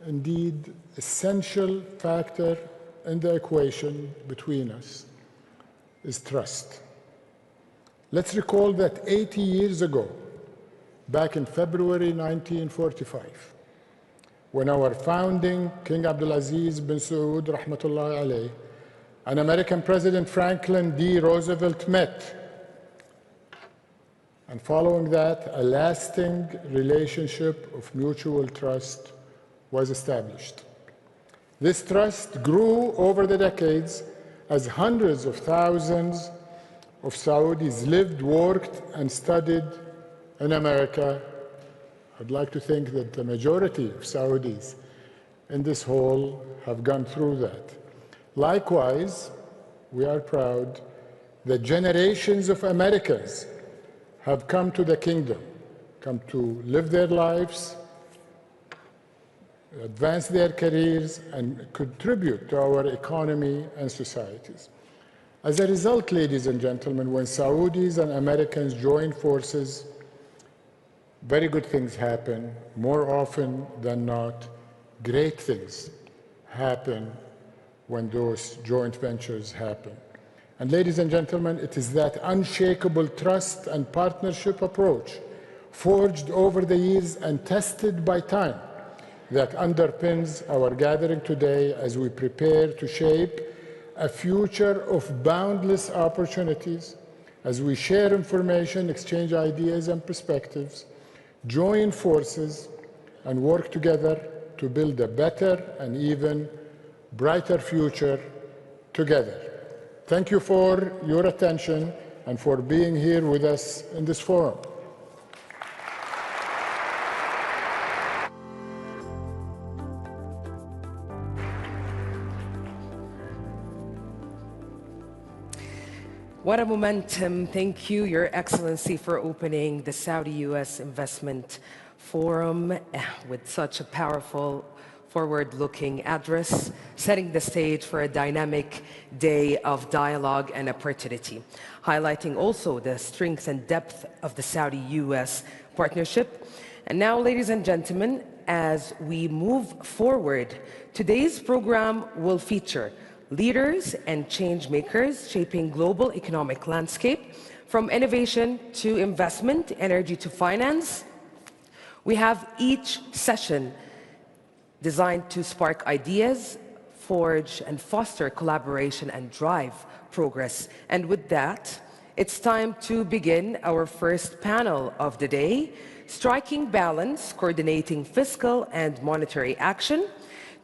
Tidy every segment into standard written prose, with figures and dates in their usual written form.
indeed essential factor in the equation between us is trust. Let's recall that 80 years ago, back in February 1945, when our founding King Abdulaziz bin Saud, rahmatullahi alayh, and American President Franklin D. Roosevelt met. And following that, a lasting relationship of mutual trust was established. This trust grew over the decades as hundreds of thousands of Saudis lived, worked, and studied in America. I'd like to think that the majority of Saudis in this hall have gone through that. Likewise, we are proud that generations of Americans have come to the kingdom, come to live their lives, advance their careers, and contribute to our economy and societies. As a result, ladies and gentlemen, when Saudis and Americans join forces, very good things happen. More often than not, great things happen when those joint ventures happen. And ladies and gentlemen, it is that unshakable trust and partnership approach, forged over the years and tested by time, that underpins our gathering today as we prepare to shape a future of boundless opportunities, as we share information, exchange ideas and perspectives, join forces, and work together to build a better and even brighter future together. Thank you for your attention and for being here with us in this forum. What a momentum. Thank you, Your Excellency, for opening the Saudi-U.S. Investment Forum with such a powerful, forward-looking address, setting the stage for a dynamic day of dialogue and opportunity, highlighting also the strength and depth of the Saudi-U.S. partnership. And now, ladies and gentlemen, as we move forward, today's program will feature leaders and change makers shaping global economic landscape, from innovation to investment, energy to finance. We have each session designed to spark ideas, forge and foster collaboration and drive progress. And with that, it's time to begin our first panel of the day, Striking Balance, Coordinating Fiscal and Monetary Action.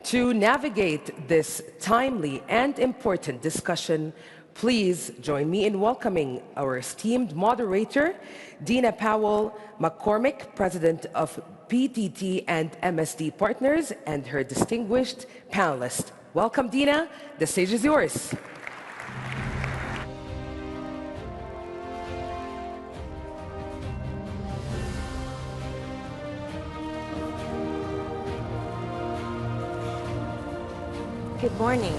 To navigate this timely and important discussion, please join me in welcoming our esteemed moderator, Dina Powell-McCormick, President of PTT and MSD Partners, and her distinguished panelists. Welcome, Dina. The stage is yours. Good morning.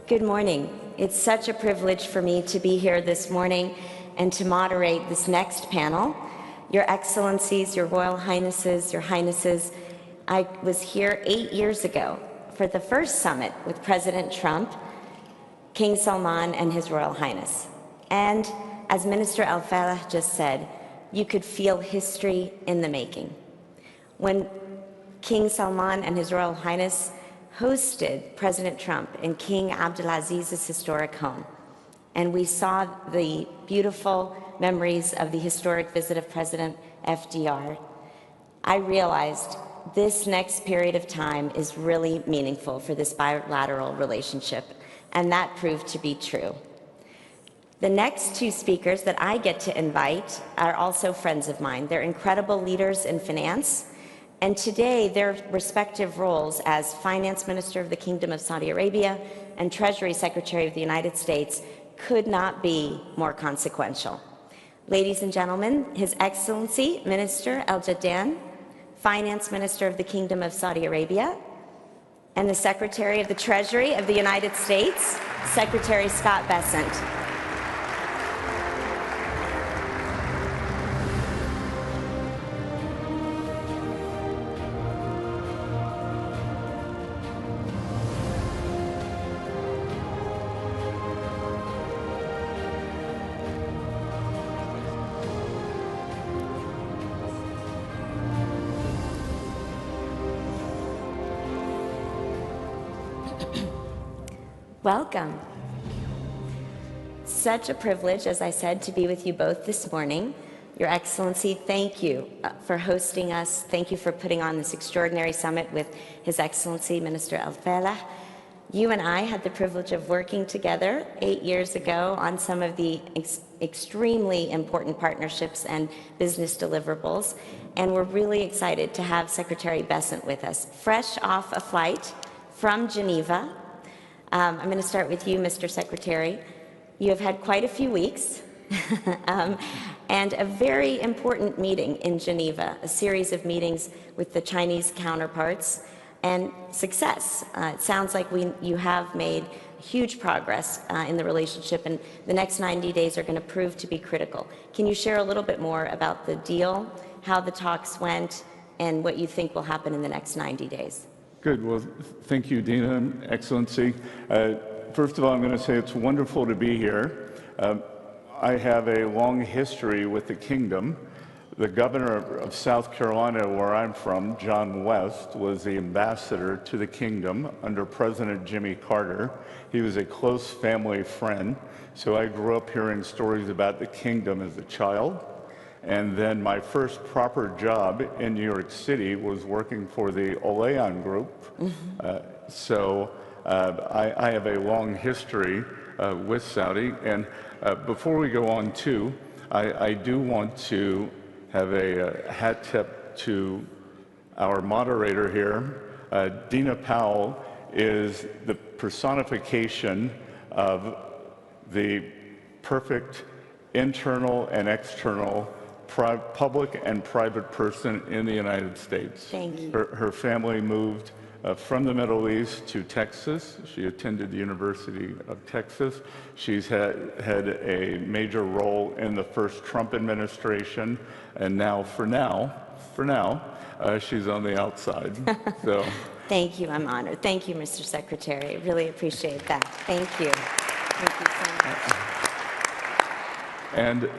Good morning. It's such a privilege for me to be here this morning and to moderate this next panel. Your Excellencies, Your Royal Highnesses, Your Highnesses, I was here 8 years ago for the first summit with President Trump, King Salman, and His Royal Highness. And as Minister Al-Faleh just said, you could feel history in the making. When King Salman and His Royal Highness hosted President Trump in King Abdulaziz's historic home, and we saw the beautiful memories of the historic visit of President FDR, I realized this next period of time is really meaningful for this bilateral relationship, and that proved to be true. The next two speakers that I get to invite are also friends of mine. They're incredible leaders in finance, and today their respective roles as Finance Minister of the Kingdom of Saudi Arabia and Treasury Secretary of the United States could not be more consequential. Ladies and gentlemen, His Excellency Minister Al-Jaddan, Finance Minister of the Kingdom of Saudi Arabia, and the Secretary of the Treasury of the United States, Secretary Scott Bessent. Welcome. Such a privilege, as I said, to be with you both this morning. Your Excellency, thank you for hosting us. Thank you for putting on this extraordinary summit with His Excellency, Minister Al-Faleh. You and I had the privilege of working together 8 years ago on some of the extremely important partnerships and business deliverables, and we're really excited to have Secretary Bessent with us, fresh off a flight from Geneva. I'm going to start with you, Mr. Secretary. You have had quite a few weeks and a very important meeting in Geneva, a series of meetings with the Chinese counterparts, and success. It sounds like you have made huge progress in the relationship, and the next 90 days are going to prove to be critical. Can you share a little bit more about the deal, how the talks went, and what you think will happen in the next 90 days? Good. Well, thank you, Dina, Excellency. First of all, I'm going to say it's wonderful to be here. I have a long history with the kingdom. The governor of South Carolina, where I'm from, John West, was the ambassador to the kingdom under President Jimmy Carter. He was a close family friend, so I grew up hearing stories about the kingdom as a child. And then my first proper job in New York City was working for the Olayan Group. So I have a long history with Saudi. And before we go on too, I do want to have a hat tip to our moderator here. Dina Powell is the personification of the perfect internal and external public and private person in the United States. Thank you. Her family moved from the Middle East to Texas. She attended the University of Texas. She's had a major role in the first Trump administration, and now, for now, she's on the outside. So. Thank you. I'm honored. Thank you, Mr. Secretary. I really appreciate that. Thank you. Thank you so much. And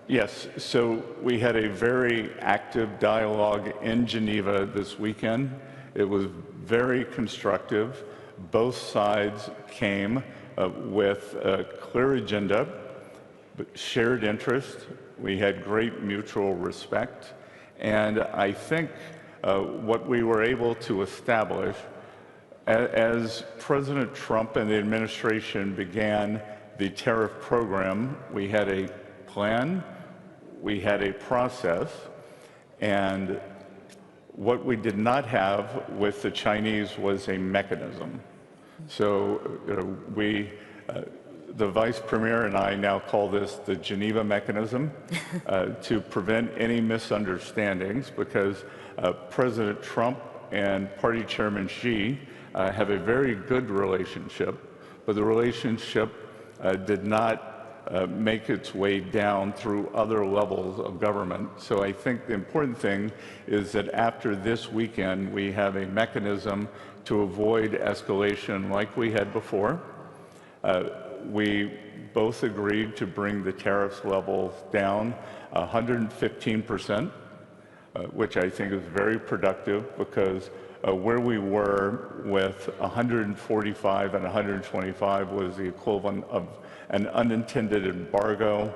yes, so we had a very active dialogue in Geneva this weekend. It was very constructive. Both sides came with a clear agenda, but shared interest. We had great mutual respect. And I think what we were able to establish as President Trump and the administration began the tariff program, we had a plan, we had a process, and what we did not have with the Chinese was a mechanism. So the Vice Premier and I now call this the Geneva mechanism to prevent any misunderstandings, because President Trump and Party Chairman Xi have a very good relationship, but the relationship did not make its way down through other levels of government. So I think the important thing is that after this weekend, we have a mechanism to avoid escalation like we had before. We both agreed to bring the tariffs levels down 115%, which I think is very productive, because where we were with 145 and 125 was the equivalent of an unintended embargo.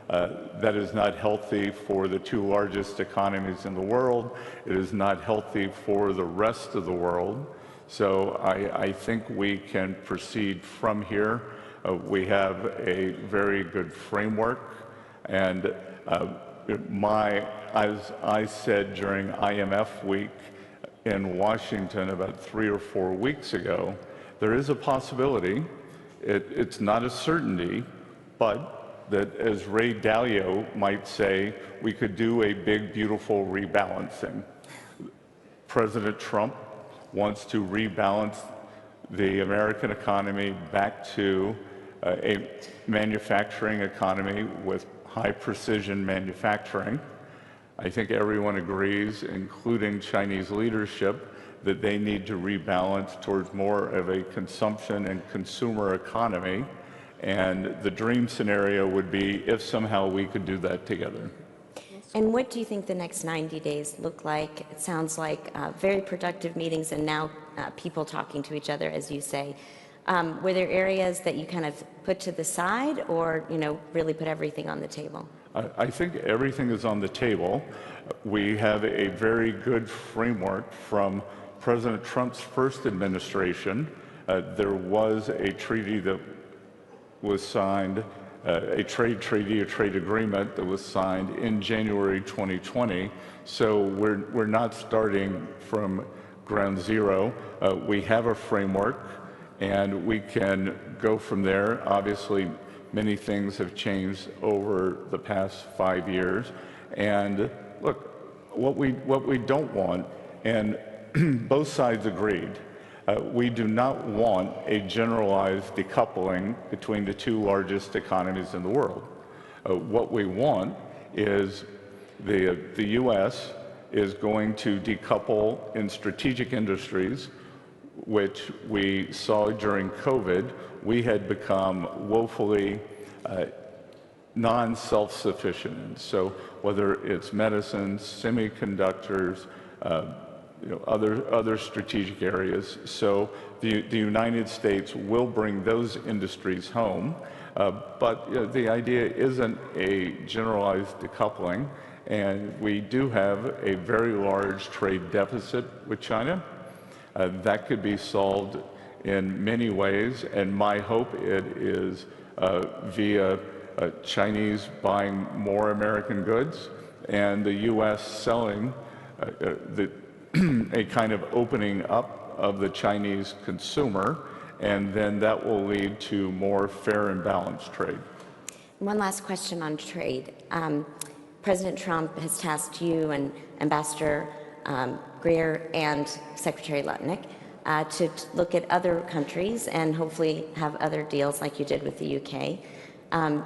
That is not healthy for the two largest economies in the world. It is not healthy for the rest of the world. So I think we can proceed from here. We have a very good framework. And as I said during IMF week in Washington about 3 or 4 weeks ago, there is a possibility, it's not a certainty, but that, as Ray Dalio might say, we could do a big, beautiful rebalancing. President Trump wants to rebalance the American economy back to a manufacturing economy with high precision manufacturing. I think everyone agrees, including Chinese leadership, that they need to rebalance towards more of a consumption and consumer economy. And the dream scenario would be if somehow we could do that together. And what do you think the next 90 days look like? It sounds like very productive meetings, and now people talking to each other, as you say. Were there areas that you kind of put to the side, or really put everything on the table? I think everything is on the table. We have a very good framework from President Trump's first administration. There was a treaty that was signed, a trade treaty, a trade agreement that was signed in January 2020. So we're not starting from ground zero. We have a framework, and we can go from there. Obviously, many things have changed over the past 5 years. And look, what we don't want, and both sides agreed, we do not want a generalized decoupling between the two largest economies in the world. What we want is the U.S. is going to decouple in strategic industries, which we saw during COVID. We had become woefully non-self-sufficient. So whether it's medicines, semiconductors, other strategic areas. So the United States will bring those industries home, but the idea isn't a generalized decoupling, and we do have a very large trade deficit with China. That could be solved in many ways, and my hope it is via Chinese buying more American goods and the U.S. selling a kind of opening up of the Chinese consumer, and then that will lead to more fair and balanced trade. One last question on trade. President Trump has tasked you and Ambassador Greer and Secretary Lutnick to look at other countries and hopefully have other deals like you did with the UK.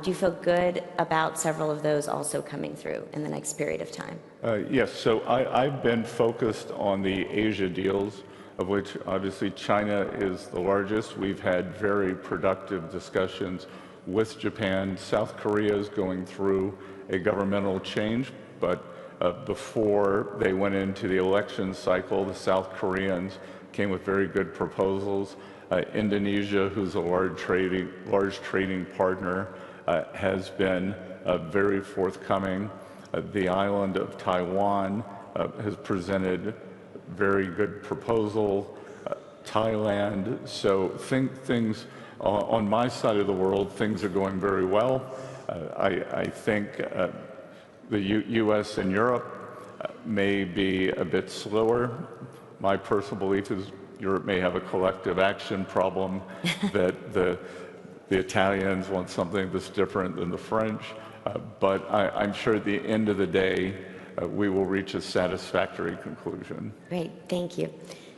Do you feel good about several of those also coming through in the next period of time? Yes, so I've been focused on the Asia deals, of which obviously China is the largest. We've had very productive discussions with Japan. South Korea is going through a governmental change, but before they went into the election cycle, the South Koreans came with very good proposals. Indonesia, who's a large trading partner, has been very forthcoming. The island of Taiwan has presented very good proposal. Thailand, so things on my side of the world, things are going very well. I think the U.S. and Europe may be a bit slower. My personal belief is Europe may have a collective action problem, that the Italians want something that's different than the French, but I'm sure at the end of the day, we will reach a satisfactory conclusion. Great, thank you.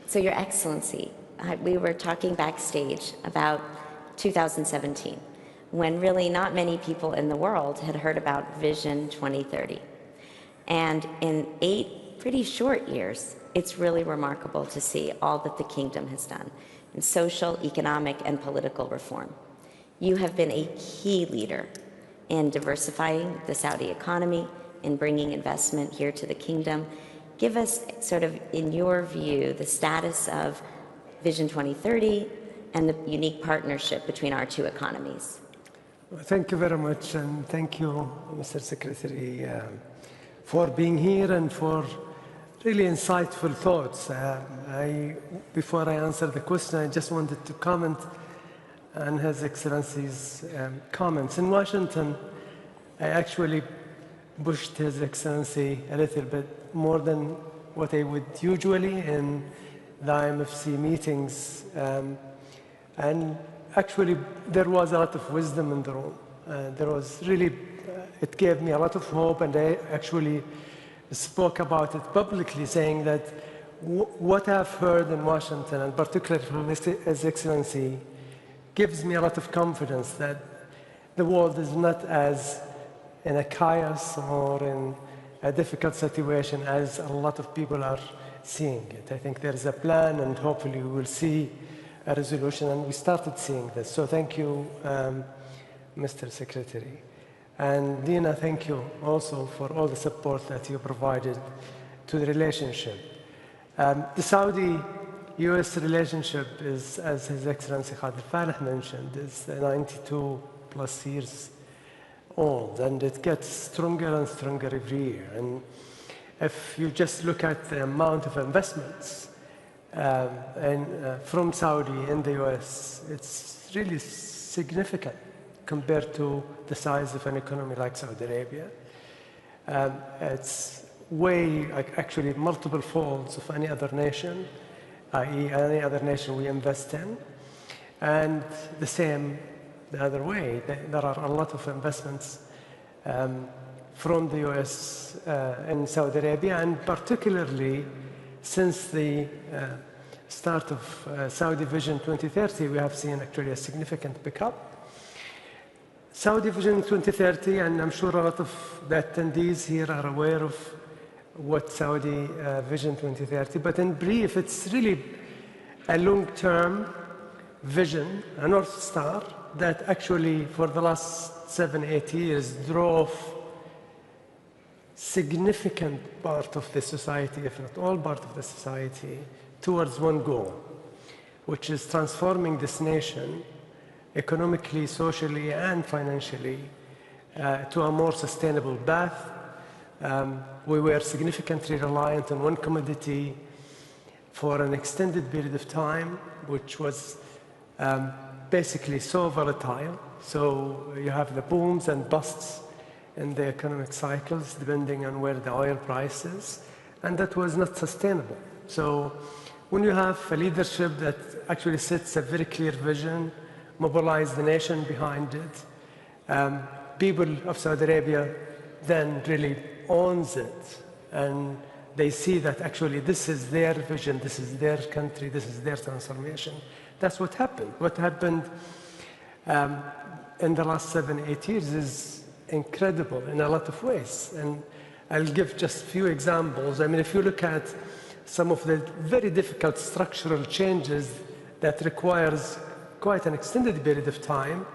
So, Your Excellency, we were talking backstage about 2017, when really not many people in the world had heard about Vision 2030. And in 8 pretty short years, it's really remarkable to see all that the kingdom has done in social, economic, and political reform. You have been a key leader in diversifying the Saudi economy, in bringing investment here to the kingdom. Give us sort of, in your view, the status of Vision 2030 and the unique partnership between our two economies. Thank you very much, and thank you, Mr. Secretary, for being here and for really insightful thoughts. Before I answer the question, I just wanted to comment on His Excellency's comments. In Washington, I actually pushed His Excellency a little bit more than what I would usually in the IMFC meetings. And actually, there was a lot of wisdom in the room. There was really, it gave me a lot of hope, and I actually spoke about it publicly, saying that what I've heard in Washington, and particularly from His Excellency, gives me a lot of confidence that the world is not as in a chaos or in a difficult situation as a lot of people are seeing it. I think there is a plan, and hopefully we will see a resolution, and we started seeing this. So thank you, Mr. Secretary. And Dina, thank you also for all the support that you provided to the relationship. The Saudi U.S. relationship is, as His Excellency Khalid Falah mentioned, is 92 plus years old, and it gets stronger and stronger every year. And if you just look at the amount of investments from Saudi in the U.S., it's really significant compared to the size of an economy like Saudi Arabia. It's way, actually multiple folds of any other nation, i.e. any other nation we invest in. And the same the other way. There are a lot of investments from the U.S. In Saudi Arabia, and particularly since the start of Saudi Vision 2030, we have seen actually a significant pickup. Saudi Vision 2030, and I'm sure a lot of the attendees here are aware of what Saudi Vision 2030, but in brief, it's really a long-term vision, a North Star, that actually for the last 7-8 years drove significant part of the society, if not all part of the society, towards one goal, which is transforming this nation economically, socially, and financially to a more sustainable path. We were significantly reliant on one commodity for an extended period of time, which was basically so volatile. So you have the booms and busts in the economic cycles, depending on where the oil price is, and that was not sustainable. So when you have a leadership that actually sets a very clear vision, mobilize the nation behind it, people of Saudi Arabia then really owns it, and they see that actually this is their vision, this is their country, this is their transformation. That's what happened. What happened in the last 7-8 years is incredible in a lot of ways, and I'll give just a few examples. I mean, if you look at some of the very difficult structural changes that requires quite an extended period of time,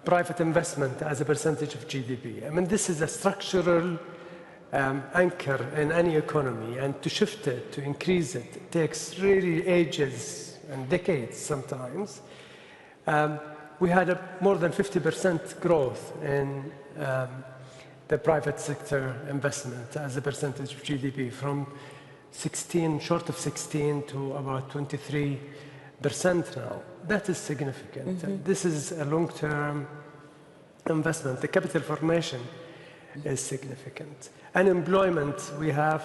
private investment as a percentage of GDP. I mean, this is a structural anchor in any economy, and to shift it, to increase it, takes really ages and decades sometimes. We had more than 50% growth in the private sector investment as a percentage of GDP, from 16, short of 16 to about 23% now. That is significant. Mm-hmm. This is a long-term investment. The capital formation is significant. Unemployment, we have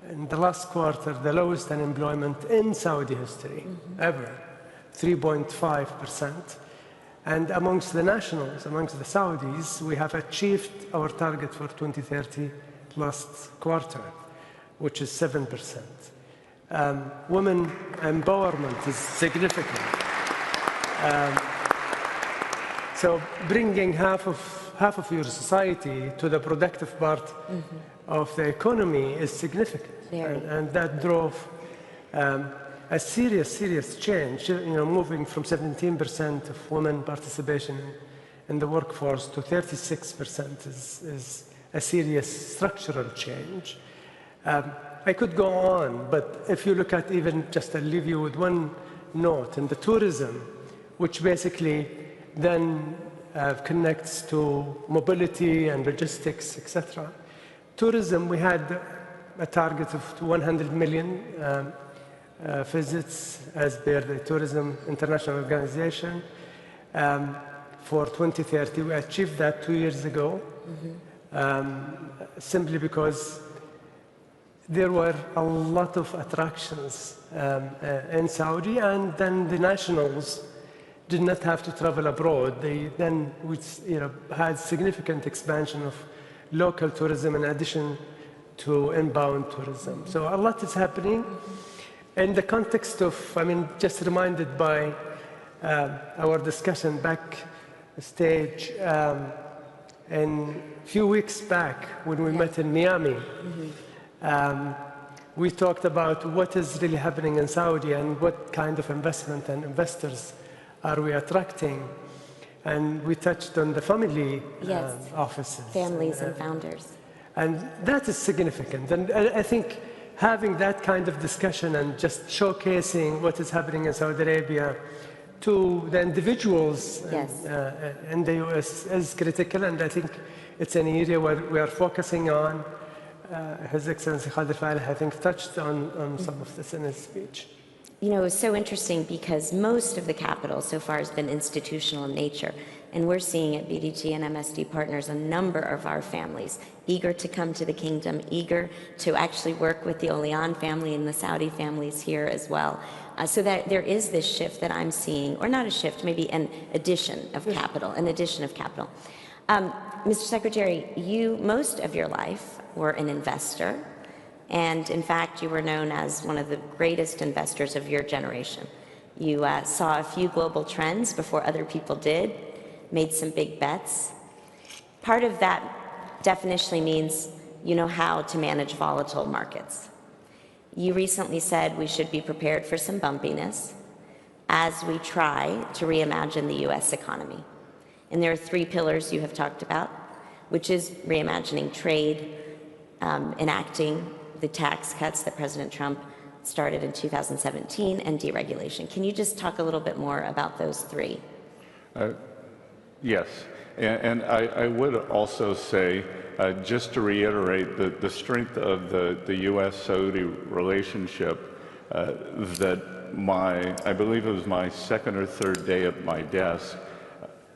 in the last quarter the lowest unemployment in Saudi history ever, 3.5%. And amongst the nationals, amongst the Saudis, we have achieved our target for 2030 last quarter, which is 7%. Women empowerment is significant. So bringing half of your society to the productive part of the economy is significant, and that drove a serious change. You know, moving from 17% of women participation in the workforce to 36% is a serious structural change. I could go on, but if you look at even, just I'll leave you with one note, in the tourism, which basically then connects to mobility and logistics, etc. Tourism, we had a target of 100 million visits as per the Tourism International Organization for 2030. We achieved that 2 years ago, simply because there were a lot of attractions in Saudi, and then the nationals did not have to travel abroad. They then had significant expansion of local tourism in addition to inbound tourism. So a lot is happening. In the context of, I mean, just reminded by our discussion backstage, a few weeks back when we met in Miami, we talked about what is really happening in Saudi and what kind of investment and investors are we attracting. And we touched on the family offices. Families and founders. And that is significant. And I think having that kind of discussion and just showcasing what is happening in Saudi Arabia to the individuals Yes. in the U.S. is critical, and I think it's an area where we are focusing on. His Excellency Khalid Falih, I think, touched on some of this in his speech. You know, it's so interesting because most of the capital so far has been institutional in nature. And we're seeing at BDT and MSD Partners a number of our families eager to come to the kingdom, eager to actually work with the Olian family and the Saudi families here as well. So that there is this shift that I'm seeing, or not a shift, maybe an addition of capital, Mr. Secretary, you, most of your life, were an investor. And in fact, you were known as one of the greatest investors of your generation. You saw a few global trends before other people did, made some big bets. Part of that definitionally means you know how to manage volatile markets. You recently said we should be prepared for some bumpiness as we try to reimagine the U.S. economy. And there are three pillars you have talked about, which is reimagining trade, enacting the tax cuts that President Trump started in 2017, and deregulation. Can you just talk a little bit more about those three? Yes, and I would also say, just to reiterate, the strength of the U.S.-Saudi relationship, that I believe it was my second or third day at my desk,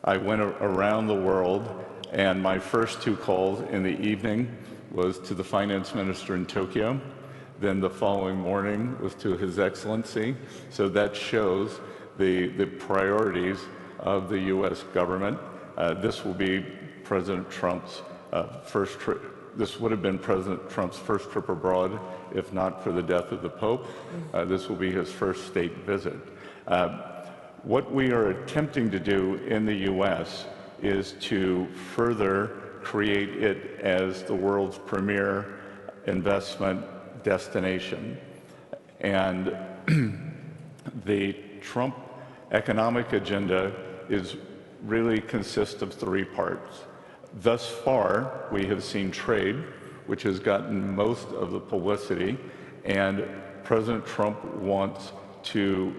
I went around the world, and my first two calls in the evening was to the finance minister in Tokyo. Then the following morning was to His Excellency. So that shows the priorities of the U.S. government. This will be President Trump's first trip. This would have been President Trump's first trip abroad, if not for the death of the Pope. This will be his first state visit. What we are attempting to do in the U.S. is to further create it as the world's premier investment destination. And the Trump economic agenda really consists of three parts. Thus far, we have seen trade, which has gotten most of the publicity, and President Trump wants to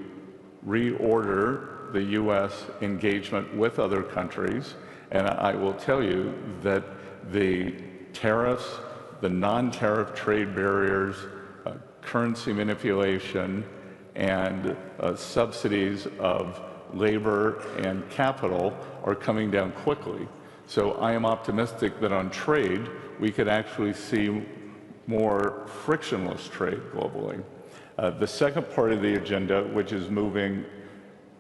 reorder the U.S. engagement with other countries. And I will tell you that the tariffs, the non-tariff trade barriers, currency manipulation, and subsidies of labor and capital are coming down quickly. So I am optimistic that on trade, we could actually see more frictionless trade globally. The second part of the agenda, which is moving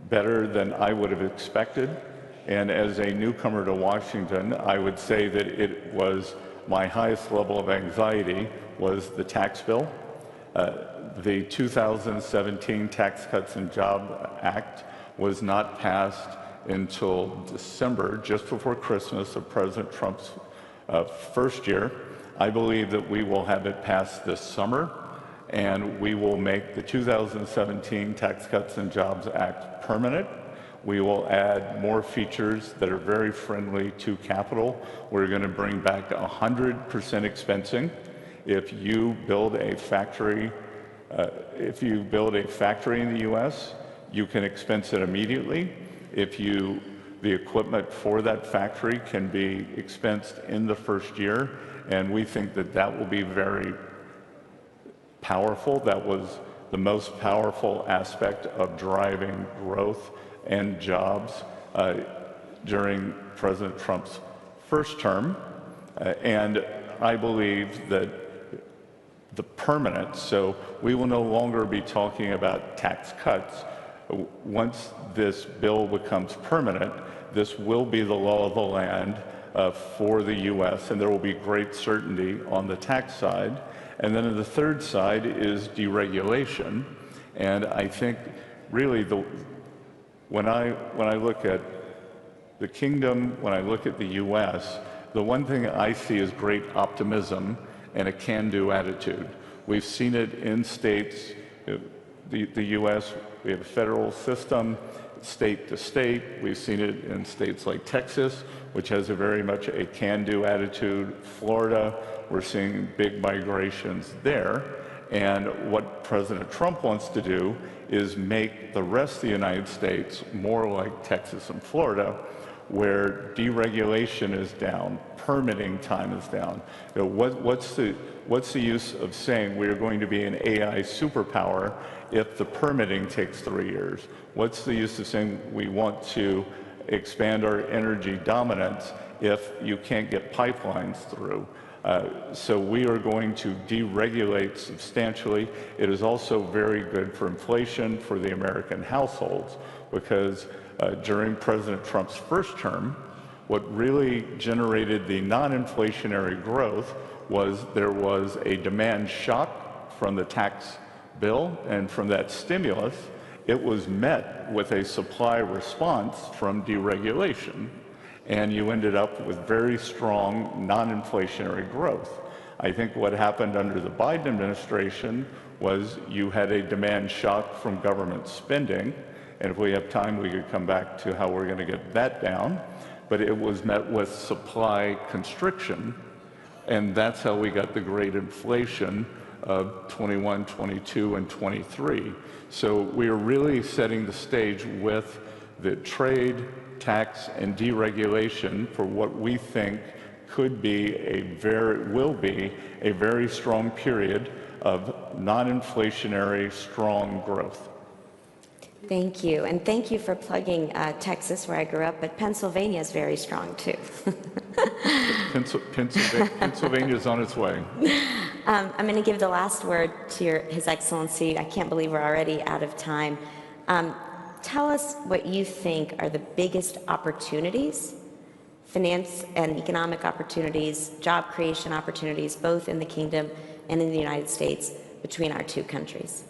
better than I would have expected, and as a newcomer to Washington, I would say that it was my highest level of anxiety, was the tax bill. The 2017 Tax Cuts and Jobs Act was not passed until December, just before Christmas of President Trump's first year. I believe that we will have it passed this summer, and we will make the 2017 Tax Cuts and Jobs Act permanent. We will add more features that are very friendly to capital. We're going to bring back 100% expensing. If you build a factory, in the U.S., you can expense it immediately. The equipment for that factory can be expensed in the first year, and we think that that will be very powerful. That was the most powerful aspect of driving growth and jobs during President Trump's first term. And I believe that the permanence, so we will no longer be talking about tax cuts. Once this bill becomes permanent, this will be the law of the land for the U.S., and there will be great certainty on the tax side. And then the third side is deregulation. And I think really when I look at the kingdom, when I look at the U.S., the one thing I see is great optimism and a can-do attitude. We've seen it in states, the U.S., we have a federal system, state to state. We've seen it in states like Texas, which has very much a can-do attitude. Florida, we're seeing big migrations there. And what President Trump wants to do is make the rest of the United States more like Texas and Florida, where deregulation is down, permitting time is down. You know, what's the use of saying we're going to be an AI superpower if the permitting takes 3 years? What's the use of saying we want to expand our energy dominance if you can't get pipelines through? So we are going to deregulate substantially. It is also very good for inflation for the American households, because during President Trump's first term, what really generated the non-inflationary growth was there was a demand shock from the tax bill and from that stimulus. It was met with a supply response from deregulation, and you ended up with very strong non-inflationary growth. I think what happened under the Biden administration was you had a demand shock from government spending, and if we have time, we could come back to how we're going to get that down, but it was met with supply constriction, and that's how we got the great inflation of 21, 22, and 23. So we are really setting the stage with the trade, tax, and deregulation for what we think could be will be a very strong period of non-inflationary strong growth. Thank you, and thank you for plugging Texas, where I grew up, but Pennsylvania is very strong too. Pennsylvania is on its way. I'm going to give the last word to His Excellency. I can't believe we're already out of time. Tell us what you think are the biggest opportunities, finance and economic opportunities, job creation opportunities, both in the Kingdom and in the United States, between our two countries.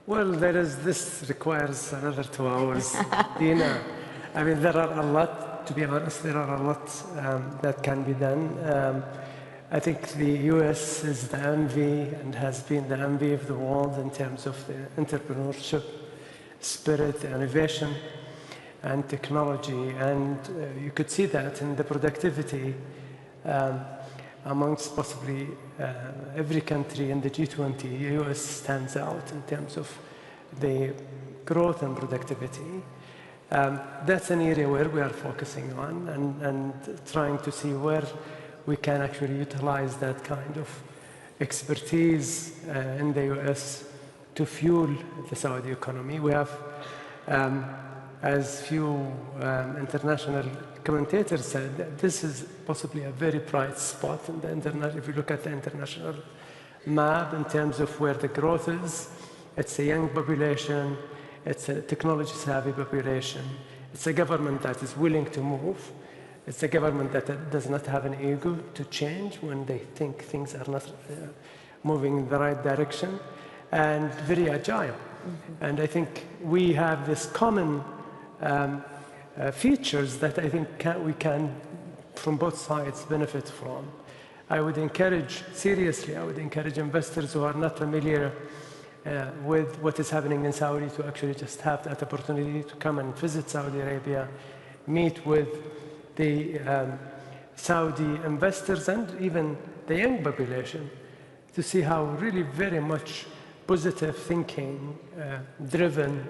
Well, this requires another 2 hours, Dina. I mean, there are a lot, to be honest, there are a lot that can be done. I think the U.S. is the envy and has been the envy of the world in terms of the entrepreneurship spirit, innovation, and technology. And you could see that in the productivity amongst possibly every country in the G20. The U.S. stands out in terms of the growth and productivity. That's an area where we are focusing on and trying to see where we can actually utilize that kind of expertise in the U.S. to fuel the Saudi economy. We have, as few international commentators said, that this is possibly a very bright spot in the internet. If you look at the international map in terms of where the growth is, it's a young population, it's a technology-savvy population, it's a government that is willing to move, it's a government that does not have an ego to change when they think things are not moving in the right direction, and very agile. And I think we have this common features that I think we can, from both sides, benefit from. I would encourage, seriously, I would encourage investors who are not familiar with what is happening in Saudi to actually just have that opportunity to come and visit Saudi Arabia, meet with the Saudi investors and even the young population to see how really very much positive thinking driven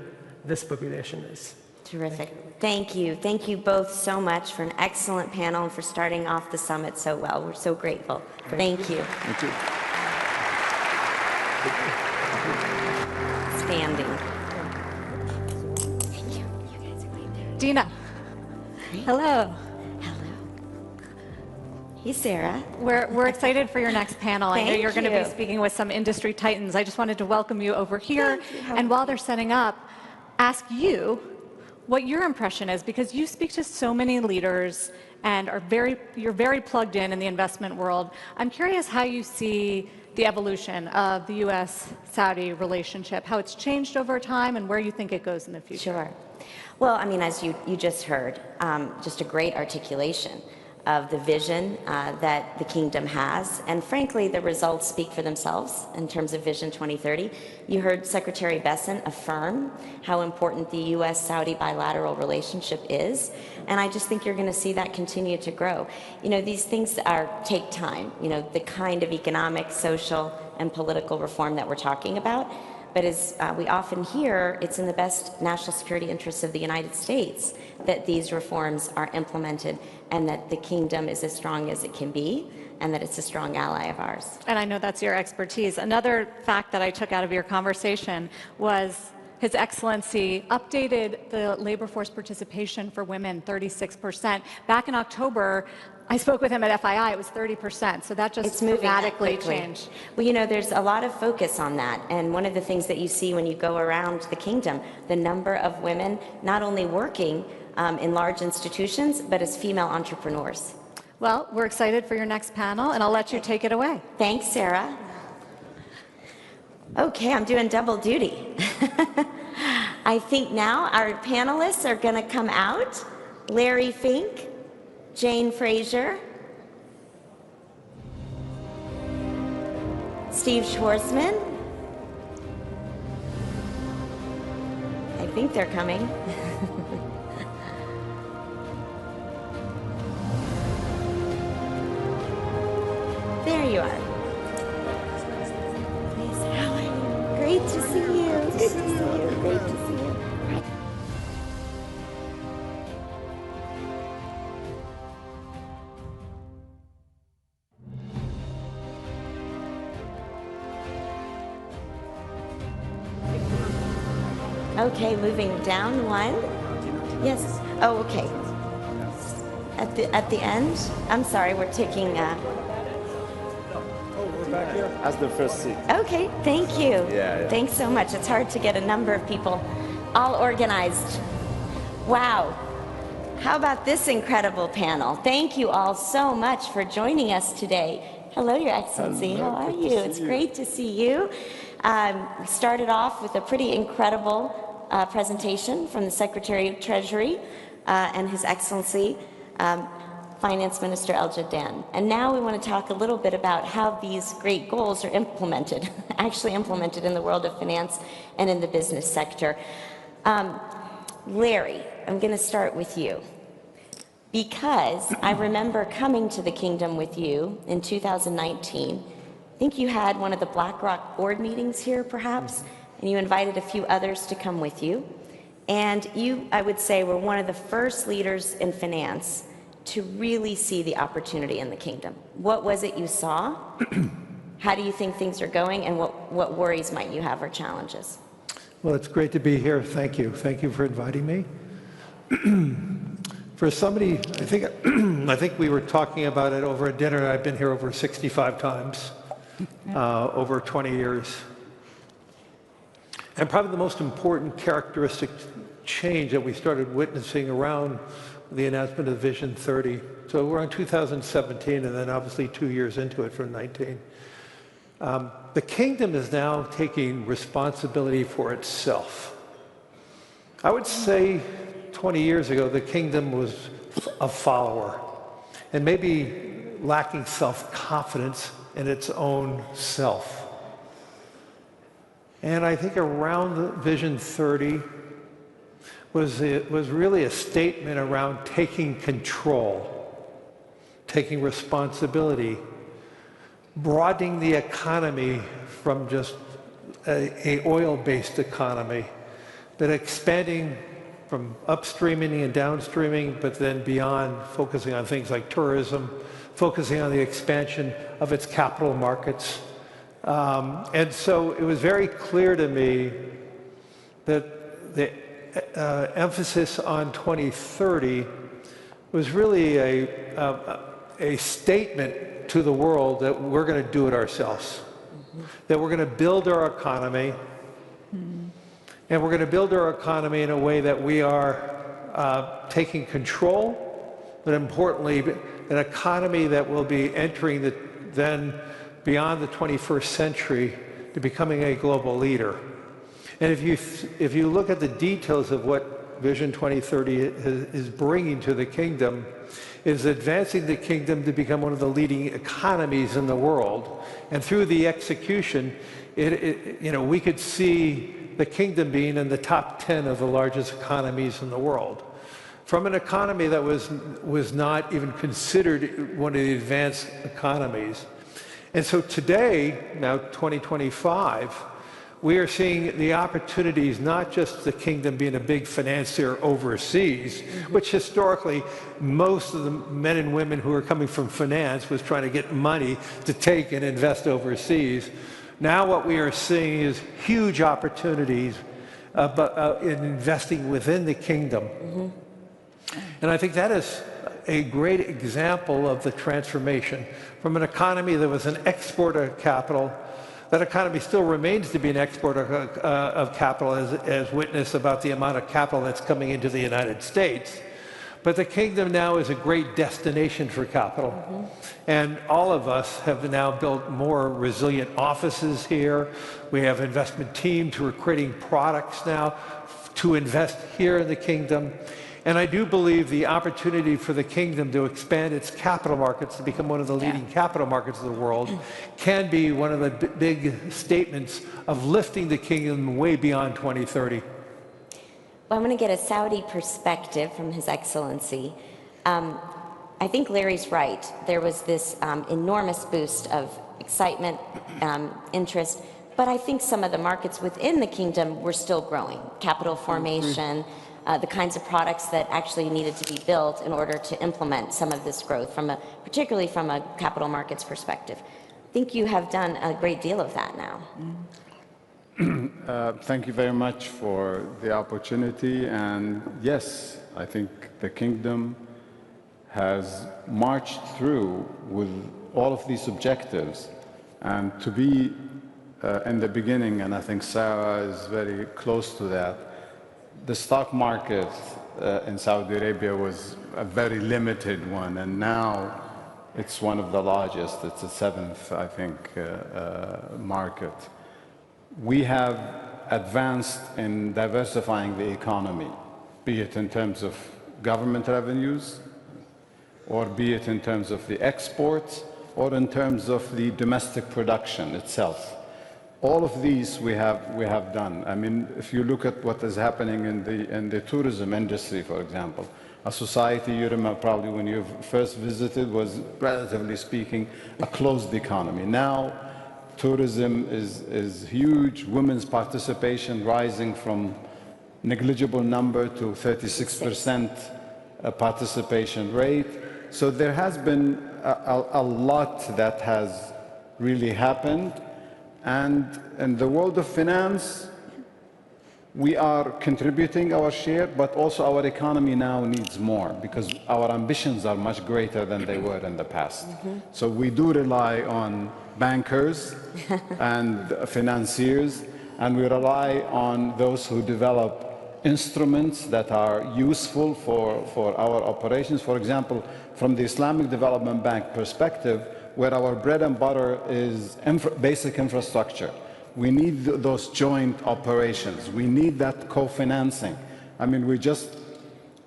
this population is. Terrific. Thank you. Thank you both so much for an excellent panel and for starting off the summit so well. We're so grateful. Thank you. Thank you. Standing. Thank you. You guys are great there. Dina. Hello. Hey, Sarah. We're excited for your next panel. I know Thank you're going to be you. speaking with some industry titans. I just wanted to welcome you over here. And while they're setting up, ask you what your impression is, because you speak to so many leaders and you're very plugged in the investment world. I'm curious how you see the evolution of the U.S.-Saudi relationship, how it's changed over time, and where you think it goes in the future. Sure. Well, I mean, as you just heard, just a great articulation. of the vision that the kingdom has. And frankly, the results speak for themselves in terms of Vision 2030. You heard Secretary Bessent affirm how important the U.S.-Saudi bilateral relationship is. And I just think you're going to see that continue to grow. You know, these things take time, you know, the kind of economic, social, and political reform that we're talking about. But as we often hear, it's in the best national security interests of the United States that these reforms are implemented and that the kingdom is as strong as it can be and that it's a strong ally of ours. And I know that's your expertise. Another fact that I took out of your conversation was His Excellency updated the labor force participation for women 36%. Back in October, I spoke with him at FII, it was 30%, so that just dramatically changed. Well, you know, there's a lot of focus on that, and one of the things that you see when you go around the kingdom, the number of women not only working in large institutions, but as female entrepreneurs. Well, we're excited for your next panel, and I'll let you take it away. Thanks, Sarah. Okay, I'm doing double duty. I think now our panelists are going to come out. Larry Fink, Jane Fraser, Steve Schwarzman. I think they're coming. There you are. Please, how are you? Great to see you. Good to see you. Great to see you. Okay, moving down one. Yes. Oh, okay. At the end. I'm sorry. We're taking. We're back here. As the first seat. Okay. Thank you. Yeah. Thanks so much. It's hard to get a number of people all organized. Wow. How about this incredible panel? Thank you all so much for joining us today. Hello, Your Excellency. Hello. How are you? It's great to see you. We started off with a pretty incredible presentation from the Secretary of Treasury and His Excellency Finance Minister El Jaddan. And now we want to talk a little bit about how these great goals are implemented, actually implemented in the world of finance and in the business sector. Larry, I'm going to start with you. Because I remember coming to the kingdom with you in 2019. I think you had one of the BlackRock board meetings here, perhaps, and you invited a few others to come with you. And you, I would say, were one of the first leaders in finance to really see the opportunity in the kingdom. What was it you saw? How do you think things are going? And what worries might you have or challenges? Well, it's great to be here. Thank you. Thank you for inviting me. For somebody, I think we were talking about it over a dinner. I've been here over 65 times, over 20 years. And probably the most important characteristic change that we started witnessing around the announcement of Vision 30. So we're on 2017, and then obviously 2 years into it from 19. The kingdom is now taking responsibility for itself. I would say 20 years ago, the kingdom was a follower and maybe lacking self-confidence in its own self. And I think around the Vision 30 was really a statement around taking control, taking responsibility, broadening the economy from just an oil-based economy, but expanding from upstreaming and downstreaming, but then beyond, focusing on things like tourism, focusing on the expansion of its capital markets. And so it was very clear to me that the emphasis on 2030 was really a statement to the world that we're going to do it ourselves, that we're going to build our economy, and we're going to build our economy in a way that we are taking control, but importantly, an economy that will be entering then beyond the 21st century to becoming a global leader. And if you look at the details of what Vision 2030 is bringing to the kingdom, is advancing the kingdom to become one of the leading economies in the world. And through the execution, we could see the kingdom being in the top 10 of the largest economies in the world. From an economy that was not even considered one of the advanced economies. And so today, now 2025, we are seeing the opportunities, not just the kingdom being a big financier overseas, which historically most of the men and women who are coming from finance was trying to get money to take and invest overseas. Now what we are seeing is huge opportunities in investing within the kingdom. And I think that is a great example of the transformation from an economy that was an exporter of capital. That economy still remains to be an exporter of capital, as witnessed about the amount of capital that's coming into the United States. But the kingdom now is a great destination for capital. And all of us have now built more resilient offices here. We have investment teams who are creating products now to invest here in the kingdom. And I do believe the opportunity for the kingdom to expand its capital markets to become one of the leading capital markets of the world can be one of the big statements of lifting the kingdom way beyond 2030. Well, I'm going to get a Saudi perspective from His Excellency. I think Larry's right. There was this enormous boost of excitement, interest, but I think some of the markets within the kingdom were still growing. Capital formation, the kinds of products that actually needed to be built in order to implement some of this growth, particularly from a capital markets perspective. I think you have done a great deal of that now. Thank you very much for the opportunity. And yes, I think the kingdom has marched through with all of these objectives. And to be in the beginning, and I think Sarah is very close to that, the stock market in Saudi Arabia was a very limited one, and now it's one of the largest. It's the seventh, I think, market. We have advanced in diversifying the economy, be it in terms of government revenues, or be it in terms of the exports, or in terms of the domestic production itself. All of these we have done. I mean, if you look at what is happening in the tourism industry, for example, a society you remember probably when you first visited was, relatively speaking, a closed economy. Now, tourism is huge. Women's participation rising from negligible number to 36% participation rate. So there has been a lot that has really happened. And in the world of finance, we are contributing our share, but also our economy now needs more because our ambitions are much greater than they were in the past. So we do rely on bankers and financiers, and we rely on those who develop instruments that are useful for our operations. For example, from the Islamic Development Bank perspective, where our bread and butter is basic infrastructure. We need those joint operations. We need that co-financing. I mean, we just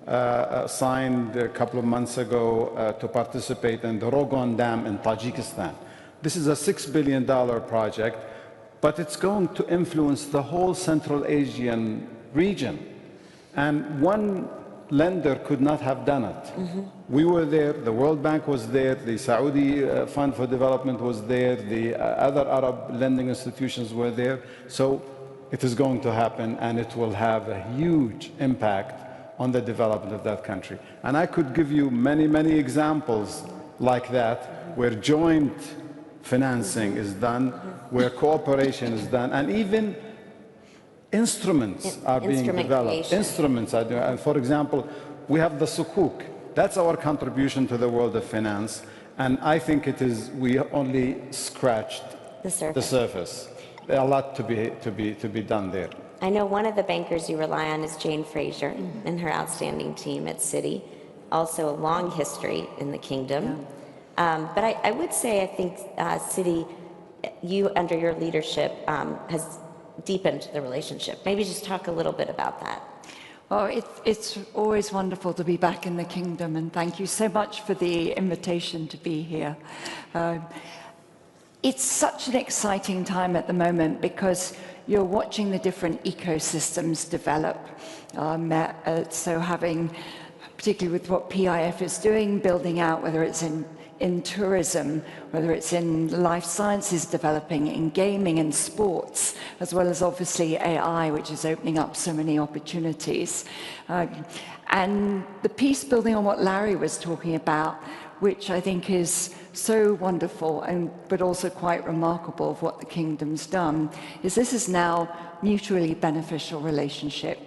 signed a couple of months ago to participate in the Rogon Dam in Tajikistan. This is a $6 billion project, but it's going to influence the whole Central Asian region. And one lender could not have done it. We were there, the World Bank was there, the Saudi Fund for Development was there, the other Arab lending institutions were there. So it is going to happen, and it will have a huge impact on the development of that country. And I could give you many, many examples like that, where joint financing is done, where cooperation is done, and even instruments are being developed. Instruments are doing, and for example, we have the sukuk. That's our contribution to the world of finance, and I think we only scratched the surface. There's a lot to be done there. I know one of the bankers you rely on is Jane Fraser and her outstanding team at Citi. Also a long history in the kingdom. But I would say I think Citi, under your leadership, has deepened the relationship. Maybe just talk a little bit about that. Oh, it's always wonderful to be back in the kingdom, and thank you so much for the invitation to be here. It's such an exciting time at the moment because you're watching the different ecosystems develop. So having, particularly with what PIF is doing, building out, whether it's in tourism, whether it's in life sciences developing, in gaming and sports, as well as obviously AI, which is opening up so many opportunities. And the piece building on what Larry was talking about, which I think is so wonderful, but also quite remarkable of what the kingdom's done, is this is now mutually beneficial relationship.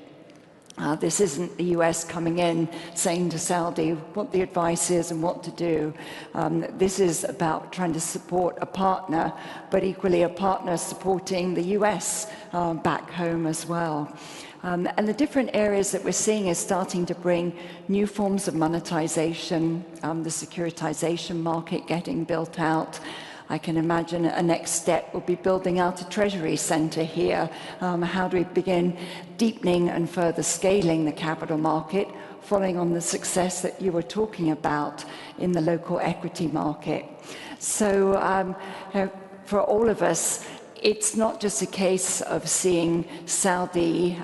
This isn't the US coming in saying to Saudi what the advice is and what to do. This is about trying to support a partner, but equally a partner supporting the US back home as well. And the different areas that we're seeing is starting to bring new forms of monetization, the securitization market getting built out. I can imagine a next step will be building out a treasury center here. How do we begin deepening and further scaling the capital market, following on the success that you were talking about in the local equity market? So for all of us, it's not just a case of seeing Saudi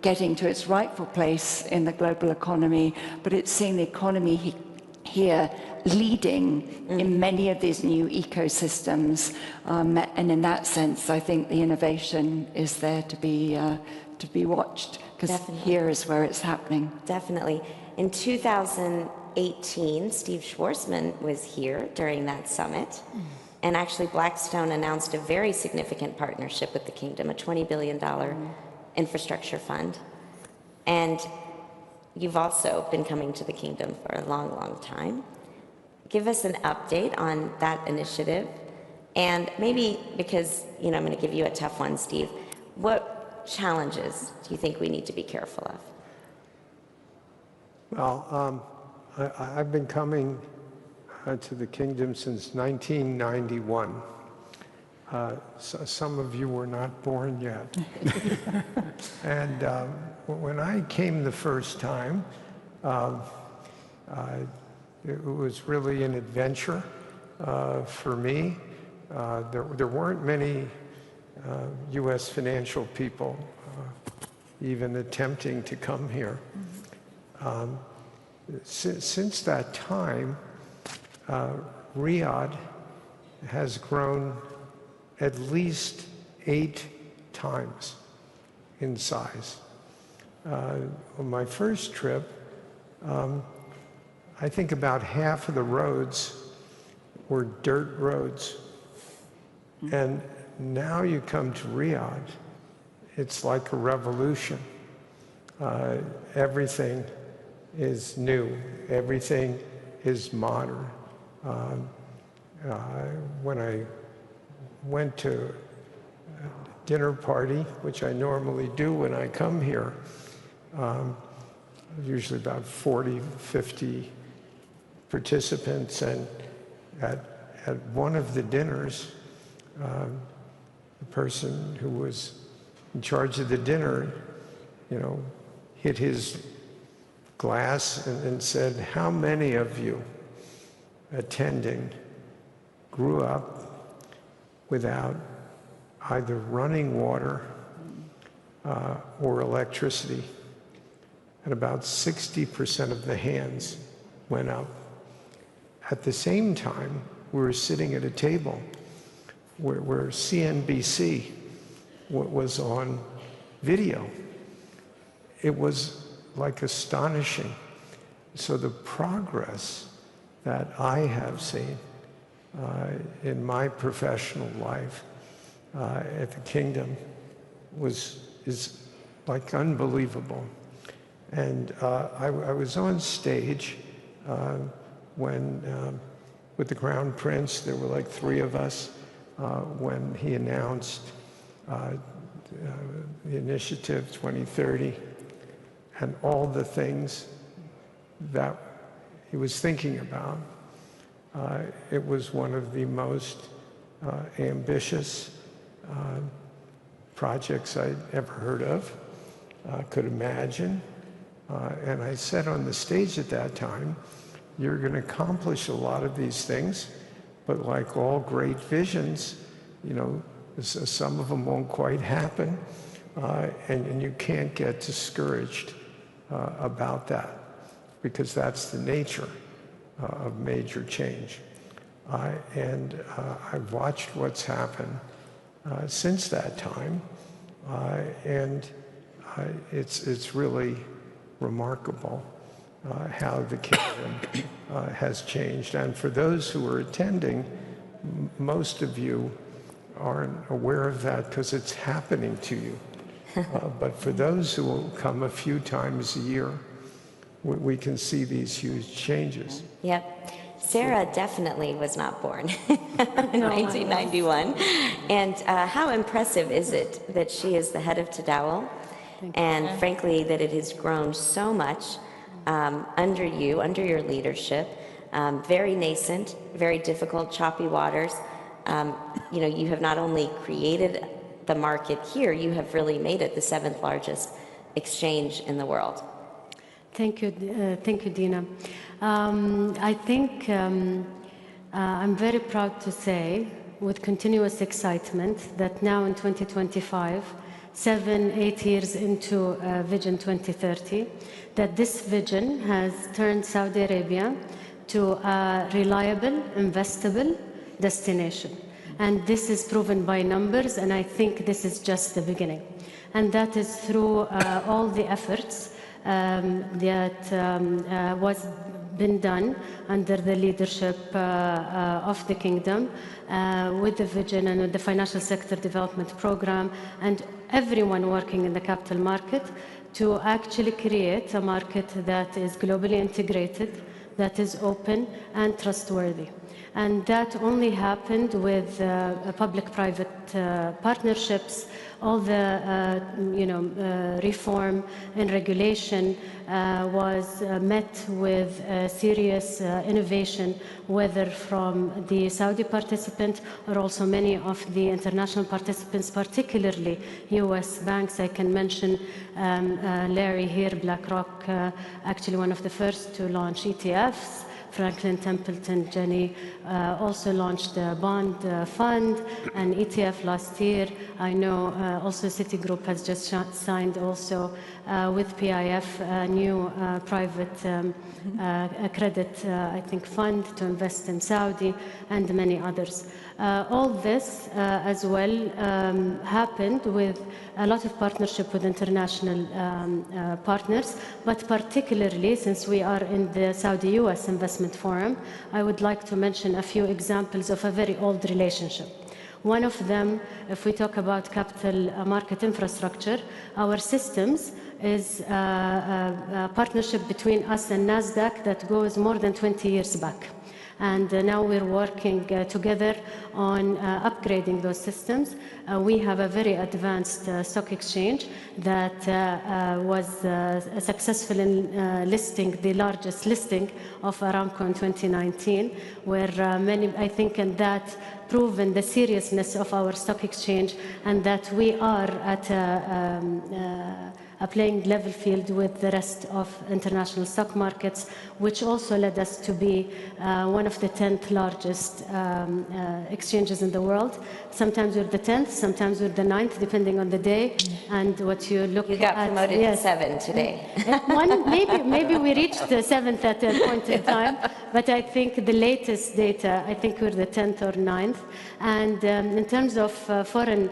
getting to its rightful place in the global economy, but it's seeing the economy here leading in many of these new ecosystems. And in that sense, I think the innovation is there to be watched, because here is where it's happening. Definitely. In 2018, Steve Schwarzman was here during that summit. And actually, Blackstone announced a very significant partnership with the kingdom, a $20 billion infrastructure fund. And you've also been coming to the kingdom for a long, long time. Give us an update on that initiative. And maybe, because I'm going to give you a tough one, Steve, what challenges do you think we need to be careful of? Well, I've been coming to the kingdom since 1991. So some of you were not born yet. And when I came the first time, it was really an adventure for me. There weren't many U.S. financial people even attempting to come here. Since that time, Riyadh has grown at least 8 times in size. On my first trip, I think about half of the roads were dirt roads. And now you come to Riyadh, it's like a revolution. Everything is new. Everything is modern. When I went to a dinner party, which I normally do when I come here, usually about 40, 50 participants, and at one of the dinners, the person who was in charge of the dinner, hit his glass and said, "How many of you attending grew up without either running water or electricity?" And about 60% of the hands went up. At the same time, we were sitting at a table where CNBC was on video. It was like astonishing. So the progress that I have seen in my professional life at the kingdom is like unbelievable. And I was on stage when, with the Crown Prince, there were like 3 of us, when he announced the initiative 2030 and all the things that he was thinking about. It was one of the most ambitious projects I'd ever heard of, could imagine. And I said on the stage at that time, you're going to accomplish a lot of these things, but like all great visions, you know, some of them won't quite happen, and you can't get discouraged about that, because that's the nature of major change. I've watched what's happened since that time, and it's really remarkable how the kingdom has changed. And for those who are attending, most of you aren't aware of that because it's happening to you. But for those who will come a few times a year, we can see these huge changes. Yep. Sarah definitely was not born in 1991. And how impressive is it that she is the head of Tadawul, and frankly, that it has grown so much under you, under your leadership, very nascent, very difficult, choppy waters. You know, you have not only created the market here, you have really made it the 7th largest exchange in the world. Thank you, Dina. I think I'm very proud to say, with continuous excitement, that now in 2025, 7-8 years into Vision 2030, that this vision has turned Saudi Arabia to a reliable, investable destination. And this is proven by numbers, and I think this is just the beginning. And that is through all the efforts that was been done under the leadership of the kingdom, with the vision and with the financial sector development program, and everyone working in the capital market to actually create a market that is globally integrated, that is open and trustworthy. And that only happened with public-private partnerships. All the reform and regulation was met with serious innovation, whether from the Saudi participant or also many of the international participants, particularly U.S. banks. I can mention Larry here, BlackRock, actually one of the first to launch ETFs. Franklin Templeton, Jenny, also launched a bond fund and ETF last year. I know also Citigroup has just signed also with PIF a new private credit, I think, fund to invest in Saudi, and many others. All this as well happened with a lot of partnership with international partners, but particularly since we are in the Saudi-U.S. Investment Forum, I would like to mention a few examples of a very old relationship. One of them, if we talk about capital market infrastructure, our systems is a partnership between us and NASDAQ that goes more than 20 years back. And now we're working together on upgrading those systems. We have a very advanced stock exchange that was successful in listing the largest listing of Aramco in 2019, where many, I think, and that proven the seriousness of our stock exchange, and that we are at a playing level field with the rest of international stock markets, which also led us to be one of the 10th largest exchanges in the world. Sometimes we're the 10th, sometimes we're the 9th, depending on the day and what you look at. You got promoted to 7 today. Maybe we reached the 7th at a point in time, but I think the latest data, I think we're the 10th or 9th. And in terms of foreign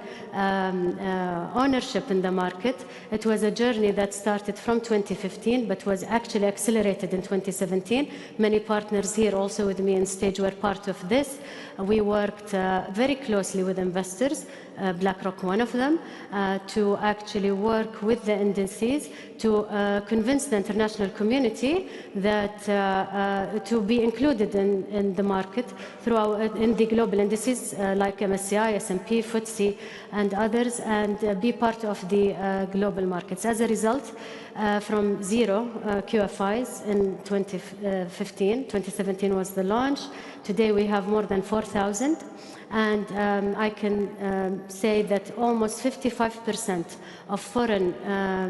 ownership in the market, it was a journey that started from 2015, but was actually accelerated in 2017. Many partners here also with me on stage were part of this. We worked very closely with investors, BlackRock one of them, to actually work with the indices to convince the international community that to be included in the market in the global indices like MSCI, S&P, FTSE, and others, and be part of the global markets. investments. As a result, from zero QFIs in 2017 was the launch. Today we have more than 4,000. And I can say that almost 55% of foreign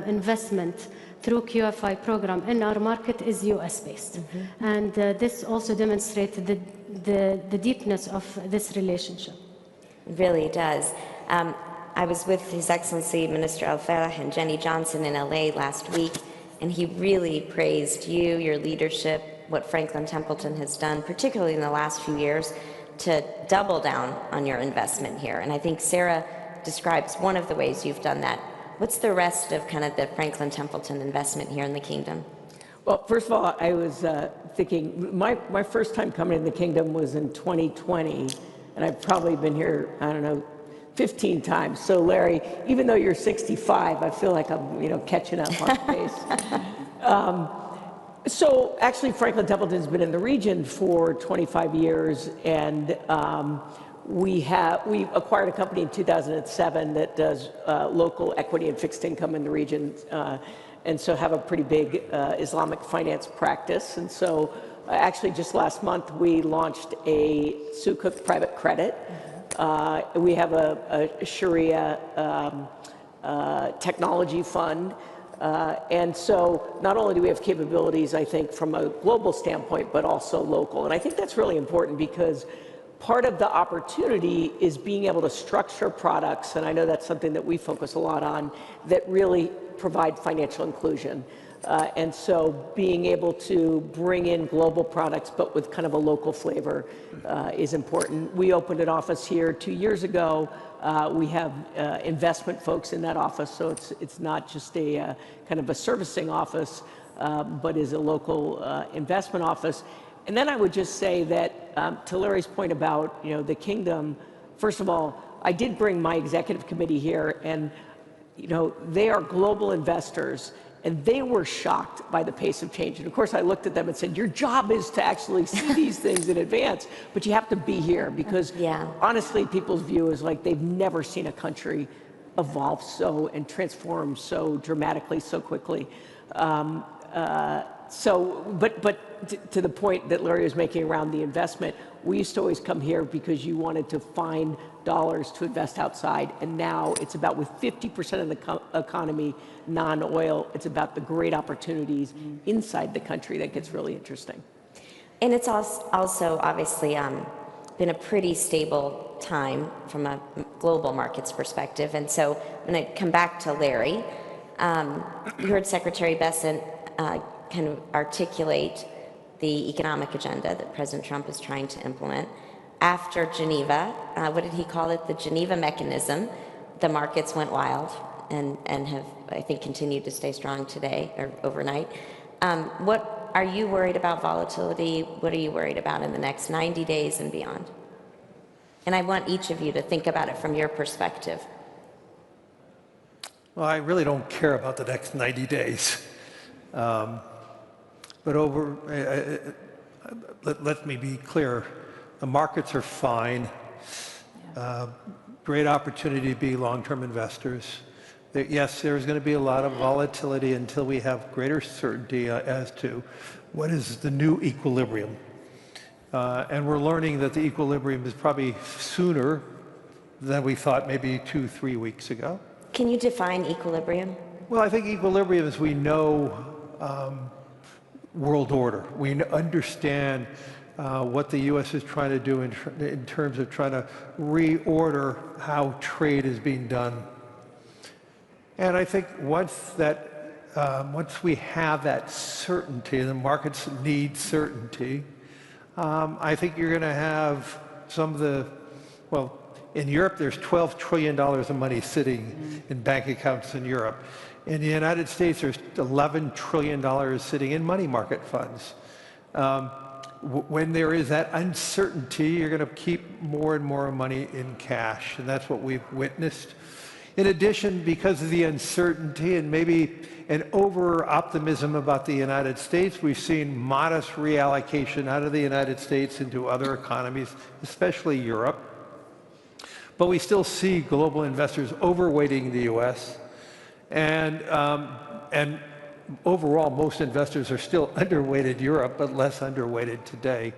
investment through QFI program in our market is US-based. And this also demonstrates the deepness of this relationship. It really does. I was with His Excellency Minister Al-Farah and Jenny Johnson in LA last week, and he really praised you, your leadership, what Franklin Templeton has done, particularly in the last few years, to double down on your investment here. And I think Sarah describes one of the ways you've done that. What's the rest of kind of the Franklin Templeton investment here in the kingdom? Well, first of all, I was thinking, my first time coming in the kingdom was in 2020, and I've probably been here, I don't know, 15 times. So Larry, even though you're 65, I feel like I'm, catching up on pace. So actually, Franklin Templeton's been in the region for 25 years, and we acquired a company in 2007 that does local equity and fixed income in the region, and so have a pretty big Islamic finance practice. And so actually just last month, we launched a Sukuk private credit. We have a Sharia technology fund. And so not only do we have capabilities, I think, from a global standpoint, but also local. And I think that's really important because part of the opportunity is being able to structure products, and I know that's something that we focus a lot on, that really provide financial inclusion. And so being able to bring in global products, but with kind of a local flavor is important. We opened an office here 2 years ago. We have investment folks in that office, so it's not just a kind of a servicing office, but is a local investment office. And then I would just say that to Larry's point about the kingdom, first of all, I did bring my executive committee here, and they are global investors, and they were shocked by the pace of change. And of course, I looked at them and said, your job is to actually see these things in advance, but you have to be here because honestly, people's view is like they've never seen a country evolve so and transform so dramatically, so quickly. But to the point that Larry was making around the investment, we used to always come here because you wanted to find dollars to invest outside, and now it's about, with 50% of the economy non-oil, it's about the great opportunities inside the country that gets really interesting. And it's also obviously been a pretty stable time from a global markets perspective. And so when I come back to Larry, you heard Secretary Bessent kind of articulate the economic agenda that President Trump is trying to implement. After Geneva, what did he call it? The Geneva mechanism. The markets went wild and have, I think, continued to stay strong today or overnight. What are you worried about volatility? What are you worried about in the next 90 days and beyond? And I want each of you to think about it from your perspective. Well, I really don't care about the next 90 days. But let me be clear. The markets are fine. Great opportunity to be long-term investors. Yes, there's going to be a lot of volatility until we have greater certainty as to what is the new equilibrium. And we're learning that the equilibrium is probably sooner than we thought maybe 2-3 weeks ago. Can you define equilibrium? Well, I think equilibrium is we know world order. We understand what the U.S. is trying to do in terms of trying to reorder how trade is being done. And I think once we have that certainty, and the markets need certainty, I think you're going to have some of the, well, in Europe, there's $12 trillion of money sitting in bank accounts in Europe. In the United States, there's $11 trillion sitting in money market funds. When there is that uncertainty, you're going to keep more and more money in cash, and that's what we've witnessed. In addition, because of the uncertainty and maybe an over-optimism about the United States, we've seen modest reallocation out of the United States into other economies, especially Europe. But we still see global investors overweighting the U.S., And overall, most investors are still underweighted Europe, but less underweighted today.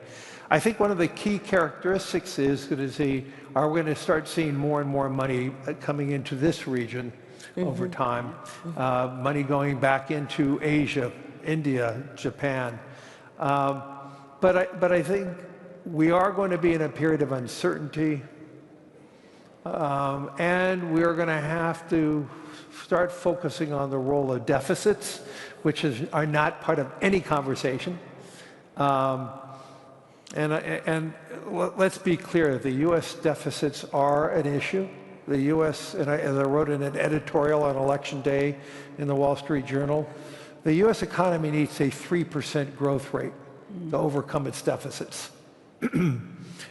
I think one of the key characteristics is going to see, are we going to start seeing more and more money coming into this region over time? Money going back into Asia, India, Japan. But I think we are going to be in a period of uncertainty, and we're going to have to start focusing on the role of deficits, which are not part of any conversation. And let's be clear, the U.S. deficits are an issue. The U.S., and as I wrote in an editorial on Election Day in the Wall Street Journal, the U.S. economy needs a 3% growth rate to overcome its deficits.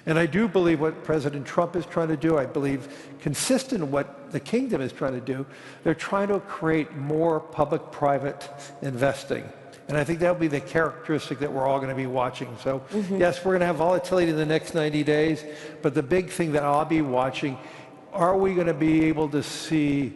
And I do believe what President Trump is trying to do, I believe consistent with what the kingdom is trying to do, they're trying to create more public-private investing. And I think that'll be the characteristic that we're all going to be watching. So yes, we're going to have volatility in the next 90 days, but the big thing that I'll be watching, are we going to be able to see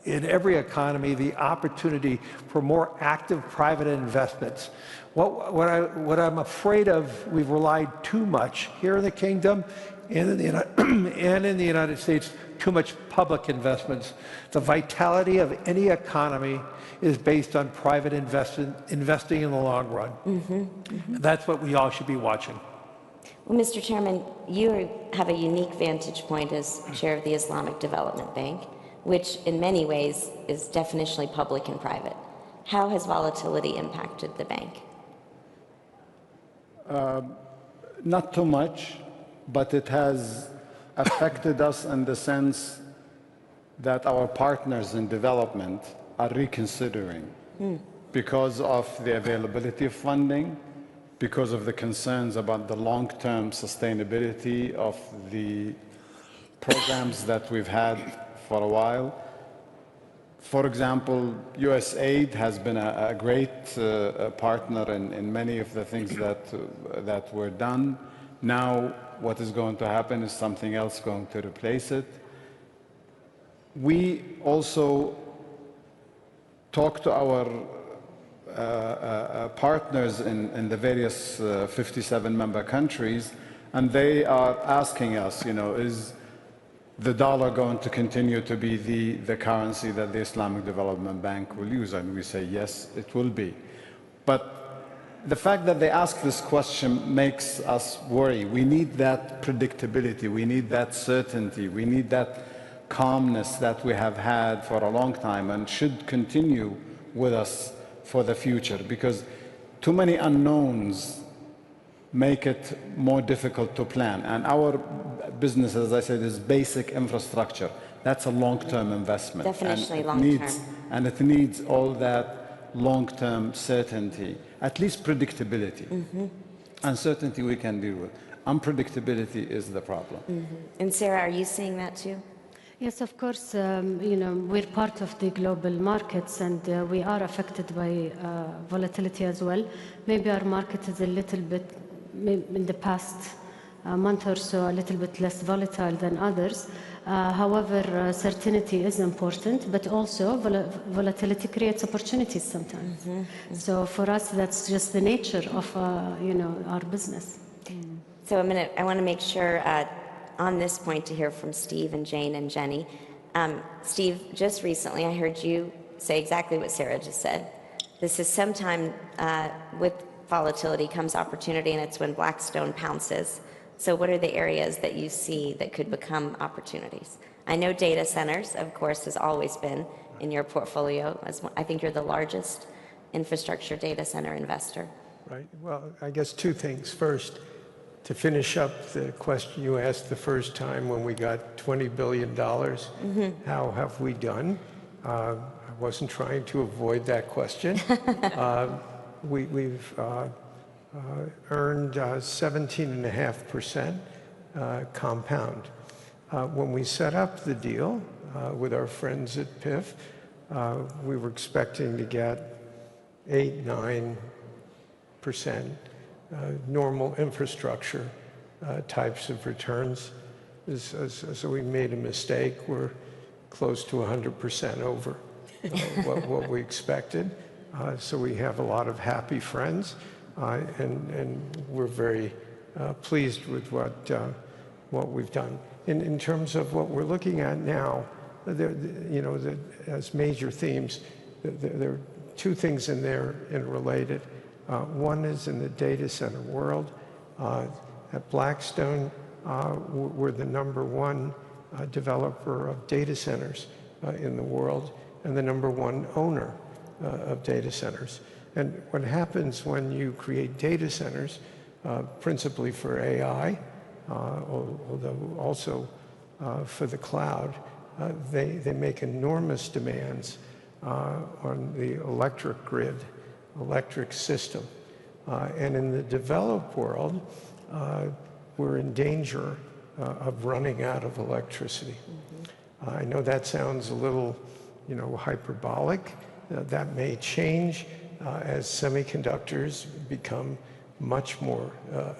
in every economy the opportunity for more active private investments? What I'm afraid of, we've relied too much here in the kingdom and in the United States, too much public investments. The vitality of any economy is based on private investing in the long run. That's what we all should be watching. Well, Mr. Chairman, you have a unique vantage point as chair of the Islamic Development Bank, which in many ways is definitionally public and private. How has volatility impacted the bank? Not too much, but it has affected us in the sense that our partners in development are reconsidering because of the availability of funding, because of the concerns about the long-term sustainability of the programs that we've had for a while. For example, USAID has been a great partner in many of the things that were done. Now, what is going to happen is something else going to replace it. We also talk to our partners in the various 57 member countries, and they are asking us, is the dollar going to continue to be the currency that the Islamic Development Bank will use? And we say, yes, it will be. But the fact that they ask this question makes us worry. We need that predictability. We need that certainty. We need that calmness that we have had for a long time and should continue with us for the future, because too many unknowns make it more difficult to plan. And our business, as I said, is basic infrastructure. That's a long-term investment. Definitionally long-term. And it needs all that long-term certainty, at least predictability. Uncertainty we can deal with. Unpredictability is the problem. And Sarah, are you seeing that too? Yes, of course. We're part of the global markets, and we are affected by volatility as well. Maybe our market is a little bit, in the past month or so, a little bit less volatile than others. However, certainty is important, but also volatility creates opportunities sometimes. So for us, that's just the nature of our business. So I want to make sure on this point to hear from Steve and Jane and Jenny. Steve, just recently I heard you say exactly what Sarah just said. This is sometime with volatility comes opportunity, and it's when Blackstone pounces. So what are the areas that you see that could become opportunities? I know data centers, of course, has always been in your portfolio. I think you're the largest infrastructure data center investor. Right. Well, I guess two things. First, to finish up the question you asked the first time when we got $20 billion, how have we done? I wasn't trying to avoid that question. We've earned 17.5% compound. When we set up the deal with our friends at PIF, we were expecting to get 8-9% normal infrastructure types of returns. So we made a mistake. We're close to 100% over what we expected. So we have a lot of happy friends, and we're very pleased with what we've done. In terms of what we're looking at now, as major themes, there are two things in there interrelated. One is in the data center world. At Blackstone, we're the #1 developer of data centers in the world and the #1 owner of data centers. And what happens when you create data centers, principally for AI, although also for the cloud, they make enormous demands on the electric grid, electric system. And in the developed world, we're in danger of running out of electricity. I know that sounds a little, hyperbolic. That may change as semiconductors become much more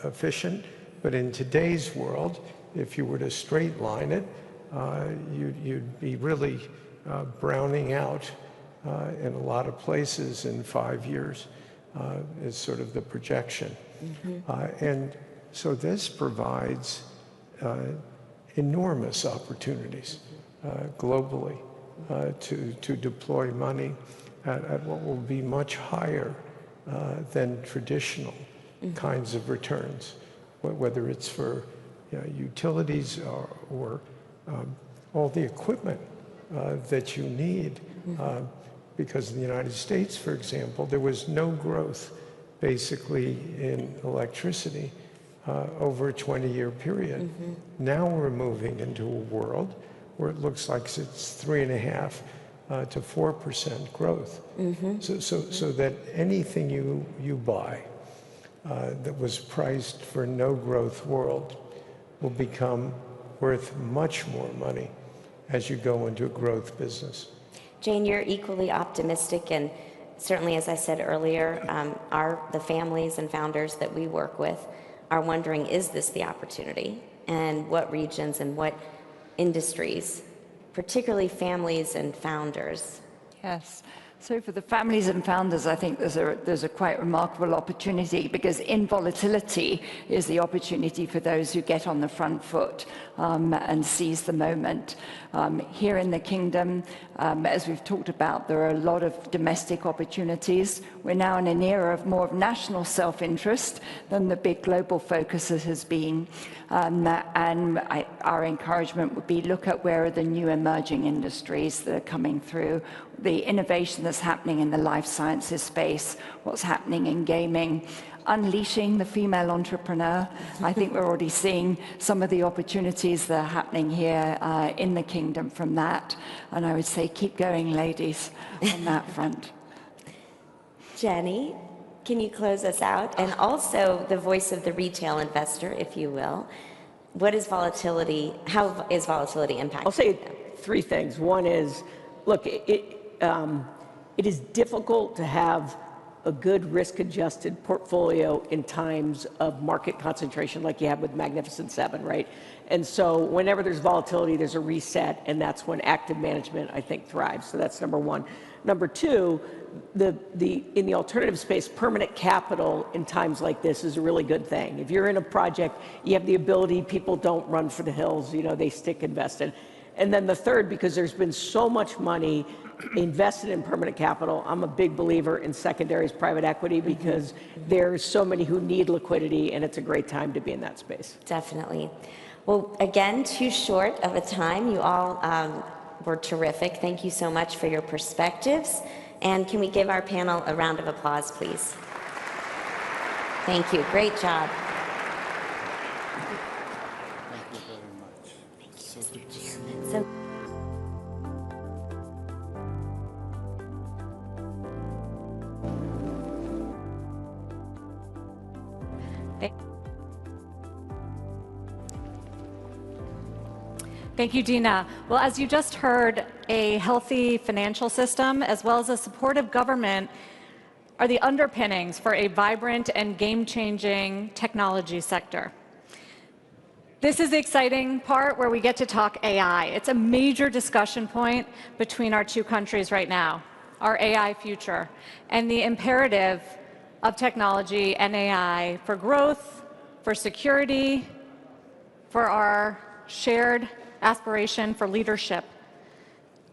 efficient. But in today's world, if you were to straight line it, you'd be really browning out in a lot of places in 5 years, is sort of the projection. And so this provides enormous opportunities globally to deploy money at what will be much higher than traditional kinds of returns, whether it's for utilities or all the equipment that you need. Because in the United States, for example, there was no growth basically in electricity over a 20-year period. Now we're moving into a world where it looks like it's 3.5% to 4% growth. So that anything you buy that was priced for no growth world will become worth much more money as you go into a growth business. Jane, you're equally optimistic, and certainly, as I said earlier, the families and founders that we work with are wondering, is this the opportunity? And what regions and what industries, particularly families and founders? Yes. So for the families and founders, I think there's a quite remarkable opportunity, because in volatility is the opportunity for those who get on the front foot and seize the moment. Here in the kingdom, as we've talked about, there are a lot of domestic opportunities. We're now in an era of more of national self-interest than the big global focus that has been. Our encouragement would be, look at where are the new emerging industries that are coming through, the innovation that's happening in the life sciences space, what's happening in gaming, unleashing the female entrepreneur. I think we're already seeing some of the opportunities that are happening here in the kingdom from that. And I would say keep going, ladies, on that front. Jenny, can you close us out? And also the voice of the retail investor, if you will. What is volatility? How is volatility impacting? I'll say 3 things. One is, look, it is difficult to have a good risk-adjusted portfolio in times of market concentration like you have with Magnificent Seven, right? And so whenever there's volatility, there's a reset, and that's when active management, I think, thrives. So that's number 1. Number 2, in the alternative space, permanent capital in times like this is a really good thing. If you're in a project, you have the ability, people don't run for the hills, they stick invested. And then the third, because there's been so much money invested in permanent capital, I'm a big believer in secondaries private equity, because there's so many who need liquidity, and it's a great time to be in that space. Definitely. Well, again, too short of a time. You all were terrific. Thank you so much for your perspectives. And can we give our panel a round of applause, please? Thank you. Great job. Thank you very much. So good to see you. So Thank you, Dina. Well, as you just heard, a healthy financial system as well as a supportive government are the underpinnings for a vibrant and game-changing technology sector. This is the exciting part where we get to talk AI. It's a major discussion point between our two countries right now, our AI future, and the imperative of technology and AI for growth, for security, for our shared aspiration for leadership.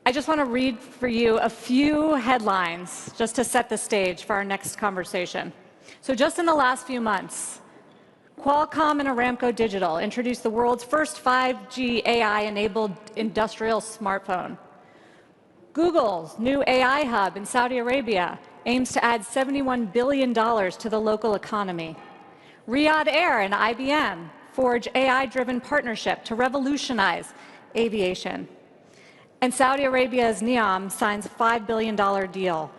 I just want to read for you a few headlines just to set the stage for our next conversation. So just in the last few months, Qualcomm and Aramco Digital introduced the world's first 5G AI-enabled industrial smartphone. Google's new AI hub in Saudi Arabia aims to add $71 billion to the local economy. Riyadh Air and IBM forge AI-driven partnership to revolutionize aviation. And Saudi Arabia's NEOM signs a $5 billion deal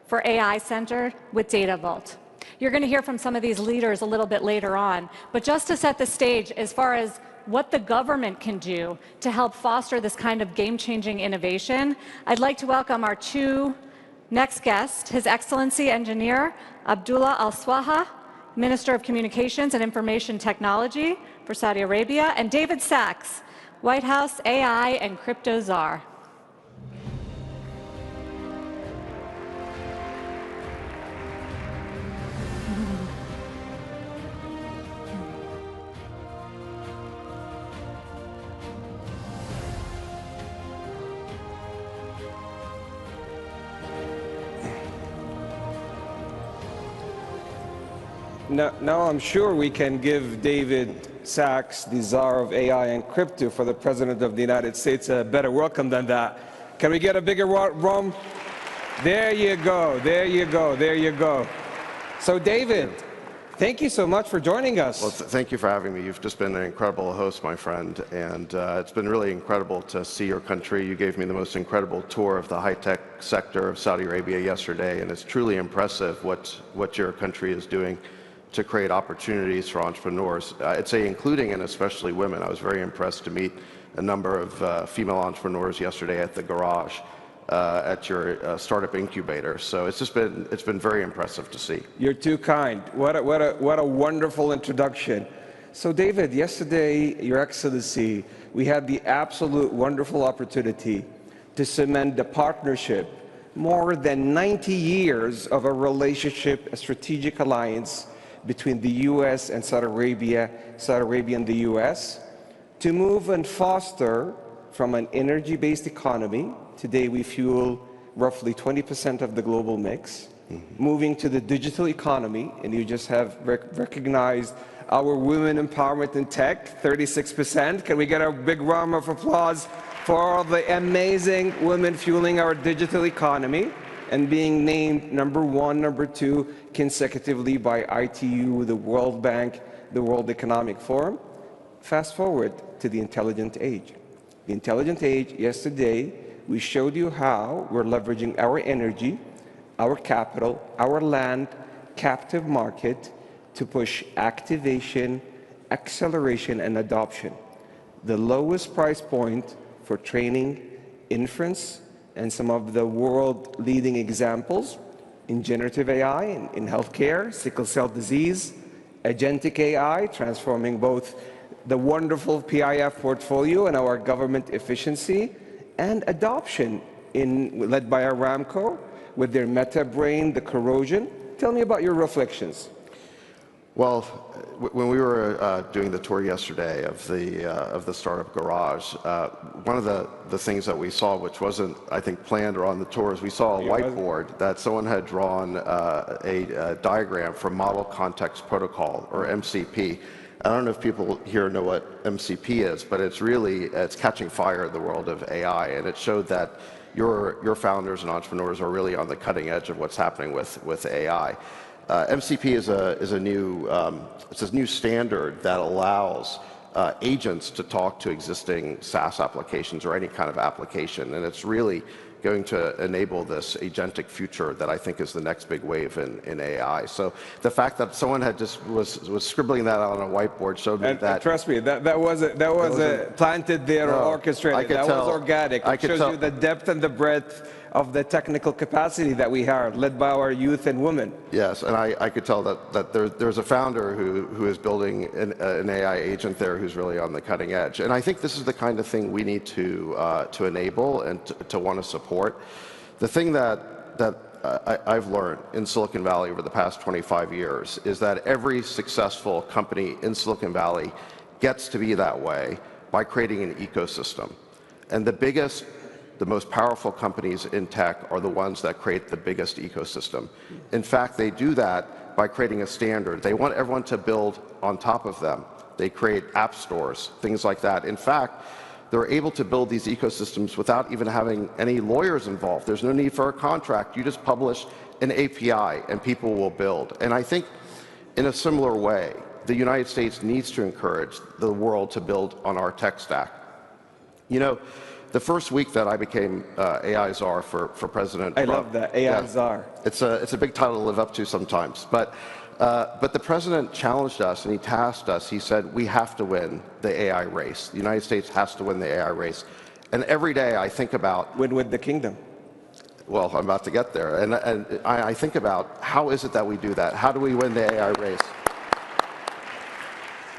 for AI center with Data Vault. You're going to hear from some of these leaders a little bit later on, but just to set the stage as far as what the government can do to help foster this kind of game-changing innovation, I'd like to welcome our two next guests, His Excellency Engineer Abdullah Al-Swaha, Minister of Communications and Information Technology for Saudi Arabia, and David Sachs, White House AI and Crypto Czar. Now I'm sure we can give David Sachs, the czar of AI and crypto for the President of the United States, a better welcome than that. Can we get a bigger room? There you go, there you go, there you go. So David, thank you so much for joining us. Well, thank you for having me. You've just been an incredible host, my friend, and it's been really incredible to see your country. You gave me the most incredible tour of the high-tech sector of Saudi Arabia yesterday, and it's truly impressive what your country is doing to create opportunities for entrepreneurs. I'd say including and especially women. I was very impressed to meet a number of female entrepreneurs yesterday at the garage at your startup incubator. So it's been very impressive to see. You're too kind. What a wonderful introduction. So David, yesterday, Your Excellency, we had the absolute wonderful opportunity to cement the partnership, more than 90 years of a relationship, a strategic alliance between the U.S. and Saudi Arabia and the U.S., to move and foster from an energy-based economy. Today we fuel roughly 20% of the global mix, moving to the digital economy, and you just have recognized our women empowerment in tech, 36%. Can we get a big round of applause for all the amazing women fueling our digital economy and being named #1, #2 consecutively by ITU, the World Bank, the World Economic Forum? Fast forward to the intelligent age. The intelligent age, yesterday, we showed you how we're leveraging our energy, our capital, our land, captive market to push activation, acceleration, and adoption. The lowest price point for training, inference, and some of the world-leading examples in generative AI, in healthcare, sickle cell disease, agentic AI, transforming both the wonderful PIF portfolio and our government efficiency, and adoption led by Aramco with their Meta Brain, the corrosion. Tell me about your reflections. Well, when we were doing the tour yesterday of the startup garage, one of the things that we saw, which wasn't, I think, planned or on the tour, is we saw a whiteboard that someone had drawn a diagram for Model Context Protocol, or MCP. I don't know if people here know what MCP is, but it's catching fire in the world of AI, and it showed that your founders and entrepreneurs are really on the cutting edge of what's happening with AI. MCP is a new standard that allows agents to talk to existing SaaS applications or any kind of application, and it's really going to enable this agentic future that I think is the next big wave in AI. So the fact that someone had just was scribbling that out on a whiteboard showed me that. Trust me, that wasn't planted there or orchestrated. That was organic. It shows you the depth and the breadth of the technical capacity that we have, led by our youth and women. Yes, and I could tell that there's a founder who is building an AI agent there who's really on the cutting edge. And I think this is the kind of thing we need to enable and to want to support. The thing that I've learned in Silicon Valley over the past 25 years is that every successful company in Silicon Valley gets to be that way by creating an ecosystem. And the most powerful companies in tech are the ones that create the biggest ecosystem. In fact, they do that by creating a standard. They want everyone to build on top of them. They create app stores, things like that. In fact, they're able to build these ecosystems without even having any lawyers involved. There's no need for a contract. You just publish an API and people will build. And I think in a similar way, the United States needs to encourage the world to build on our tech stack. You know, the first week that I became AI czar for President Trump. I love that, AI czar. It's a big title to live up to sometimes. But the president challenged us and he tasked us. He said, we have to win the AI race. The United States has to win the AI race. And every day I think about... Win with the kingdom. Well, I'm about to get there. And I think about how is it that we do that? How do we win the AI race?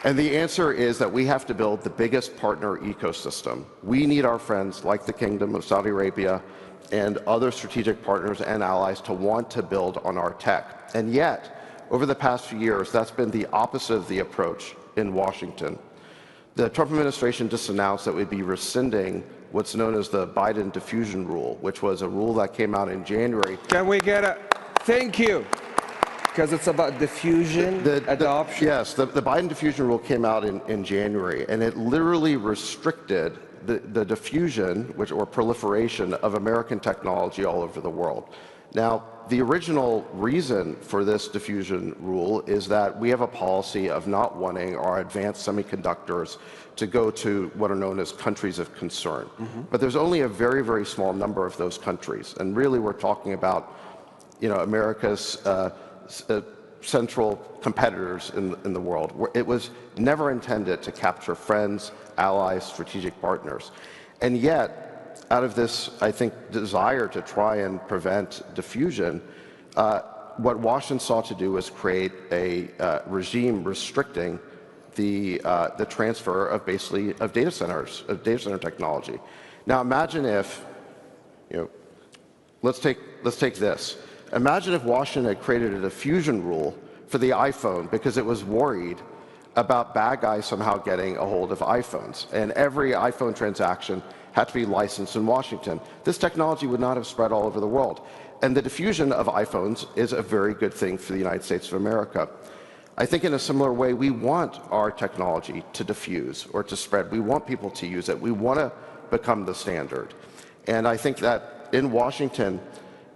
And the answer is that we have to build the biggest partner ecosystem. We need our friends like the Kingdom of Saudi Arabia and other strategic partners and allies to want to build on our tech. And yet, over the past few years, that's been the opposite of the approach in Washington. The Trump administration just announced that we'd be rescinding what's known as the Biden diffusion rule, which was a rule that came out in January. Can we get a thank you? Because it's about diffusion, adoption. Yes, the Biden diffusion rule came out in January, and it literally restricted the diffusion or proliferation of American technology all over the world. Now, the original reason for this diffusion rule is that we have a policy of not wanting our advanced semiconductors to go to what are known as countries of concern. But there's only a very, very small number of those countries. And really, we're talking about, you know, America's central competitors in the world. It was never intended to capture friends, allies, strategic partners. And yet, out of this, I think, desire to try and prevent diffusion, what Washington sought to do was create a regime restricting the transfer of data centers, of data center technology. Now imagine if, you know, let's take this. Imagine if Washington had created a diffusion rule for the iPhone because it was worried about bad guys somehow getting a hold of iPhones, and every iPhone transaction had to be licensed in Washington. This technology would not have spread all over the world. And the diffusion of iPhones is a very good thing for the United States of America. I think in a similar way, we want our technology to diffuse or to spread. We want people to use it. We want to become the standard. And I think that in Washington,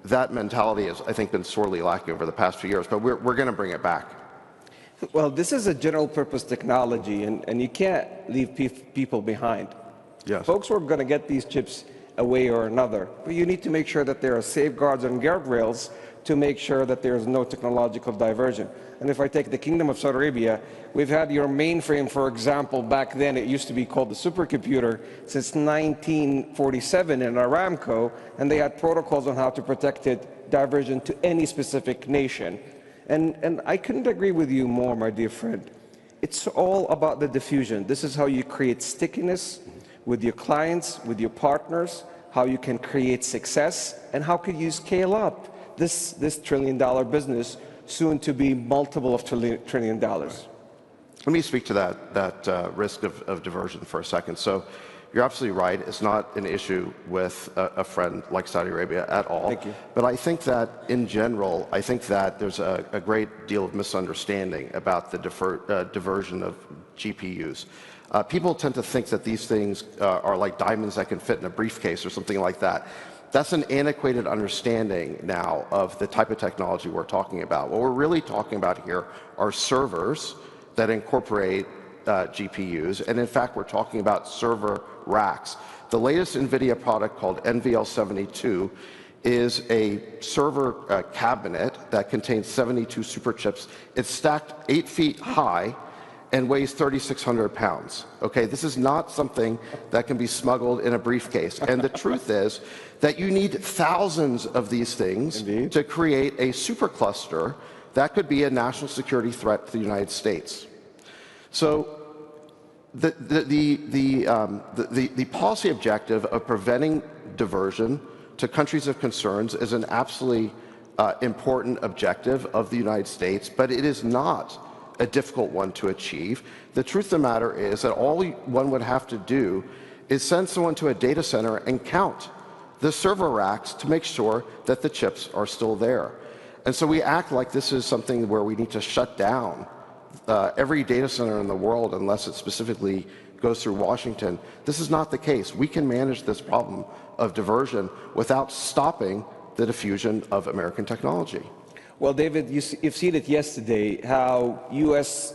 that mentality has, I think, been sorely lacking over the past few years, but we're going to bring it back. Well, this is a general purpose technology, and you can't leave people behind. Yes. Folks are going to get these chips a way or another, but you need to make sure that there are safeguards and guardrails to make sure that there is no technological diversion. And if I take the Kingdom of Saudi Arabia, we've had your mainframe, for example, back then it used to be called the supercomputer, since 1947 in Aramco, and they had protocols on how to protect it, diversion to any specific nation. And I couldn't agree with you more, my dear friend. It's all about the diffusion. This is how you create stickiness with your clients, with your partners, how you can create success, and how can you scale up this trillion-dollar business, soon to be multiple of trillion dollars. Let me speak to that risk of diversion for a second. So you're absolutely right. It's not an issue with a friend like Saudi Arabia at all. Thank you. But I think that in general, I think that there's a great deal of misunderstanding about the diversion of GPUs. People tend to think that these things are like diamonds that can fit in a briefcase or something like that. That's an antiquated understanding now of the type of technology we're talking about. What we're really talking about here are servers that incorporate GPUs, and in fact, we're talking about server racks. The latest NVIDIA product called NVL72 is a server cabinet that contains 72 super chips. It's stacked 8 feet high and weighs 3,600 pounds. Okay, this is not something that can be smuggled in a briefcase. And the truth is that you need thousands of these things to create a supercluster that could be a national security threat to the United States. So the policy objective of preventing diversion to countries of concerns is an absolutely important objective of the United States, but it is not a difficult one to achieve. The truth of the matter is that all one would have to do is send someone to a data center and count the server racks to make sure that the chips are still there. And so we act like this is something where we need to shut down every data center in the world unless it specifically goes through Washington. This is not the case. We can manage this problem of diversion without stopping the diffusion of American technology. Well, David, you've seen it yesterday, how U.S.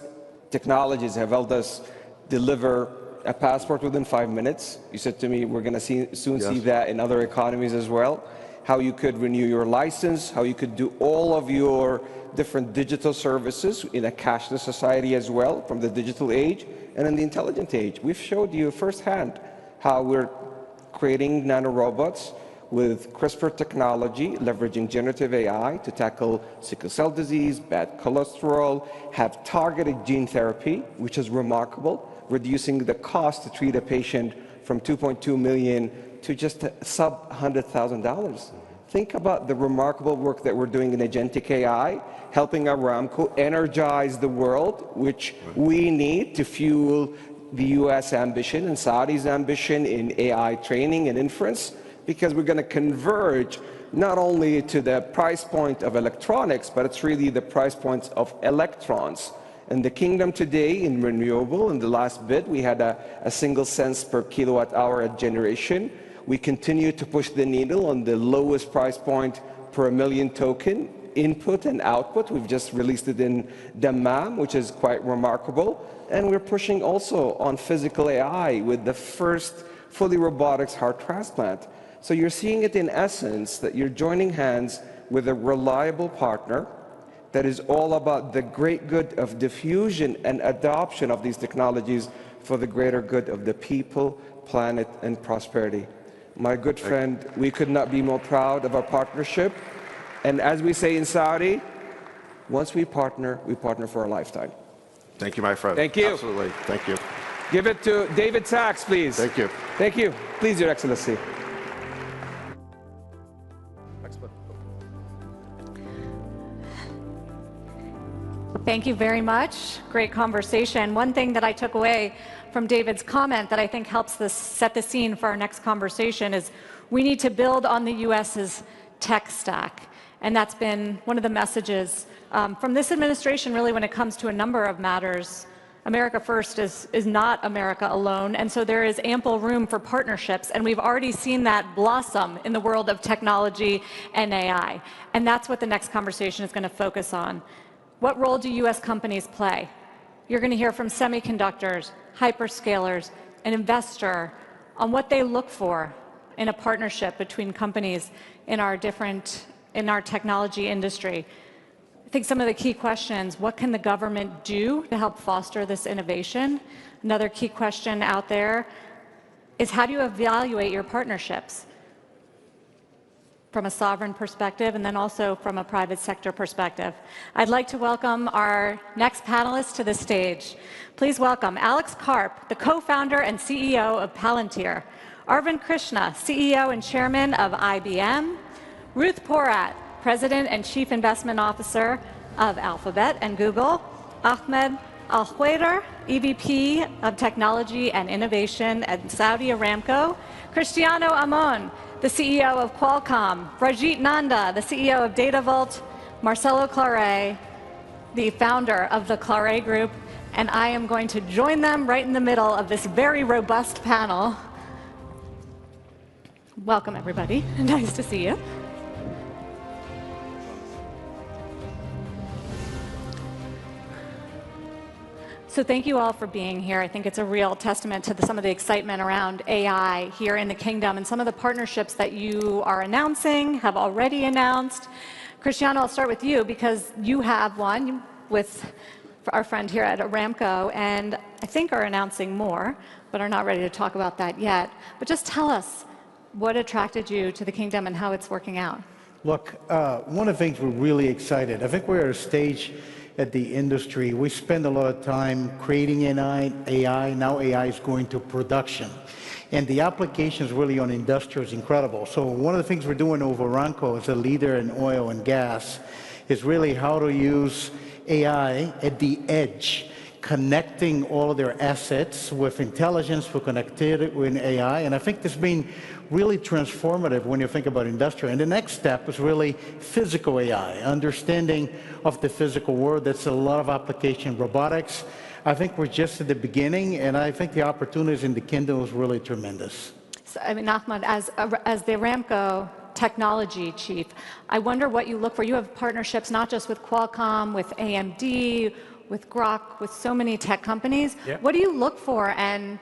technologies have helped us deliver a passport within 5 minutes. You said to me, we're going to soon see that in other economies as well. How you could renew your license, how you could do all of your different digital services in a cashless society as well, from the digital age and in the intelligent age. We've showed you firsthand how we're creating nanorobots with CRISPR technology, leveraging generative AI to tackle sickle cell disease, bad cholesterol, have targeted gene therapy, which is remarkable, reducing the cost to treat a patient from $2.2 million to just sub $100,000. Think about the remarkable work that we're doing in agentic AI, helping Aramco energize the world, which we need to fuel the U.S. ambition and Saudi's ambition in AI training and inference, because we're going to converge not only to the price point of electronics, but it's really the price points of electrons. In the kingdom today, in renewable, in the last bid, we had a single cents per kilowatt hour at generation. We continue to push the needle on the lowest price point per million token, input and output. We've just released it in Dammam, which is quite remarkable. And we're pushing also on physical AI with the first fully robotics heart transplant. So you're seeing it in essence that you're joining hands with a reliable partner that is all about the great good of diffusion and adoption of these technologies for the greater good of the people, planet, and prosperity. My good friend, we could not be more proud of our partnership. And as we say in Saudi, once we partner for a lifetime. Thank you, my friend. Thank you. Absolutely. Thank you. Give it to David Sachs, please. Thank you. Thank you. Please, Your Excellency. Thank you very much. Great conversation. One thing that I took away from David's comment that I think helps set the scene for our next conversation is we need to build on the U.S.'s tech stack. And that's been one of the messages from this administration, really, when it comes to a number of matters. America First is not America alone, and so there is ample room for partnerships, and we've already seen that blossom in the world of technology and AI. And that's what the next conversation is going to focus on. What role do U.S. companies play? You're going to hear from semiconductors, hyperscalers, an investor on what they look for in a partnership between companies in our technology industry. I think some of the key questions: what can the government do to help foster this innovation? Another key question out there is, how do you evaluate your partnerships from a sovereign perspective and then also from a private sector perspective? I'd like to welcome our next panelist to the stage. Please welcome Alex Karp, the co-founder and CEO of Palantir; Arvind Krishna, CEO and chairman of IBM; Ruth Porat, President and Chief Investment Officer of Alphabet and Google; Ahmed Al-Khwaider, EVP of Technology and Innovation at Saudi Aramco; Cristiano Amon, the CEO of Qualcomm; Rajit Nanda, the CEO of DataVault; Marcelo Clare, the founder of the Clare Group, and I am going to join them right in the middle of this very robust panel. Welcome, everybody. Nice to see you. So thank you all for being here. I think it's a real testament to some of the excitement around AI here in the kingdom and some of the partnerships that you are announcing, have already announced. Cristiano, I'll start with you because you have one with our friend here at Aramco, and I think are announcing more, but are not ready to talk about that yet. But just tell us what attracted you to the kingdom and how it's working out. Look, one of the things we're really excited, I think we're at a stage at the industry, we spend a lot of time creating AI, now AI is going to production. And the applications really on industrial is incredible. So one of the things we're doing over Aramco as a leader in oil and gas is really how to use AI at the edge, connecting all of their assets with intelligence, for connectivity with AI. And I think this has been really transformative when you think about industrial. And the next step is really physical AI, understanding of the physical world. That's a lot of application robotics. I think we're just at the beginning, and I think the opportunities in the kingdom is really tremendous. So, I mean, Ahmed, as the Aramco technology chief, I wonder what you look for. You have partnerships not just with Qualcomm, with AMD, with Grok, with so many tech companies. Yeah. What do you look for, and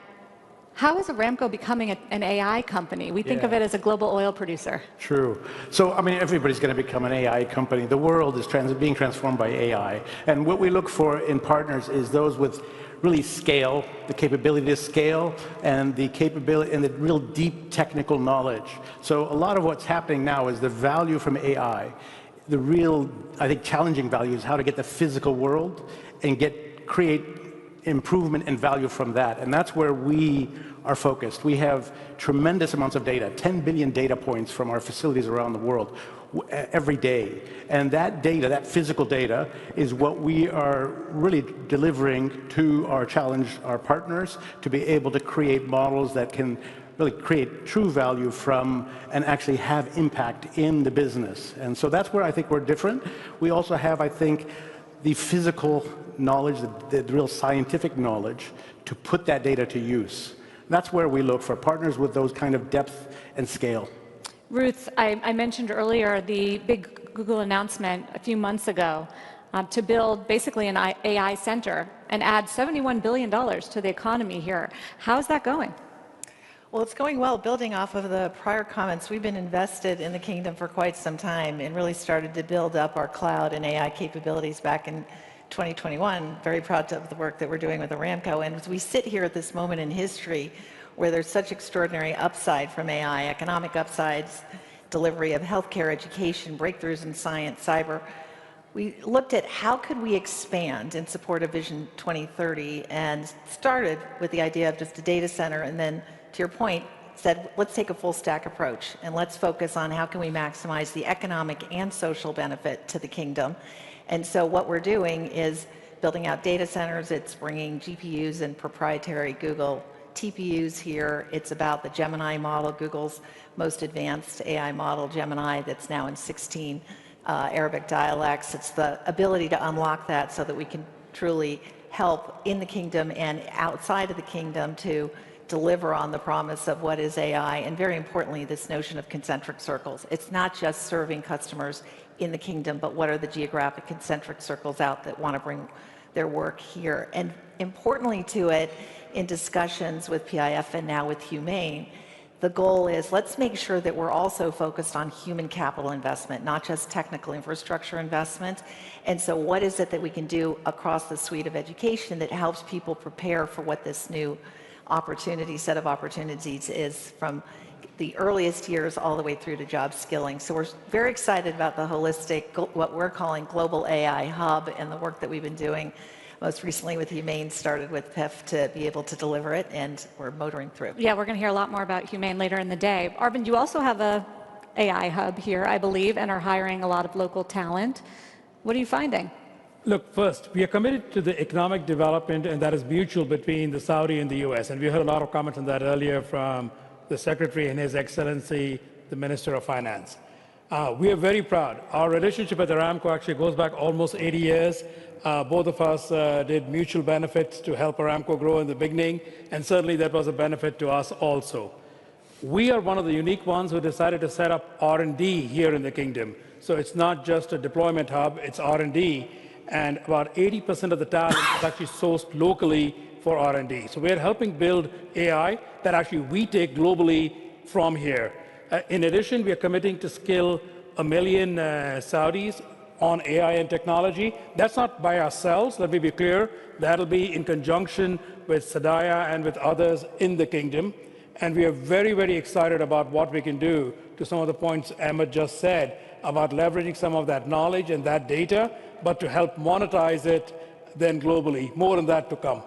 how is Aramco becoming an AI company? We think of it as a global oil producer. True. So, I mean, everybody's going to become an AI company. The world is being transformed by AI. And what we look for in partners is those with really scale, the capability to scale, and the capability and the real deep technical knowledge. So a lot of what's happening now is the value from AI. The real, I think, challenging value is how to get the physical world and create improvement and value from that. And that's where we are focused. We have tremendous amounts of data, 10 billion data points from our facilities around the world every day. And that data, that physical data, is what we are really delivering to our partners to be able to create models that can really create true value from and actually have impact in the business. And so that's where I think we're different. We also have, I think, the physical knowledge, the real scientific knowledge to put that data to use. That's where we look for partners with those kind of depth and scale. Ruth, I mentioned earlier the big Google announcement a few months ago to build basically an AI center and add $71 billion to the economy here. How's that going? Well, it's going well. Building off of the prior comments, we've been invested in the kingdom for quite some time and really started to build up our cloud and AI capabilities back in 2021. Very proud of the work that we're doing with Aramco. And as we sit here at this moment in history where there's such extraordinary upside from AI, economic upsides, delivery of healthcare, education, breakthroughs in science, cyber, we looked at how could we expand in support of Vision 2030 and started with the idea of just a data center, and then, to your point, said, let's take a full stack approach and let's focus on how can we maximize the economic and social benefit to the kingdom. And so what we're doing is building out data centers. It's bringing GPUs and proprietary Google TPUs here. It's about the Gemini model, Google's most advanced AI model, Gemini, that's now in 16 Arabic dialects. It's the ability to unlock that so that we can truly help in the kingdom and outside of the kingdom to deliver on the promise of what is AI, and very importantly, this notion of concentric circles. It's not just serving customers in the kingdom, but what are the geographic concentric circles out that want to bring their work here. And importantly to it, in discussions with PIF and now with Humane, the goal is let's make sure that we're also focused on human capital investment, not just technical infrastructure investment. And so what is it that we can do across the suite of education that helps people prepare for what this new set of opportunities is, from the earliest years all the way through to job skilling. So we're very excited about the holistic, what we're calling Global AI Hub, and the work that we've been doing most recently with Humane, started with PIF to be able to deliver it, and we're motoring through. Yeah, we're going to hear a lot more about Humane later in the day. Arvind, you also have a AI hub here, I believe, and are hiring a lot of local talent. What are you finding? Look, first, we are committed to the economic development, and that is mutual between the Saudi and the U.S. And we heard a lot of comments on that earlier from the Secretary and His Excellency, the Minister of Finance. We are very proud. Our relationship with Aramco actually goes back almost 80 years. Both of us did mutual benefits to help Aramco grow in the beginning, and certainly that was a benefit to us also. We are one of the unique ones who decided to set up R&D here in the kingdom. So it's not just a deployment hub, it's R&D. and about 80% of the talent is actually sourced locally for R&D. So we're helping build AI that actually we take globally from here. In addition, we are committing to skill 1 million Saudis on AI and technology. That's not by ourselves, let me be clear. That'll be in conjunction with Sadaya and with others in the kingdom. And we are very, very excited about what we can do to some of the points Ahmed just said about leveraging some of that knowledge and that data, but to help monetize it then globally. More on that to come.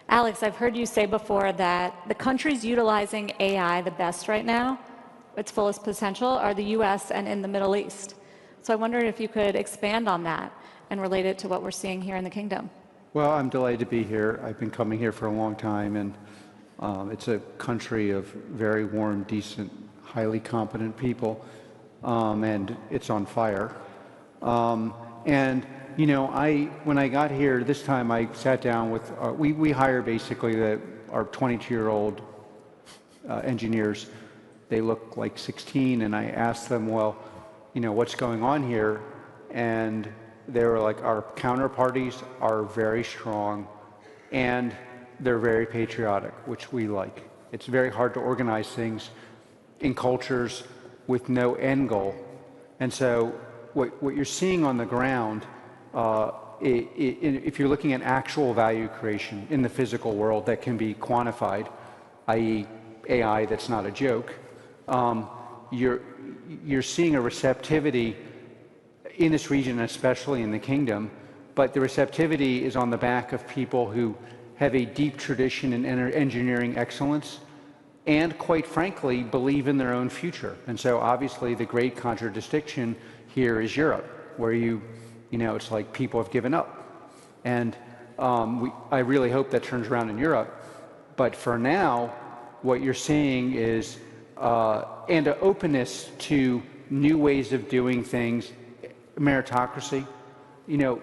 Alex, I've heard you say before that the countries utilizing AI the best right now, its fullest potential, are the U.S. and in the Middle East. So I wondered if you could expand on that and relate it to what we're seeing here in the kingdom. Well, I'm delighted to be here. I've been coming here for a long time, and it's a country of very warm, decent, highly competent people, and it's on fire. And you know, when I got here this time, I sat down with, we hire basically our 22-year-old engineers. They look like 16, and I asked them, well, you know, what's going on here? And they were like, our counterparties are very strong, and they're very patriotic, which we like. It's very hard to organize things in cultures with no end goal. And so what you're seeing on the ground, if you're looking at actual value creation in the physical world that can be quantified, i.e. AI that's not a joke, you're seeing a receptivity in this region, especially in the kingdom, but the receptivity is on the back of people who have a deep tradition in engineering excellence and, quite frankly, believe in their own future. And so obviously the great contradistinction here is Europe, where you know, it's like people have given up. And I really hope that turns around in Europe. But for now, what you're seeing is and an openness to new ways of doing things, meritocracy. You know,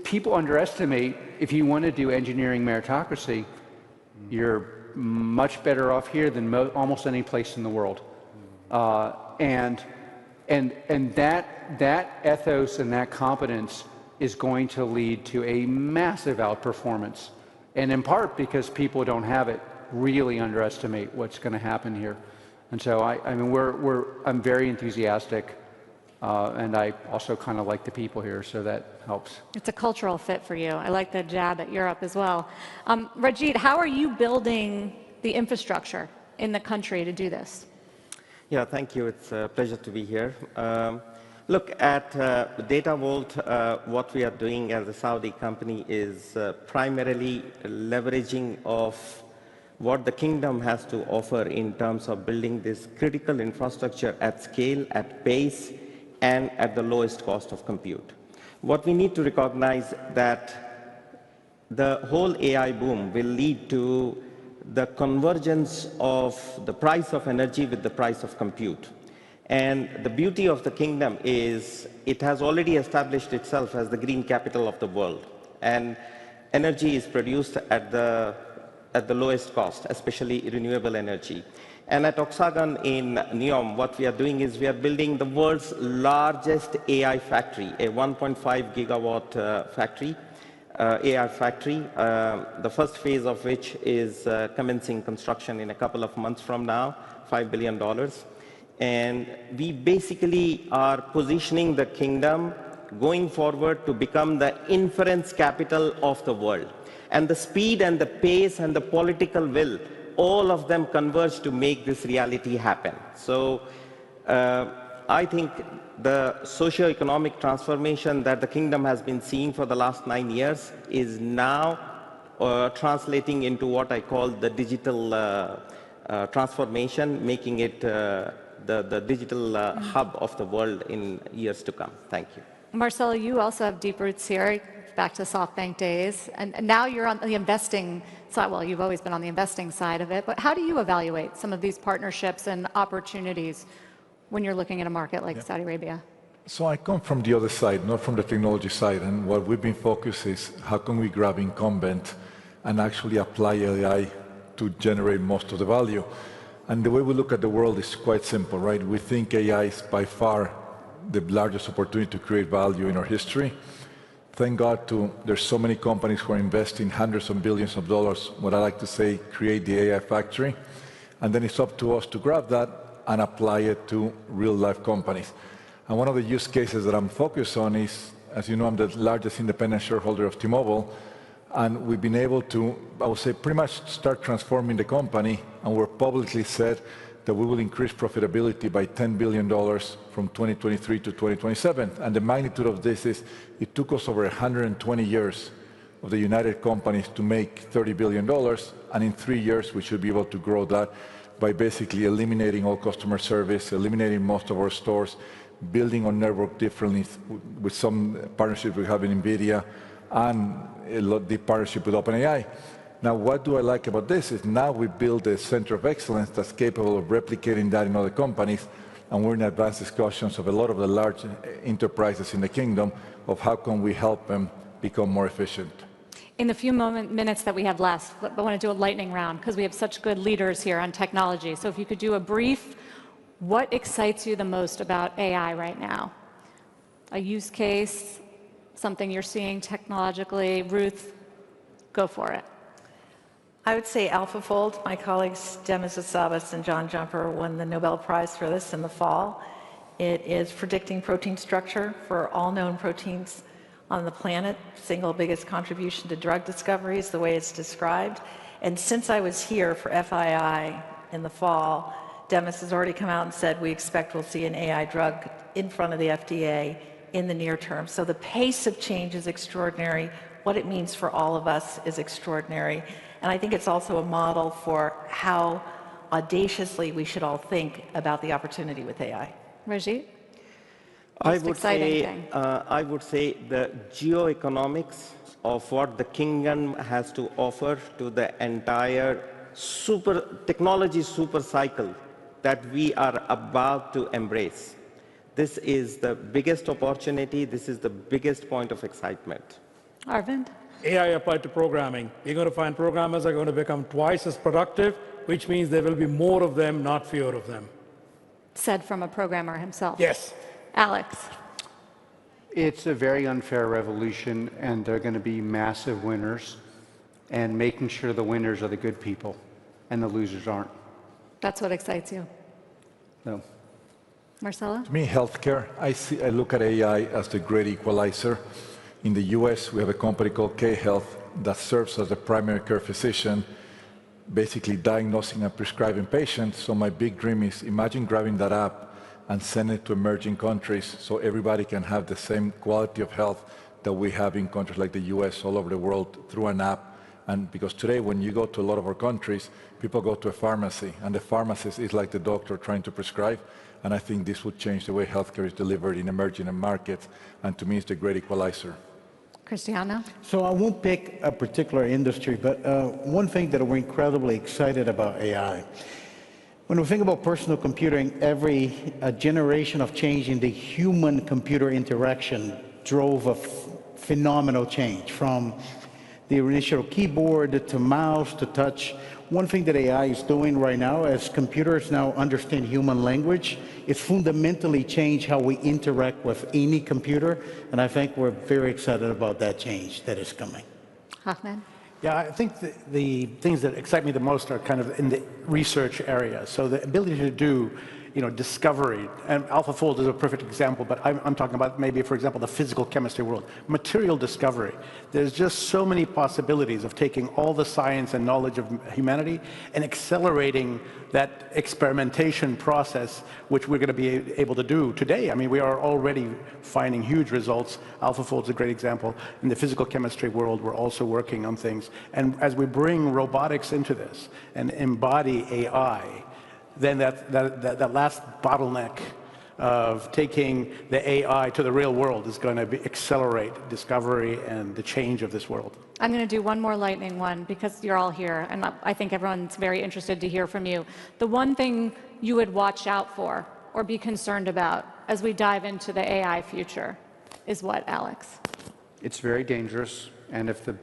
people underestimate, if you want to do engineering meritocracy, you're much better off here than almost any place in the world. And that ethos and that competence is going to lead to a massive outperformance. And in part because people who don't have it really underestimate what's going to happen here. And so I mean, I'm very enthusiastic, and I also kind of like the people here, so that helps. It's a cultural fit for you. I like the jab at Europe as well. Rajit, how are you building the infrastructure in the country to do this? Yeah, thank you. It's a pleasure to be here. Look, at Data Vault, what we are doing as a Saudi company is primarily leveraging of what the kingdom has to offer in terms of building this critical infrastructure at scale, at pace, and at the lowest cost of compute. What we need to recognize that the whole AI boom will lead to the convergence of the price of energy with the price of compute. And the beauty of the kingdom is it has already established itself as the green capital of the world. And energy is produced at the lowest cost, especially renewable energy. And at Oxagon in NEOM, what we are doing is we are building the world's largest AI factory, a 1.5 gigawatt factory, AI factory, the first phase of which is commencing construction in a couple of months from now, $5 billion. And we basically are positioning the kingdom going forward to become the inference capital of the world. And the speed and the pace and the political will, all of them converge to make this reality happen. So I think the socio-economic transformation that the kingdom has been seeing for the last 9 years is now translating into what I call the digital transformation, making it the digital hub of the world in years to come. Thank you. Marcelo, you also have deep roots here, back to SoftBank days, and now you're on the investing side. Well, you've always been on the investing side of it, but how do you evaluate some of these partnerships and opportunities when you're looking at a market like Saudi Arabia? So I come from the other side, not from the technology side, and what we've been focused is how can we grab incumbent and actually apply AI to generate most of the value. And the way we look at the world is quite simple, right? We think AI is by far the largest opportunity to create value in our history. thank God there's so many companies who are investing hundreds of billions of dollars, what I like to say, create the AI factory. And then it's up to us to grab that and apply it to real-life companies. And one of the use cases that I'm focused on is, as you know, I'm the largest independent shareholder of T-Mobile, and we've been able to, I would say, pretty much start transforming the company, and we're publicly said that we will increase profitability by $10 billion from 2023 to 2027. And the magnitude of this is, it took us over 120 years of the United companies to make $30 billion, and in 3 years we should be able to grow that by basically eliminating all customer service, eliminating most of our stores, building our network differently with some partnerships we have in NVIDIA, and the partnership with OpenAI. Now, what do I like about this is now we build a center of excellence that's capable of replicating that in other companies, and we're in advanced discussions of a lot of the large enterprises in the kingdom of how can we help them become more efficient. In the few minutes that we have left, I want to do a lightning round because we have such good leaders here on technology. So if you could do a brief, what excites you the most about AI right now? A use case, something you're seeing technologically. Ruth, go for it. I would say AlphaFold. My colleagues Demis Hassabis and John Jumper won the Nobel Prize for this in the fall. It is predicting protein structure for all known proteins on the planet. Single biggest contribution to drug discovery is the way it's described. And since I was here for FII in the fall, Demis has already come out and said we expect we'll see an AI drug in front of the FDA in the near term. So the pace of change is extraordinary. What it means for all of us is extraordinary. And I think it's also a model for how audaciously we should all think about the opportunity with AI. Rajit? I would say the geoeconomics of what the kingdom has to offer to the entire technology super cycle that we are about to embrace. This is the biggest opportunity. This is the biggest point of excitement. Arvind? AI applied to programming. You're going to find programmers are going to become twice as productive, which means there will be more of them, not fewer of them. Said from a programmer himself. Yes. Alex? It's a very unfair revolution, and there are going to be massive winners, and making sure the winners are the good people and the losers aren't. That's what excites you. No. Marcella? To me, healthcare, I look at AI as the great equalizer. In the US, we have a company called K-Health that serves as the primary care physician, basically diagnosing and prescribing patients. So my big dream is, imagine grabbing that app and send it to emerging countries so everybody can have the same quality of health that we have in countries like the US, all over the world, through an app. And because today, when you go to a lot of our countries, people go to a pharmacy, and the pharmacist is like the doctor trying to prescribe. And I think this would change the way healthcare is delivered in emerging markets. And to me, it's the great equalizer. Cristiano? So I won't pick a particular industry, but one thing that we're incredibly excited about AI. When we think about personal computing, every generation of change in the human-computer interaction drove a phenomenal change, from the initial keyboard to mouse to touch. One thing that AI is doing right now, as computers now understand human language, is fundamentally change how we interact with any computer, and I think we're very excited about that change that is coming. Ahmed? Yeah, I think the things that excite me the most are kind of in the research area. So the ability to do, discovery, and AlphaFold is a perfect example, but I'm talking about maybe, for example, the physical chemistry world, material discovery. There's just so many possibilities of taking all the science and knowledge of humanity and accelerating that experimentation process, which we're going to be able to do today. I mean, we are already finding huge results. AlphaFold's a great example. In the physical chemistry world, we're also working on things. And as we bring robotics into this and embody AI, then that last bottleneck of taking the AI to the real world is going to accelerate discovery and the change of this world. I'm going to do one more lightning one because you're all here, and I think everyone's very interested to hear from you. The one thing you would watch out for or be concerned about as we dive into the AI future is what, Alex? It's very dangerous, and if the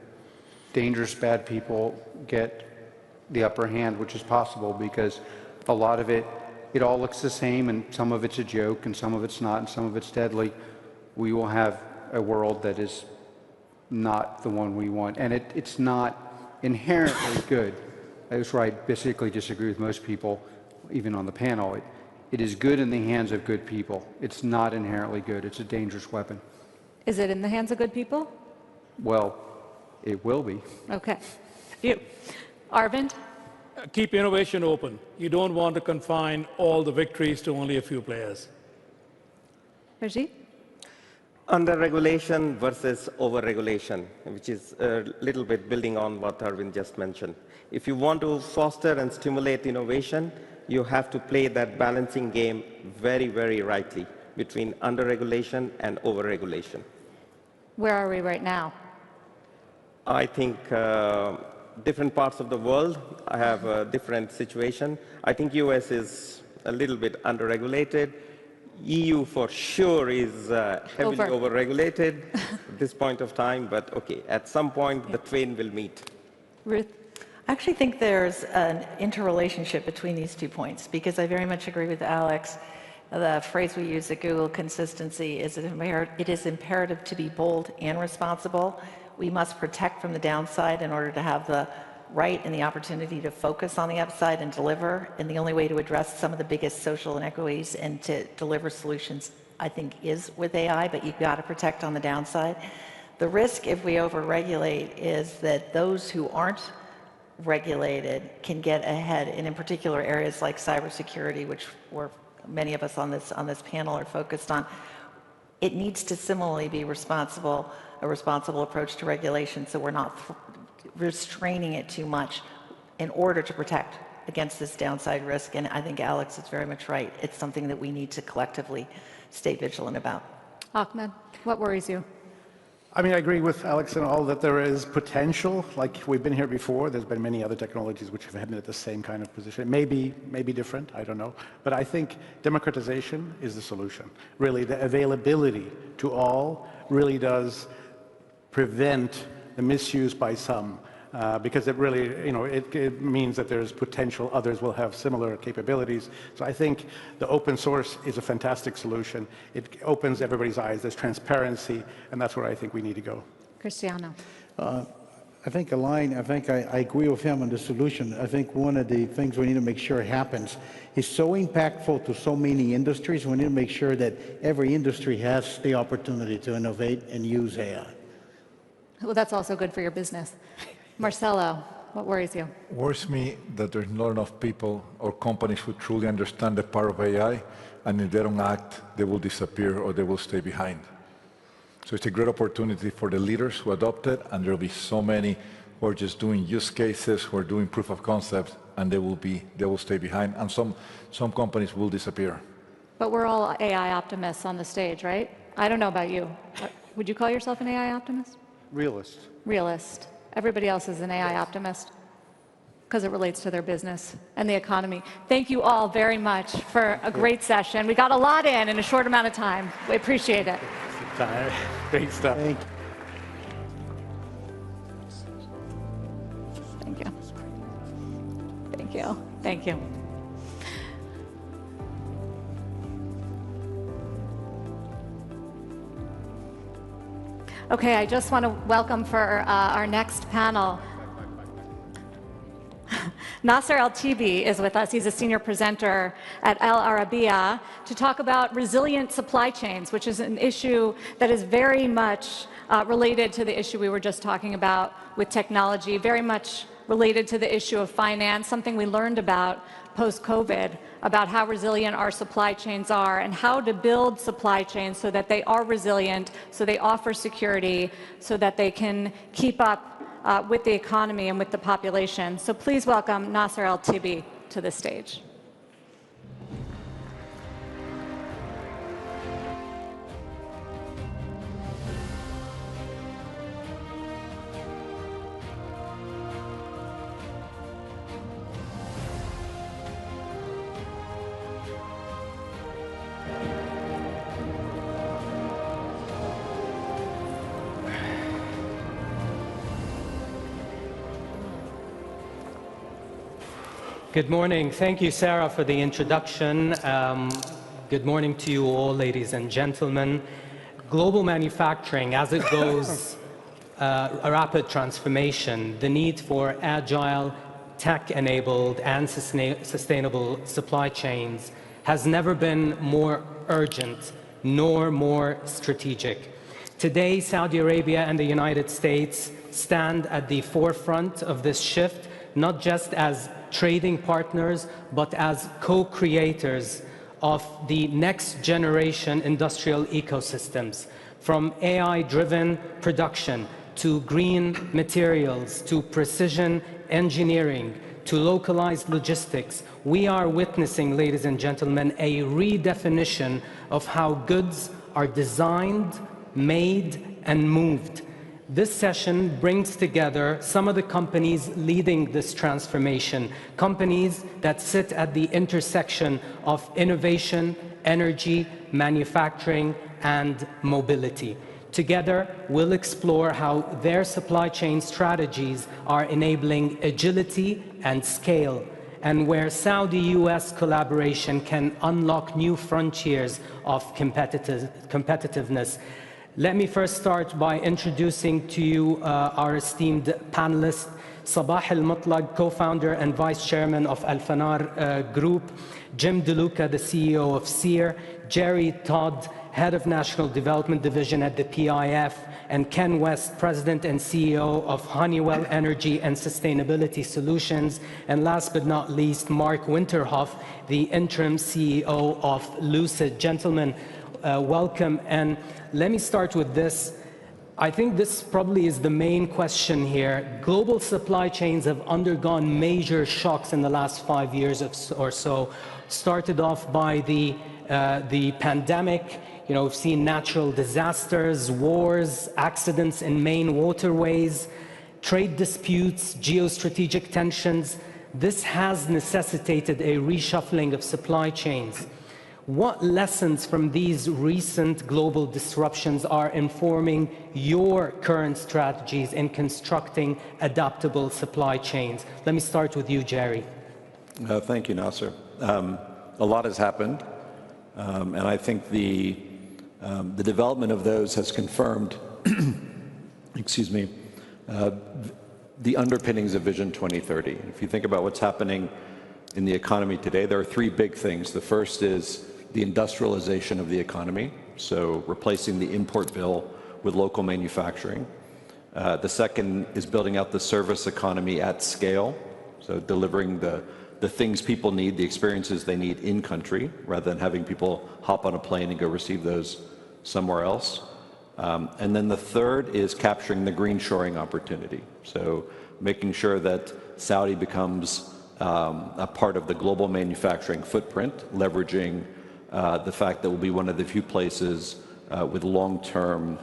dangerous bad people get the upper hand, which is possible because a lot of it all looks the same, and some of it's a joke, and some of it's not, and some of it's deadly, we will have a world that is not the one we want. And it's not inherently good. That's where I basically disagree with most people, even on the panel. It is good in the hands of good people. It's not inherently good. It's a dangerous weapon. Is it in the hands of good people? Well, it will be. Okay. You. Arvind? Keep innovation open. You don't want to confine all the victories to only a few players. Rajiv? Under-regulation versus over-regulation, which is a little bit building on what Arvind just mentioned. If you want to foster and stimulate innovation, you have to play that balancing game very, very rightly between under-regulation and over-regulation. Where are we right now? I think different parts of the world have a different situation. I think US is a little bit under-regulated. EU for sure is heavily over-regulated at this point of time, but okay, at some point the twain will meet. Ruth? I actually think there's an interrelationship between these 2 points, because I very much agree with Alex. The phrase we use at Google, consistency, is it is imperative to be bold and responsible. We must protect from the downside in order to have the right and the opportunity to focus on the upside and deliver. And the only way to address some of the biggest social inequities and to deliver solutions, I think, is with AI, but you've got to protect on the downside. The risk if we over-regulate is that those who aren't regulated can get ahead, and in particular areas like cybersecurity, which many of us on this panel are focused on. It needs to similarly be a responsible approach to regulation, so we're not restraining it too much in order to protect against this downside risk. And I think Alex is very much right. It's something that we need to collectively stay vigilant about. Ahmed, what worries you? I mean, I agree with Alex and all that there is potential. Like we've been here before, there's been many other technologies which have been at the same kind of position. Maybe different, I don't know. But I think democratization is the solution. Really, the availability to all really does prevent the misuse by some. Because it really, it means that there's potential others will have similar capabilities. So I think the open source is a fantastic solution. It opens everybody's eyes. There's transparency, and that's where I think we need to go. Cristiano. I think I agree with him on the solution. I think one of the things we need to make sure happens is so impactful to so many industries. We need to make sure that every industry has the opportunity to innovate and use AI. Well, that's also good for your business. Marcelo, what worries you? Worries me that there's not enough people or companies who truly understand the power of AI, and if they don't act, they will disappear or they will stay behind. So it's a great opportunity for the leaders who adopt it, and there will be so many who are just doing use cases, who are doing proof of concept, and they will stay behind, and some companies will disappear. But we're all AI optimists on the stage, right? I don't know about you. Would you call yourself an AI optimist? Realist. Realist. Everybody else is an AI optimist because it relates to their business and the economy. Thank you all very much for a great session. We got a lot in a short amount of time. We appreciate it. Great stuff. Thank you. Thank you. Thank you. Okay, I just want to welcome for our next panel. Nasser El-Tibi is with us. He's a senior presenter at Al Arabiya to talk about resilient supply chains, which is an issue that is very much related to the issue we were just talking about with technology, very much related to the issue of finance, something we learned about post-COVID, about how resilient our supply chains are and how to build supply chains so that they are resilient, so they offer security, so that they can keep up with the economy and with the population. So please welcome Nasser El-Tibi to the stage. Good morning. Thank you, Sarah, for the introduction. Good morning to you all, ladies and gentlemen. Global manufacturing, as it goes rapid transformation, the need for agile, tech-enabled and sustainable supply chains has never been more urgent nor more strategic. Today, Saudi Arabia and the United States stand at the forefront of this shift, not just as trading partners, but as co-creators of the next generation industrial ecosystems, from AI-driven production to green materials to precision engineering to localized logistics. We are witnessing, ladies and gentlemen, a redefinition of how goods are designed, made, and moved. This session brings together some of the companies leading this transformation, companies that sit at the intersection of innovation, energy, manufacturing, and mobility. Together, we'll explore how their supply chain strategies are enabling agility and scale, and where Saudi-U.S. collaboration can unlock new frontiers of competitiveness. Let me first start by introducing to you our esteemed panelist, Sabah Al-Mutlaq, co-founder and vice chairman of Al-Fanar Group, Jim DeLuca, the CEO of SEER, Jerry Todd, head of National Development Division at the PIF, and Ken West, president and CEO of Honeywell Energy and Sustainability Solutions, and last but not least, Mark Winterhoff, the interim CEO of Lucid. Gentlemen, welcome. And let me start with this. I think this probably is the main question here. Global supply chains have undergone major shocks in the last 5 years or so. Started off by the pandemic. You know, we've seen natural disasters, wars, accidents in main waterways, trade disputes, geostrategic tensions. This has necessitated a reshuffling of supply chains. What lessons from these recent global disruptions are informing your current strategies in constructing adaptable supply chains? Let me start with you, Jerry. Thank you, Nasser. A lot has happened, and I think the development of those has confirmed, excuse me, the underpinnings of Vision 2030. If you think about what's happening in the economy today, there are three big things. The first is the industrialization of the economy, so replacing the import bill with local manufacturing. The second is building out the service economy at scale, so delivering the things people need, the experiences they need in country, rather than having people hop on a plane and go receive those somewhere else. And then the third is capturing the green shoring opportunity, so making sure that Saudi becomes a part of the global manufacturing footprint, leveraging the fact that we'll be one of the few places with long-term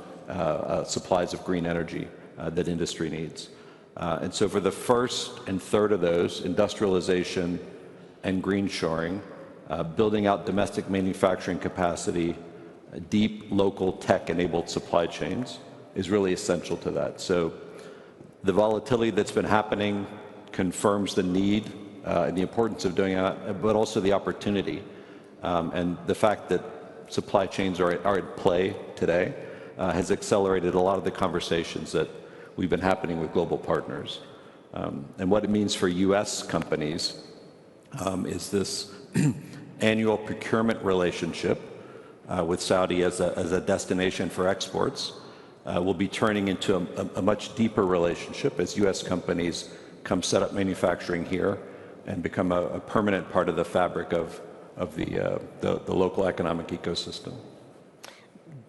supplies of green energy that industry needs. And so for the first and third of those, industrialization and green shoring, building out domestic manufacturing capacity, deep local tech-enabled supply chains is really essential to that. So the volatility that's been happening confirms the need and the importance of doing that, but also the opportunity. And the fact that supply chains are at play today has accelerated a lot of the conversations that we've been happening with global partners. And what it means for U.S. companies is this annual procurement relationship with Saudi as a destination for exports will be turning into a much deeper relationship as U.S. companies come set up manufacturing here and become a permanent part of the fabric of the local economic ecosystem.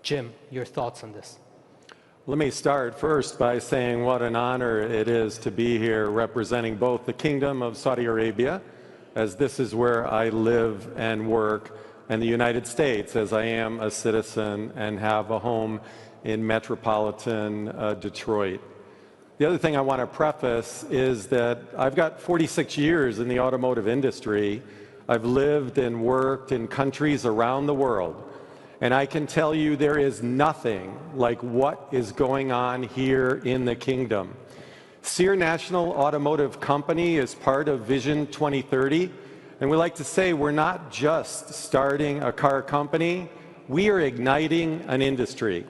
Jim, your thoughts on this? Let me start first by saying what an honor it is to be here representing both the Kingdom of Saudi Arabia, as this is where I live and work, and the United States, as I am a citizen and have a home in metropolitan Detroit. The other thing I want to preface is that I've got 46 years in the automotive industry. I've lived and worked in countries around the world. And I can tell you there is nothing like what is going on here in the kingdom. SEER National Automotive Company is part of Vision 2030. And we like to say we're not just starting a car company, we are igniting an industry.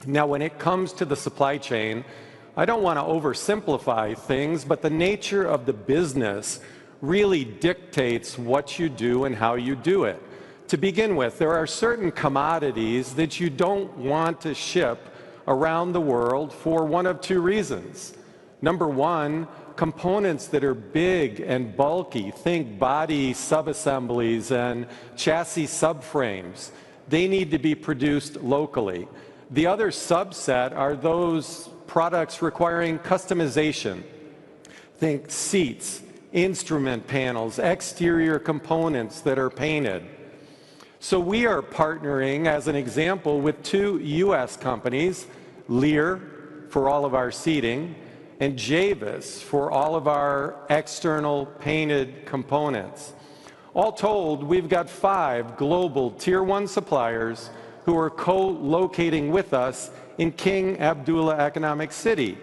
Now, when it comes to the supply chain, I don't want to oversimplify things, but the nature of the business really dictates what you do and how you do it. To begin with, there are certain commodities that you don't want to ship around the world for one of two reasons. Number one, components that are big and bulky, think body subassemblies and chassis subframes, they need to be produced locally. The other subset are those products requiring customization. Think seats, instrument panels, exterior components that are painted. So we are partnering, as an example, with two U.S. companies, Lear for all of our seating, and Javis for all of our external painted components. All told, we've got 5 global Tier 1 suppliers who are co-locating with us in King Abdullah Economic City.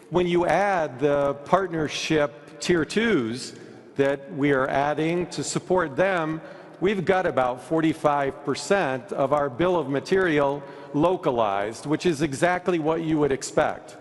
When you add the partnership Tier 2s that we are adding to support them, we've got about 45% of our bill of material localized, which is exactly what you would expect.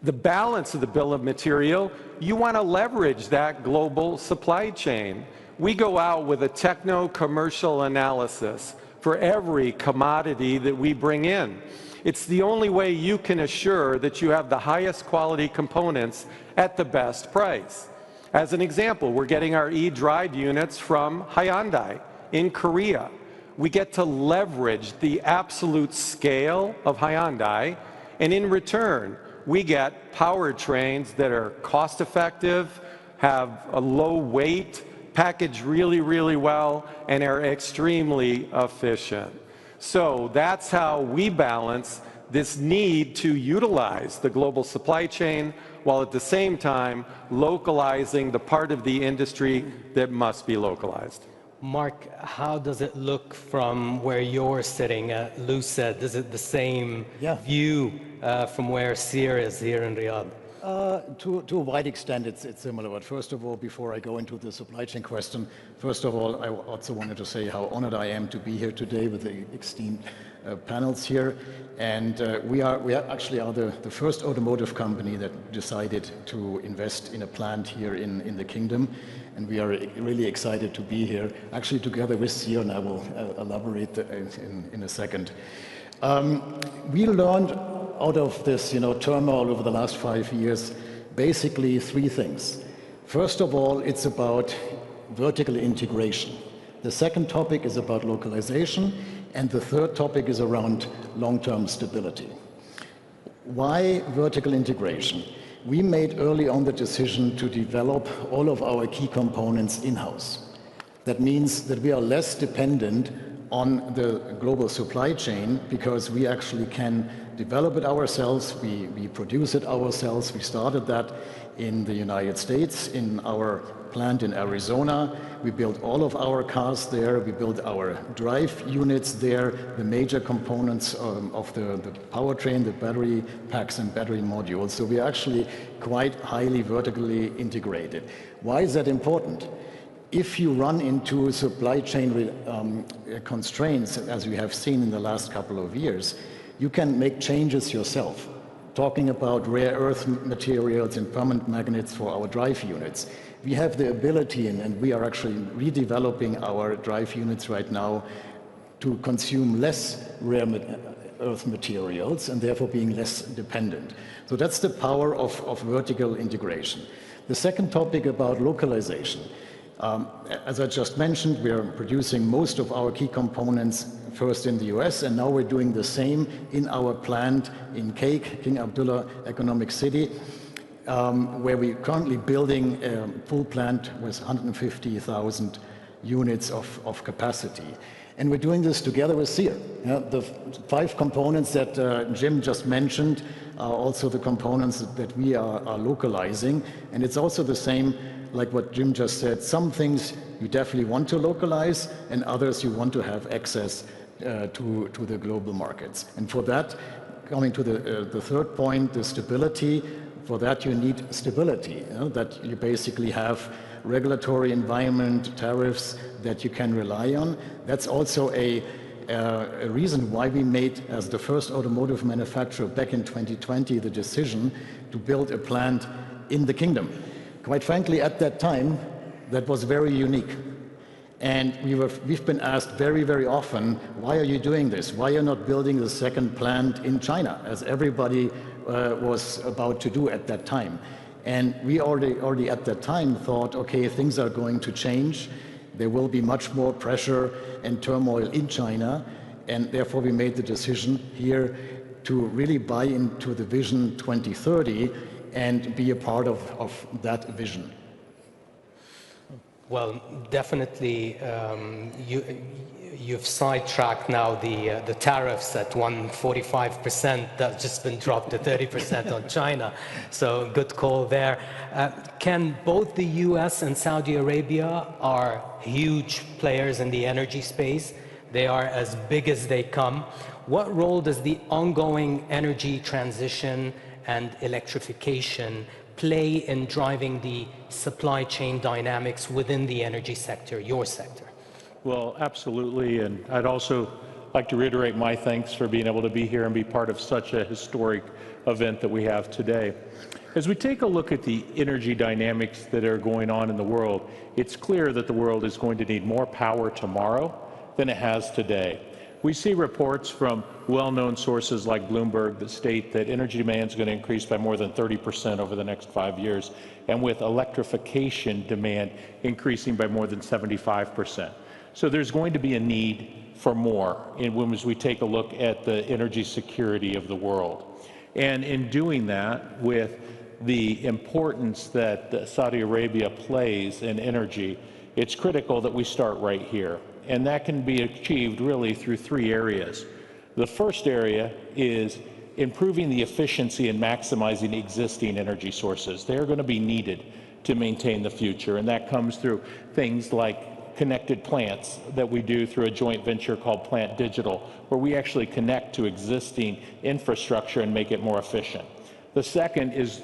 The balance of the bill of material, you want to leverage that global supply chain. We go out with a techno-commercial analysis for every commodity that we bring in. It's the only way you can assure that you have the highest quality components at the best price. As an example, we're getting our e-drive units from Hyundai in Korea. We get to leverage the absolute scale of Hyundai, and in return, we get powertrains that are cost-effective, have a low weight, package really, really well, and are extremely efficient. So that's how we balance this need to utilize the global supply chain while at the same time localizing the part of the industry that must be localized. Mark, how does it look from where you're sitting at Lucid? Is it the same view from where Seer is here in Riyadh? To a wide extent, it's similar. But first of all, before I go into the supply chain question, first of all, I also wanted to say how honored I am to be here today with the esteemed panels here. And we actually are the first automotive company that decided to invest in a plant here in the kingdom. And we are really excited to be here, actually together with Seer, and I will elaborate in a second. We learned out of this turmoil over the last 5 years, basically 3 things. First of all, it's about vertical integration. The second topic is about localization, and the third topic is around long-term stability. Why vertical integration? We made early on the decision to develop all of our key components in-house. That means that we are less dependent on the global supply chain because we actually can develop it ourselves, we produce it ourselves. We started that in the United States, in our plant in Arizona. We built all of our cars there. We built our drive units there, the major components of the powertrain, the battery packs and battery modules. So we're actually quite highly vertically integrated. Why is that important? If you run into supply chain constraints, as we have seen in the last couple of years, you can make changes yourself. Talking about rare earth materials and permanent magnets for our drive units. We have the ability, and we are actually redeveloping our drive units right now to consume less rare earth materials and therefore being less dependent. So that's the power of vertical integration. The second topic about localization. As I just mentioned, we are producing most of our key components first in the US, and now we're doing the same in our plant in King Abdullah Economic City, where we're currently building a full plant with 150,000 units of capacity. And we're doing this together with Seer. The 5 components that Jim just mentioned are also the components that we are localizing. And it's also the same, like what Jim just said. Some things you definitely want to localize, and others you want to have access to the global markets. And for that, coming to the third point, the stability, for that you need stability, that you basically have regulatory environment, tariffs that you can rely on. That's also a a reason why we made, as the first automotive manufacturer back in 2020, the decision to build a plant in the kingdom. Quite frankly, at that time, that was very unique. And we've been asked very, very often, why are you doing this? Why are you not building the second plant in China, as everybody was about to do at that time? And we already at that time thought, okay, things are going to change. There will be much more pressure and turmoil in China. And therefore, we made the decision here to really buy into the Vision 2030 and be a part of that vision. Well, definitely, you've sidetracked now the tariffs at 145%. That's just been dropped to 30% on China. So good call there. Can both the U.S. and Saudi Arabia are huge players in the energy space? They are as big as they come. What role does the ongoing energy transition and electrification play in driving the supply chain dynamics within the energy sector, your sector? Well, absolutely, and I'd also like to reiterate my thanks for being able to be here and be part of such a historic event that we have today. As we take a look at the energy dynamics that are going on in the world, it's clear that the world is going to need more power tomorrow than it has today. We see reports from well-known sources like Bloomberg that state that energy demand is going to increase by more than 30% over the next 5 years, and with electrification demand increasing by more than 75%. So there's going to be a need for more as we take a look at the energy security of the world. And in doing that, with the importance that Saudi Arabia plays in energy, it's critical that we start right here. And that can be achieved really through 3 areas. The first area is improving the efficiency and maximizing existing energy sources. They're going to be needed to maintain the future, and that comes through things like connected plants that we do through a joint venture called Plant Digital, where we actually connect to existing infrastructure and make it more efficient. The second is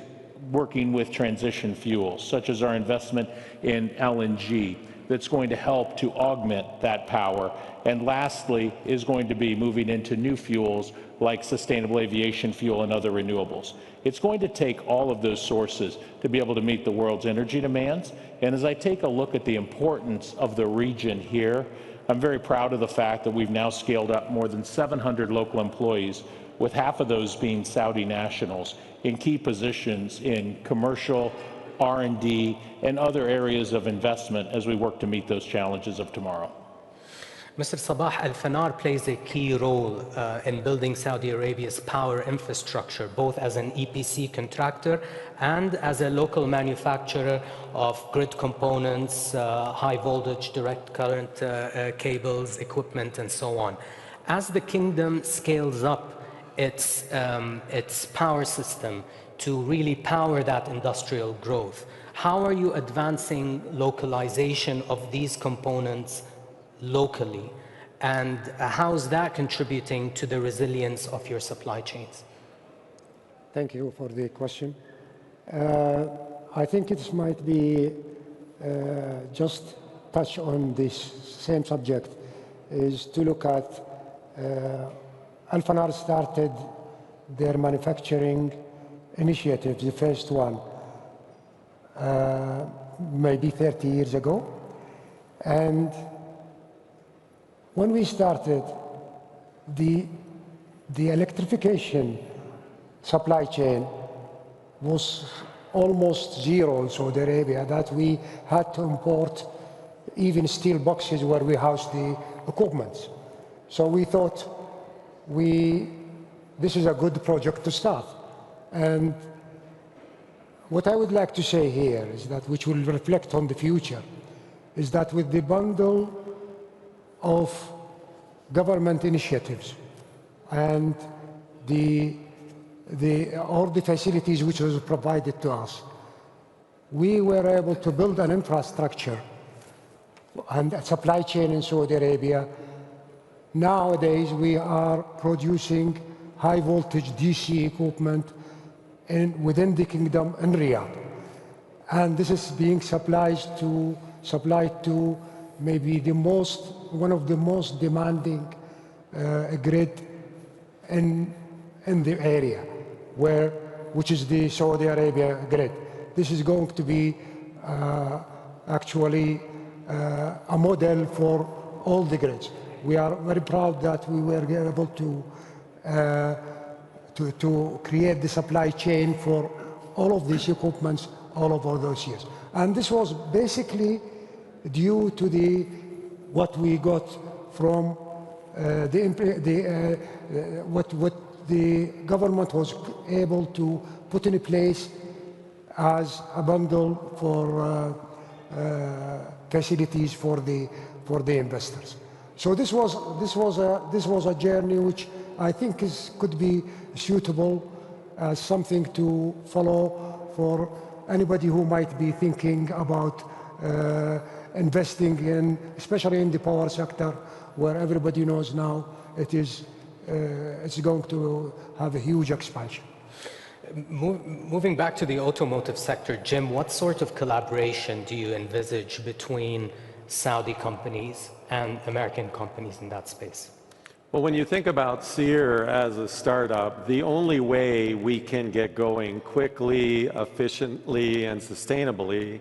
working with transition fuels, such as our investment in LNG, that's going to help to augment that power. And lastly is going to be moving into new fuels like sustainable aviation fuel and other renewables. It's going to take all of those sources to be able to meet the world's energy demands. And as I take a look at the importance of the region here, I'm very proud of the fact that we've now scaled up more than 700 local employees, with half of those being Saudi nationals, in key positions in commercial, R&D, and other areas of investment as we work to meet those challenges of tomorrow. Mr. Sabah, Al-Fanar plays a key role in building Saudi Arabia's power infrastructure, both as an EPC contractor and as a local manufacturer of grid components, high voltage direct current cables, equipment, and so on. As the kingdom scales up its power system to really power that industrial growth, how are you advancing localization of these components locally, and how is that contributing to the resilience of your supply chains? Thank you for the question. I think it might be just touch on this same subject, is to look at Al-Fanar started their manufacturing initiative, the first one, maybe 30 years ago. And when we started, the electrification supply chain was almost zero in Saudi Arabia, that we had to import even steel boxes where we house the equipment. So we thought this is a good project to start. And what I would like to say here is that, which will reflect on the future, is that with the bundle of government initiatives and all the facilities which was provided to us, we were able to build an infrastructure and a supply chain in Saudi Arabia. Nowadays, we are producing high voltage DC equipment within the kingdom in Riyadh. And this is being supplied to maybe one of the most demanding grid in the area, which is the Saudi Arabia grid. This is going to be actually a model for all the grids. We are very proud that we were able to create the supply chain for all of these equipments all over those years. And this was basically due to what we got from what the government was able to put in place as a bundle for facilities for the investors. So this was a journey which I think could be suitable as something to follow for anybody who might be thinking about investing in, especially in the power sector, where everybody knows now it's going to have a huge expansion. Moving back to the automotive sector, Jim, what sort of collaboration do you envisage between Saudi companies and American companies in that space? Well, when you think about SEER as a startup, the only way we can get going quickly, efficiently, and sustainably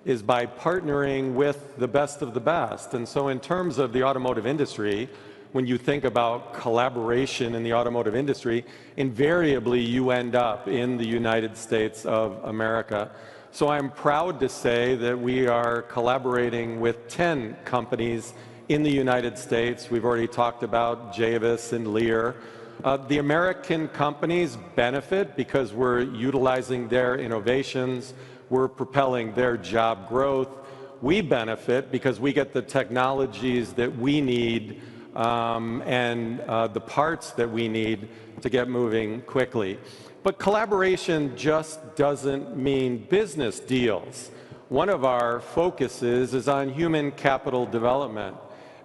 is by partnering with the best of the best. And so in terms of the automotive industry, when you think about collaboration in the automotive industry, invariably you end up in the United States of America. So I'm proud to say that we are collaborating with 10 companies in the United States. We've already talked about Javis and Lear. The American companies benefit because we're utilizing their innovations, we're propelling their job growth. We benefit because we get the technologies that we need and the parts that we need to get moving quickly. But collaboration just doesn't mean business deals. One of our focuses is on human capital development.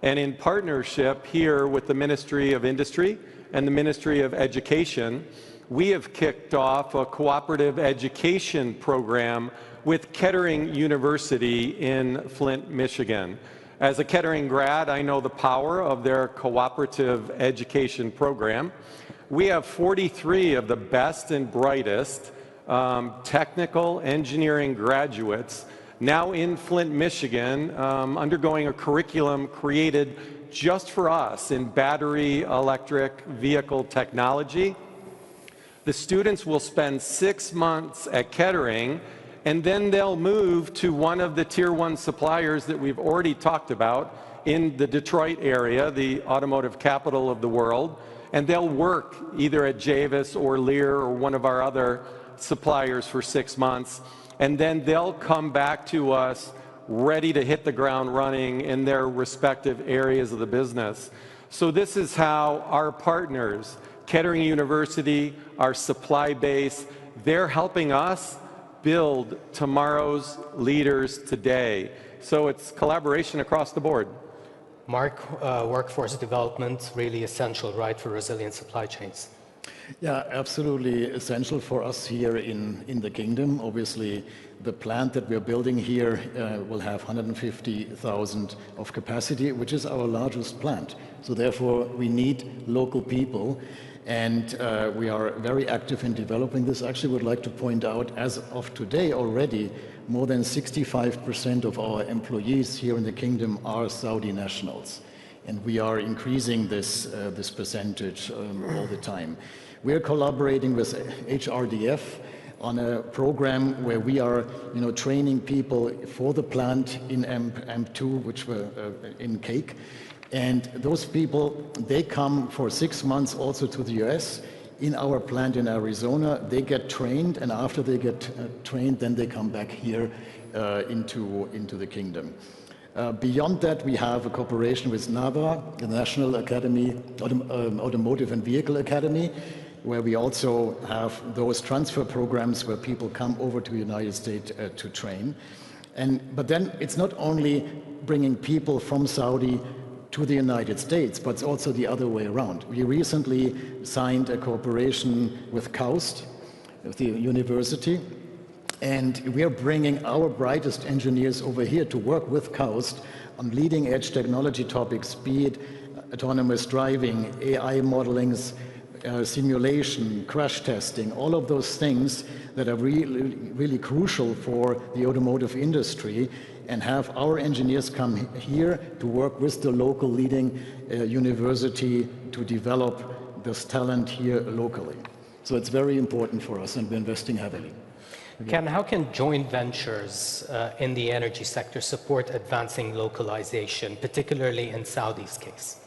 And in partnership here with the Ministry of Industry and the Ministry of Education, we have kicked off a cooperative education program with Kettering University in Flint, Michigan. As a Kettering grad, I know the power of their cooperative education program. We have 43 of the best and brightest technical engineering graduates now in Flint, Michigan, undergoing a curriculum created just for us in battery electric vehicle technology. The students will spend 6 months at Kettering, and then they'll move to one of the Tier 1 suppliers that we've already talked about in the Detroit area, the automotive capital of the world, and they'll work either at Javis or Lear or one of our other suppliers for 6 months, and then they'll come back to us ready to hit the ground running in their respective areas of the business. So this is how our partners, Kettering University, our supply base, they're helping us build tomorrow's leaders today. So it's collaboration across the board. Mark, workforce development, really essential, right, for resilient supply chains? Yeah, absolutely essential for us here in the kingdom. Obviously, the plant that we're building here will have 150,000 of capacity, which is our largest plant. So therefore, we need local people. And we are very active in developing this. Actually, would like to point out, as of today already, more than 65% of our employees here in the kingdom are Saudi nationals. And we are increasing this percentage all the time. We are collaborating with HRDF on a program where we are training people for the plant in AMP2, which were in Cake. And those people, they come for 6 months also to the US in our plant in Arizona. They get trained, and after they get trained, then they come back here into the kingdom. Beyond that, we have a cooperation with NAVA, the National Academy, Automotive and Vehicle Academy, where we also have those transfer programs where people come over to the United States to train. But then it's not only bringing people from Saudi to the United States, but it's also the other way around. We recently signed a cooperation with KAUST, with the university, and we are bringing our brightest engineers over here to work with KAUST on leading edge technology topics, be it autonomous driving, AI modelings, simulation, crash testing, all of those things that are really crucial for the automotive industry, and have our engineers come here to work with the local leading university to develop this talent here locally. So it's very important for us, and we're investing heavily. Ken, how can joint ventures in the energy sector support advancing localization, particularly in Saudi's case?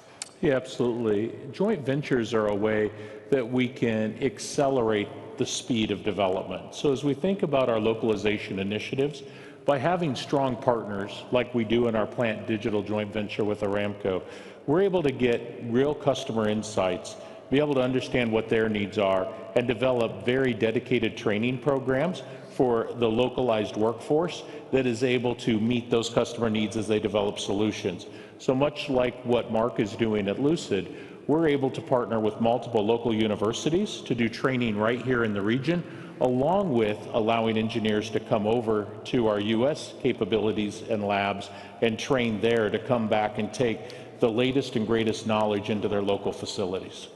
Yeah, absolutely. Joint ventures are a way that we can accelerate the speed of development. So as we think about our localization initiatives, by having strong partners like we do in our plant digital joint venture with Aramco, we're able to get real customer insights, be able to understand what their needs are, and develop very dedicated training programs for the localized workforce that is able to meet those customer needs as they develop solutions. So much like what Mark is doing at Lucid, we're able to partner with multiple local universities to do training right here in the region, along with allowing engineers to come over to our U.S. capabilities and labs and train there to come back and take the latest and greatest knowledge into their local facilities.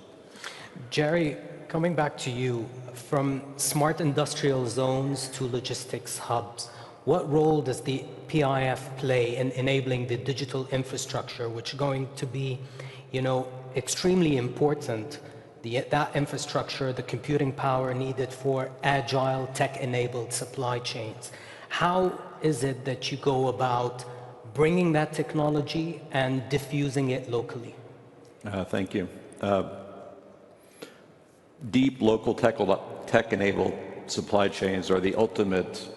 Jerry, coming back to you, from smart industrial zones to logistics hubs, what role does the PIF play in enabling the digital infrastructure, which is going to be, extremely important, that infrastructure, the computing power needed for agile, tech-enabled supply chains? How is it that you go about bringing that technology and diffusing it locally? Thank you. Deep local tech-enabled supply chains are the ultimate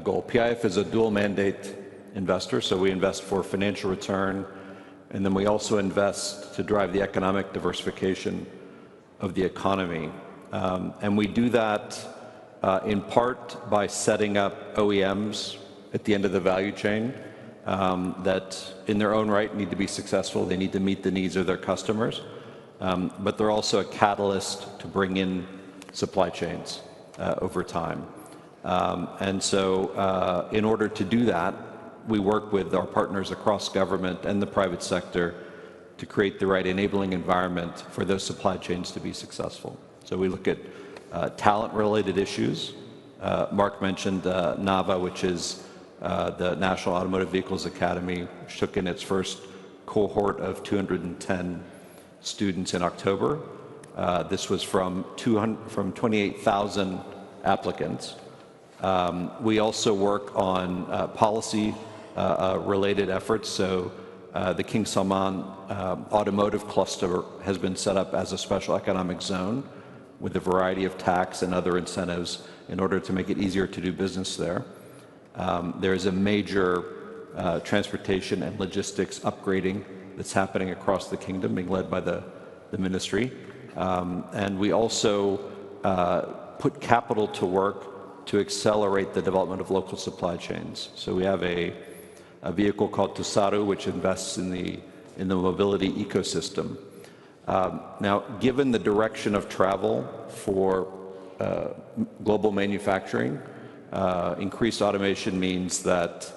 goal. PIF is a dual mandate investor, so we invest for financial return, and then we also invest to drive the economic diversification of the economy. And we do that in part by setting up OEMs at the end of the value chain that in their own right need to be successful. They need to meet the needs of their customers. But they're also a catalyst to bring in supply chains over time. And so in order to do that, we work with our partners across government and the private sector to create the right enabling environment for those supply chains to be successful. So we look at talent-related issues. Mark mentioned NAVA, which is the National Automotive Vehicles Academy, which took in its first cohort of 210 students in October. This was from 28,000 applicants. We also work on policy-related efforts. So the King Salman automotive cluster has been set up as a special economic zone with a variety of tax and other incentives in order to make it easier to do business there. There is a major transportation and logistics upgrading that's happening across the kingdom, being led by the ministry. And we also put capital to work to accelerate the development of local supply chains. So we have a vehicle called Tusaru, which invests in the mobility ecosystem. Now, given the direction of travel for global manufacturing, increased automation means that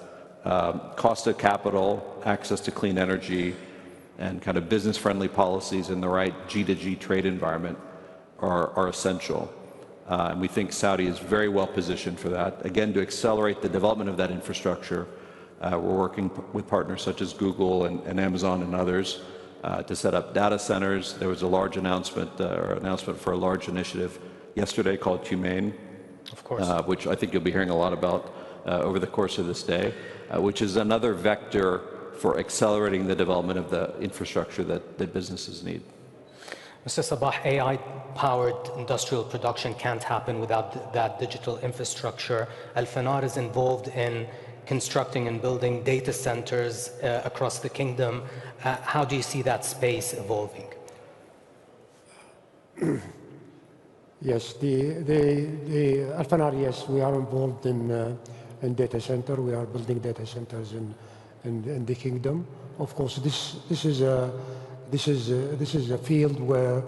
cost of capital, access to clean energy, and kind of business-friendly policies in the right G2G trade environment are essential. And we think Saudi is very well positioned for that. Again, to accelerate the development of that infrastructure, we're working with partners such as Google and Amazon and others to set up data centers. There was a large announcement for a large initiative yesterday called Humane, of course, which I think you'll be hearing a lot about over the course of this day, which is another vector for accelerating the development of the infrastructure that businesses need. Mr. Sabah, AI-powered industrial production can't happen without that digital infrastructure. Al-Fanar is involved in constructing and building data centers across the kingdom. How do you see that space evolving? Yes, the Al-Fanar, yes, we are involved in data center. We are building data centers in the kingdom. Of course, this is a field where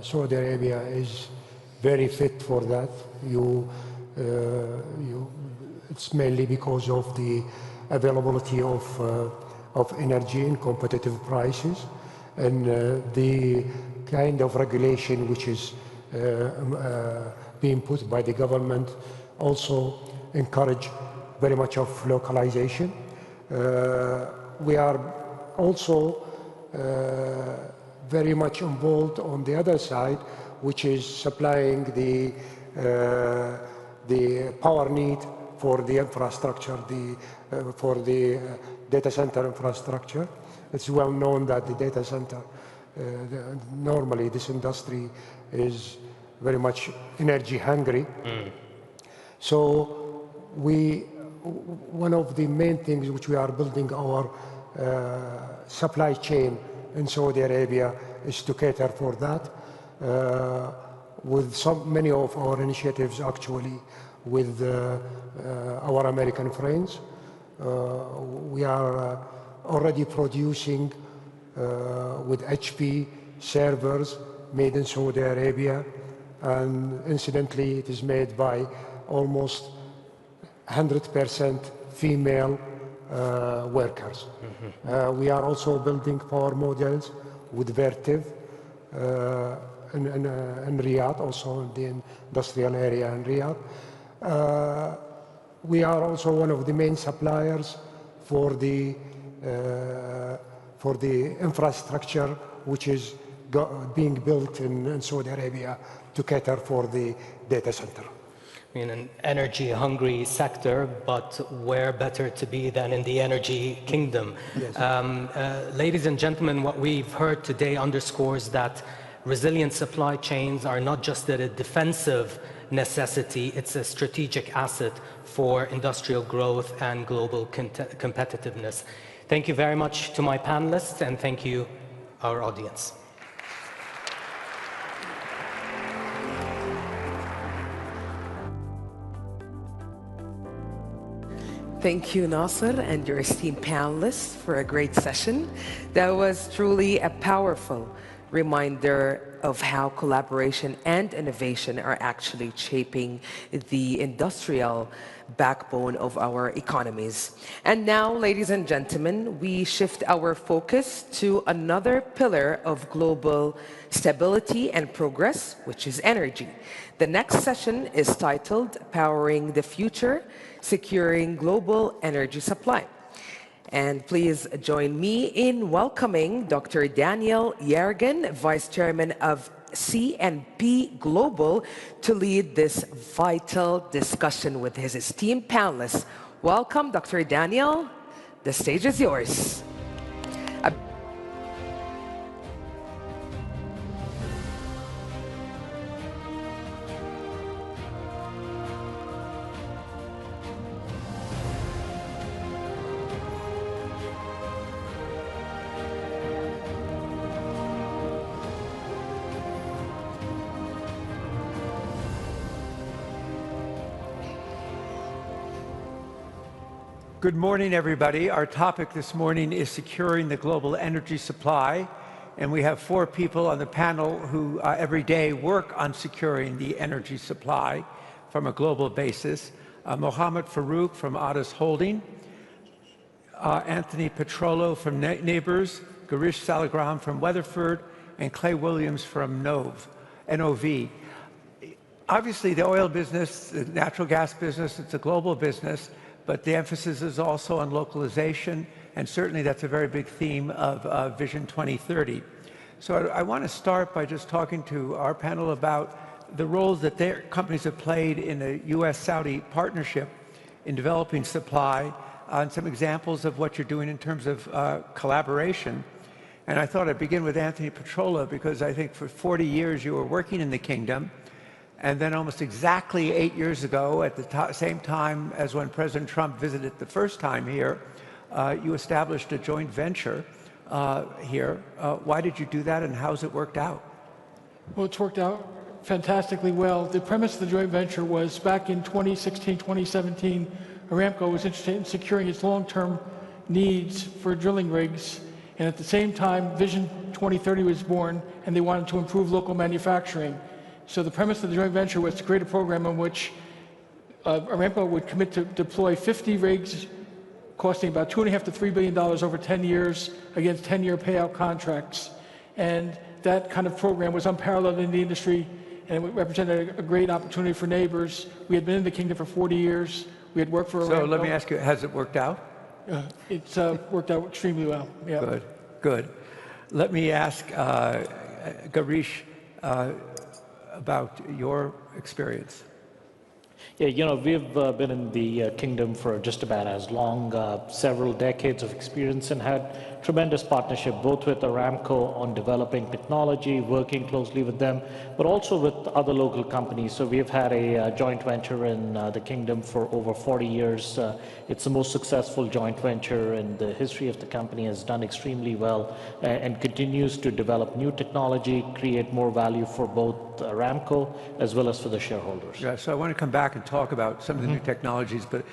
Saudi Arabia is very fit for that. It's mainly because of the availability of of energy in competitive prices, and the kind of regulation which is being put by the government also encourage very much of localization. We are also very much involved on the other side, which is supplying the power need for the infrastructure, for the data center infrastructure. It's well known that the data center, normally this industry is very much energy hungry. So one of the main things which we are building our supply chain in Saudi Arabia is to cater for that, with many of our initiatives actually with our American friends. We are already producing with HP servers made in Saudi Arabia, and incidentally it is made by almost 100% female workers. We are also building power modules with Vertiv in Riyadh, also in the industrial area in Riyadh. We are also one of the main suppliers for the infrastructure which is being built in Saudi Arabia to cater for the data center. I mean, an energy-hungry sector, but where better to be than in the energy kingdom? Yes. Ladies and gentlemen, what we've heard today underscores that resilient supply chains are not just a defensive necessity, it's a strategic asset for industrial growth and global competitiveness. Thank you very much to my panelists, and thank you, our audience. Thank you, Nasser, and your esteemed panelists for a great session. That was truly a powerful reminder of how collaboration and innovation are actually shaping the industrial backbone of our economies. And now, ladies and gentlemen, we shift our focus to another pillar of global stability and progress, which is energy. The next session is titled Powering the Future, Securing Global Energy Supply. And please join me in welcoming Dr. Daniel Yergin, Vice Chairman of C&P Global, to lead this vital discussion with his esteemed panelists. Welcome, Dr. Daniel. The stage is yours. Good morning, everybody. Our topic this morning is securing the global energy supply, and we have 4 people on the panel who every day work on securing the energy supply from a global basis. Mohammed Farouk from Adas Holding, Anthony Petrolo from Neighbors, Girish Salagram from Weatherford, and Clay Williams from NOV. Obviously, the oil business, the natural gas business, it's a global business, but the emphasis is also on localization, and certainly that's a very big theme of Vision 2030. So I want to start by just talking to our panel about the roles that their companies have played in the U.S.-Saudi partnership in developing supply, and some examples of what you're doing in terms of collaboration. And I thought I'd begin with Anthony Petrolo, because I think for 40 years you were working in the kingdom. And then almost exactly 8 years ago, at the same time as when President Trump visited the first time here, you established a joint venture here. Why did you do that, and how's it worked out? Well, it's worked out fantastically well. The premise of the joint venture was back in 2016, 2017, Aramco was interested in securing its long-term needs for drilling rigs. And at the same time, Vision 2030 was born, and they wanted to improve local manufacturing. So the premise of the joint venture was to create a program in which Aramco would commit to deploy 50 rigs costing about $2.5 to $3 billion over 10 years against 10-year payout contracts. And that kind of program was unparalleled in the industry, and it represented a great opportunity for neighbors. We had been in the kingdom for 40 years. We had worked for Aramco. So let me ask you, has it worked out? It's worked out extremely well. Yeah. Good, good. Let me ask Garish about your experience. Yeah, you know, we've been in the kingdom for just about as long, several decades of experience, and had tremendous partnership both with Aramco on developing technology, working closely with them, but also with other local companies. So we've had a joint venture in the kingdom for over 40 years. It's the most successful joint venture in the history of the company, has done extremely well and continues to develop new technology, create more value for both Aramco as well as for the shareholders. Yeah, so I want to come back and talk about some of the new technologies, but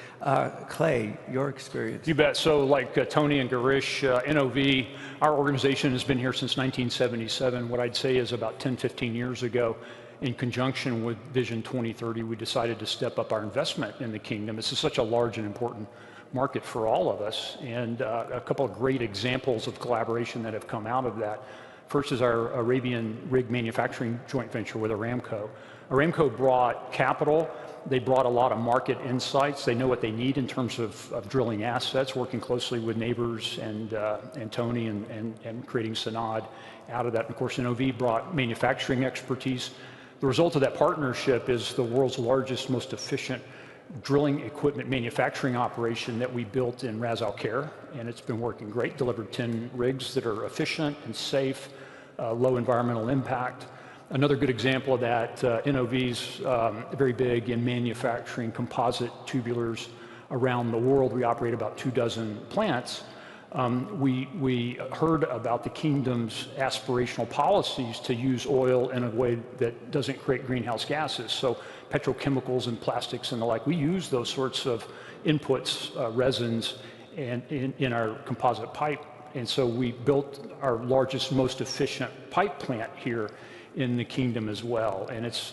Clay, your experience. You bet. So like Tony and Garish, NOV, our organization has been here since 1977. What I'd say is about 10, 15 years ago, in conjunction with Vision 2030, we decided to step up our investment in the kingdom. This is such a large and important market for all of us, and a couple of great examples of collaboration that have come out of that. First is our Arabian rig manufacturing joint venture with Aramco. Aramco brought capital. They brought a lot of market insights. They know what they need in terms of drilling assets, working closely with neighbors and Tony and creating Sanad out of that. And of course, NOV brought manufacturing expertise. The result of that partnership is the world's largest, most efficient drilling equipment manufacturing operation that we built in Ras Al Khair, and it's been working great. Delivered 10 rigs that are efficient and safe, low environmental impact. Another good example of that, NOV's very big in manufacturing composite tubulars around the world. We operate about 24 plants. We heard about the kingdom's aspirational policies to use oil in a way that doesn't create greenhouse gases. So petrochemicals and plastics and the like, we use those sorts of inputs, resins, and in our composite pipe. And so we built our largest, most efficient pipe plant here in the kingdom as well. And it's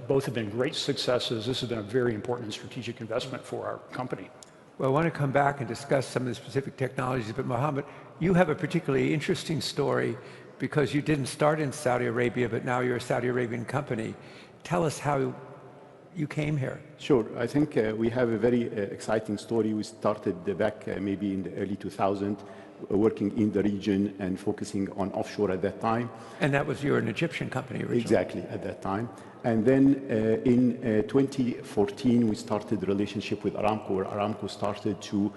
both have been great successes. This has been a very important and strategic investment for our company. Well, I want to come back and discuss some of the specific technologies, but Mohammed, you have a particularly interesting story because you didn't start in Saudi Arabia, but now you're a Saudi Arabian company. Tell us how you came here. Sure. I think we have a very exciting story. We started back maybe in the early 2000s, working in the region and focusing on offshore at that time. And that was, you're an Egyptian company originally. Exactly, at that time. And then in 2014, we started the relationship with Aramco, where Aramco started to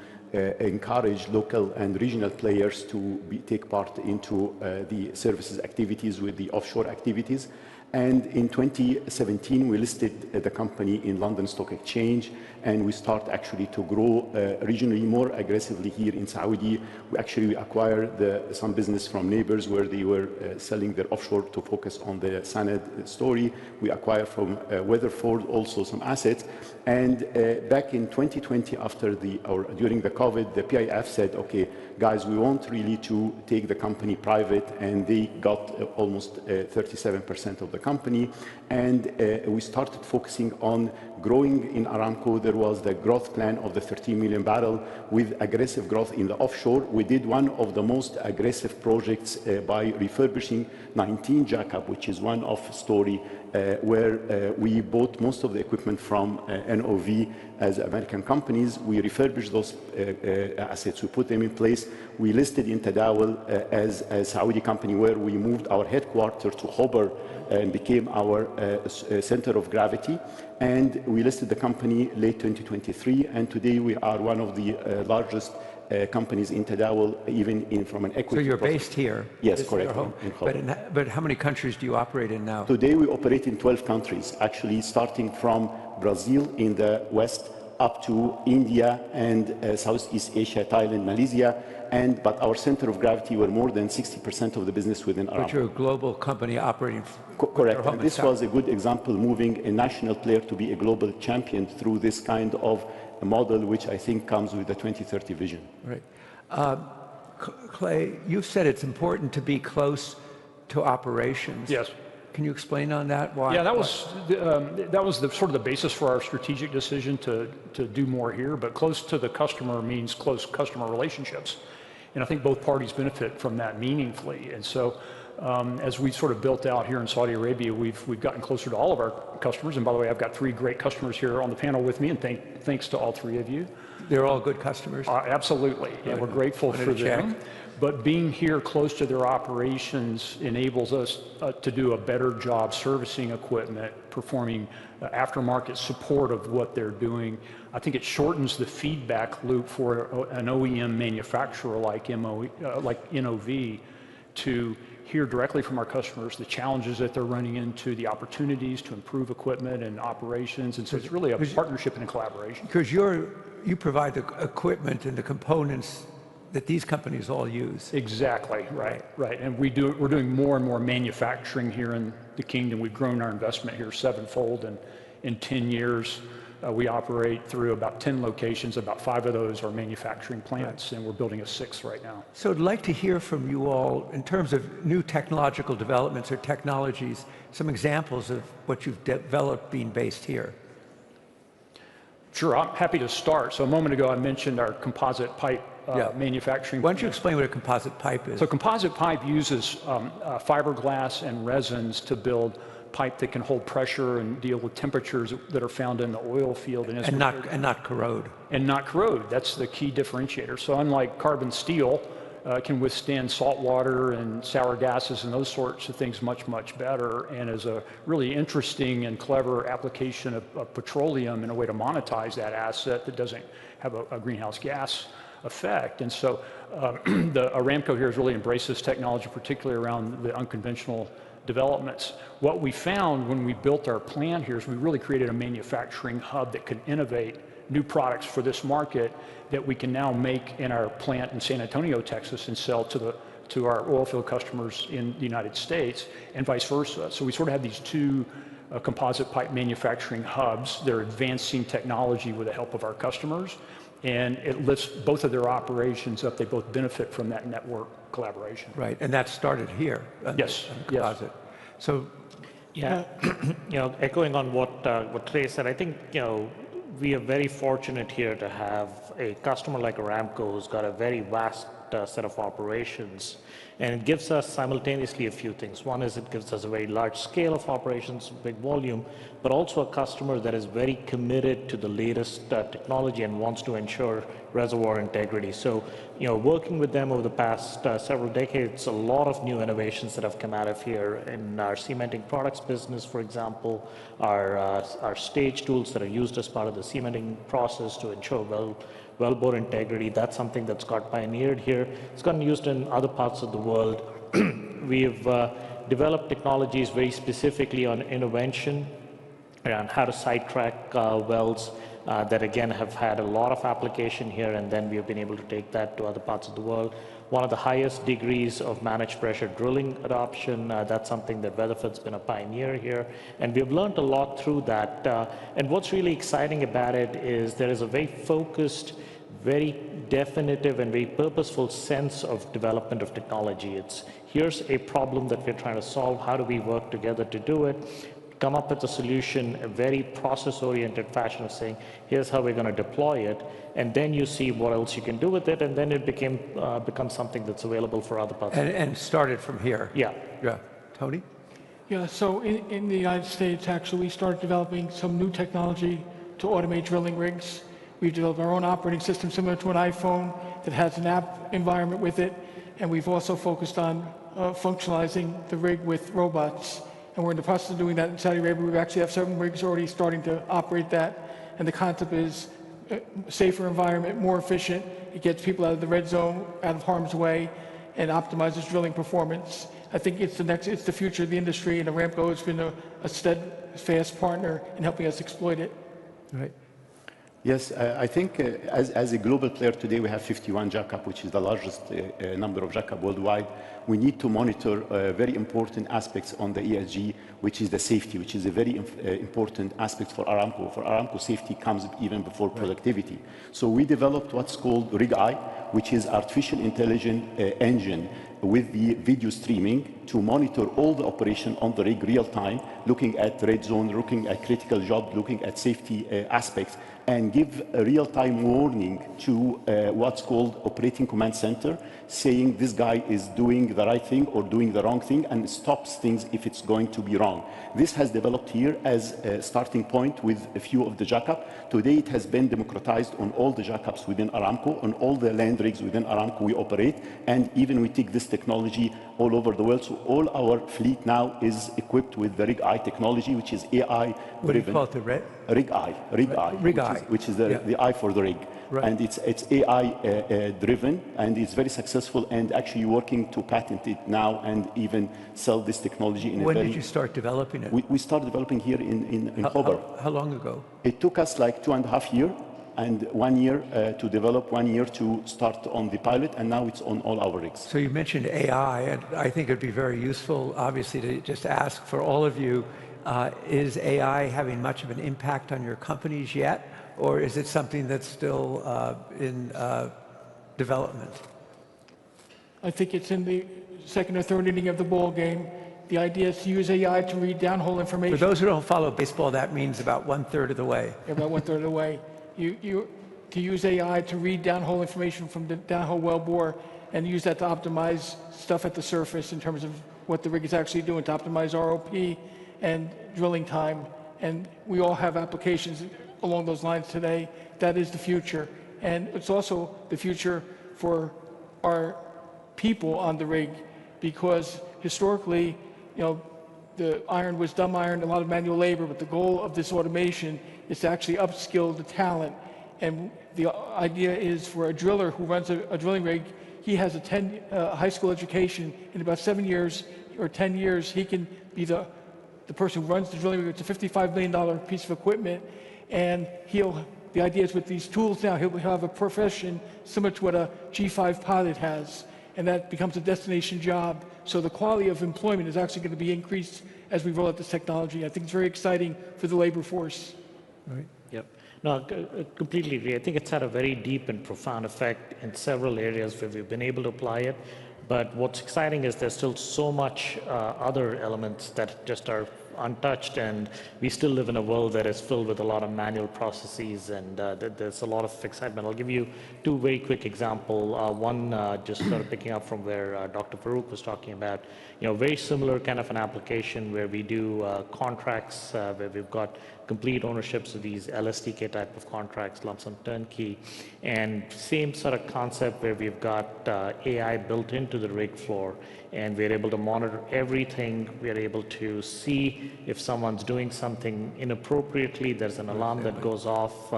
encourage local and regional players to take part into the services activities with the offshore activities. And in 2017, we listed the company in London Stock Exchange, and we start actually to grow regionally more aggressively here in Saudi. We actually acquired some business from neighbors where they were selling their offshore to focus on the Sanad story. We acquired from Weatherford also some assets. And back in 2020, during the COVID, the PIF said, okay, guys, we want really to take the company private, and they got almost 37% of the company. And we started focusing on growing in Aramco. There was the growth plan of the 13 million barrel with aggressive growth in the offshore. We did one of the most aggressive projects by refurbishing 19 jackup, which is one of story where we bought most of the equipment from NOV as American companies. We refurbished those assets, we put them in place. We listed in Tadawul as a Saudi company where we moved our headquarters to Khobar and became our center of gravity. And we listed the company late 2023, and today we are one of the largest companies in Tadawul, even from an equity. So you're based here? Yes, correct. But how many countries do you operate in now? Today we operate in 12 countries, actually starting from Brazil in the west up to India and Southeast Asia, Thailand, Malaysia. But our center of gravity were more than 60% of the business within Aramco. But you're a global company operating. Correct. And this was a good example, moving a national player to be a global champion through this kind of a model, which I think comes with the 2030 vision. Right. Clay, you've said it's important to be close to operations. Yes. Can you explain on that? Why? Yeah, that was the sort of the basis for our strategic decision to do more here. But close to the customer means close customer relationships, and I think both parties benefit from that meaningfully. And so, as we sort of built out here in Saudi Arabia, we've gotten closer to all of our customers. And by the way, I've got 3 great customers here on the panel with me, and thanks to all 3 of you. They're all good customers? Absolutely, and we're grateful for them. But being here close to their operations enables us to do a better job servicing equipment, performing aftermarket support of what they're doing. I think it shortens the feedback loop for an OEM manufacturer like NOV to hear directly from our customers the challenges that they're running into, the opportunities to improve equipment and operations. And so it's really a partnership and a collaboration. Because you provide the equipment and the components that these companies all use. Exactly, right. And we're doing more and more manufacturing here in the Kingdom. We've grown our investment here 7-fold in 10 years. We operate through about 10 locations. About 5 of those are manufacturing plants, and we're building a 6th right now. So I'd like to hear from you all in terms of new technological developments or technologies, some examples of what you've developed being based here. Sure, I'm happy to start. So a moment ago, I mentioned our composite pipe manufacturing. Why don't you explain what a composite pipe is? So composite pipe uses fiberglass and resins to build pipe that can hold pressure and deal with temperatures that are found in the oil field. And not corrode. And not corrode. That's the key differentiator. So unlike carbon steel, can withstand salt water and sour gases and those sorts of things much, much better, and is a really interesting and clever application of petroleum in a way to monetize that asset that doesn't have a greenhouse gas effect. And so the Aramco here has really embraced this technology, particularly around the unconventional developments. What we found when we built our plant here is we really created a manufacturing hub that could innovate new products for this market that we can now make in our plant in San Antonio, Texas, and sell to our oil field customers in the United States, and vice versa. So we sort of have these 2 composite pipe manufacturing hubs. They're advancing technology with the help of our customers, and it lifts both of their operations up. They both benefit from that network collaboration. Right, and that started here. Yes. Composite. So, yeah, echoing on what Trey said, I think we are very fortunate here to have a customer like Aramco who's got a very vast set of operations, and it gives us simultaneously a few things. One is it gives us a very large scale of operations, big volume, but also a customer that is very committed to the latest technology and wants to ensure reservoir integrity. So, working with them over the past several decades, a lot of new innovations that have come out of here in our cementing products business, for example, our stage tools that are used as part of the cementing process to ensure wellbore integrity. That's something that's got pioneered here. It's gotten used in other parts of the world. We've developed technologies very specifically on intervention around how to sidetrack wells that again have had a lot of application here, and then we have been able to take that to other parts of the world. One of the highest degrees of managed pressure drilling adoption, that's something that Weatherford's been a pioneer here, and we've learned a lot through that. And what's really exciting about it is there is a very focused, very definitive and very purposeful sense of development of technology. It's here's a problem that we're trying to solve, how do we work together to do it? Come up with a solution, a very process-oriented fashion of saying, here's how we're going to deploy it, and then you see what else you can do with it, and then it becomes something that's available for other parts. And started from here. Yeah. Tony? Yeah, so in the United States, actually, we started developing some new technology to automate drilling rigs. We've developed our own operating system similar to an iPhone that has an app environment with it, and we've also focused on functionalizing the rig with robots. And we're in the process of doing that in Saudi Arabia. We actually have 7 rigs already starting to operate that. And the concept is a safer environment, more efficient. It gets people out of the red zone, out of harm's way, and optimizes drilling performance. I think it's the future of the industry, and Aramco has been a steadfast partner in helping us exploit it. Right. Yes, I think as a global player today, we have 51 jackup, which is the largest number of jackup worldwide. We need to monitor very important aspects on the ESG, which is the safety, which is a very important aspect for Aramco. For Aramco, safety comes even before productivity. So we developed what's called Rig Eye, which is artificial intelligence engine with the video streaming to monitor all the operation on the rig real time, looking at red zone, looking at critical job, looking at safety aspects, and give a real-time warning to what's called operating command center, saying this guy is doing the right thing or doing the wrong thing, and stops things if it's going to be wrong. This has developed here as a starting point with a few of the jackup. Today it has been democratized on all the jackups within Aramco, on all the land rigs within Aramco we operate, and even we take this technology all over the world. So all our fleet now is equipped with the Rig Eye technology, which is AI driven. What do you call it, the Rig Eye, which is the eye for the rig. Right. And it's AI driven, and it's very successful, and actually working to patent it now and even sell this technology in When did you start developing it? We started developing here in Khobar. How long ago? It took us like 2.5 years, and 1 year to develop, 1 year to start on the pilot, and now it's on all our rigs. So you mentioned AI, and I think it'd be very useful, obviously, to just ask for all of you, is AI having much of an impact on your companies yet? Or is it something that's still in development? I think it's in the second or third inning of the ball game. The idea is to use AI to read downhole information. For those who don't follow baseball, that means about 1/3 of the way. About 1/3 of the way. To use AI to read downhole information from the downhole wellbore and use that to optimize stuff at the surface in terms of what the rig is actually doing, to optimize ROP and drilling time. And we all have applications along those lines today. That is the future. And it's also the future for our people on the rig, because historically, the iron was dumb iron, a lot of manual labor, but the goal of this automation is to actually upskill the talent. And the idea is for a driller who runs a drilling rig, he has a high school education. In about 7 years or 10 years, he can be the person who runs the drilling rig. It's a $55 million piece of equipment. And the idea is with these tools now, he'll have a profession similar to what a G5 pilot has. And that becomes a destination job. So the quality of employment is actually going to be increased as we roll out this technology. I think it's very exciting for the labor force. Right. Yep. No, completely agree. I think it's had a very deep and profound effect in several areas where we've been able to apply it. But what's exciting is there's still so much other elements that just are untouched, and we still live in a world that is filled with a lot of manual processes, and there's a lot of excitement. I'll give you two very quick examples. One, just sort of picking up from where Dr. Farouk was talking about, very similar kind of an application where we do contracts where we've got complete ownerships of these LSTK type of contracts, lump sum turnkey, and same sort of concept where we've got AI built into the rig floor, and we're able to monitor everything. We're able to see if someone's doing something inappropriately. There's an alarm that goes off.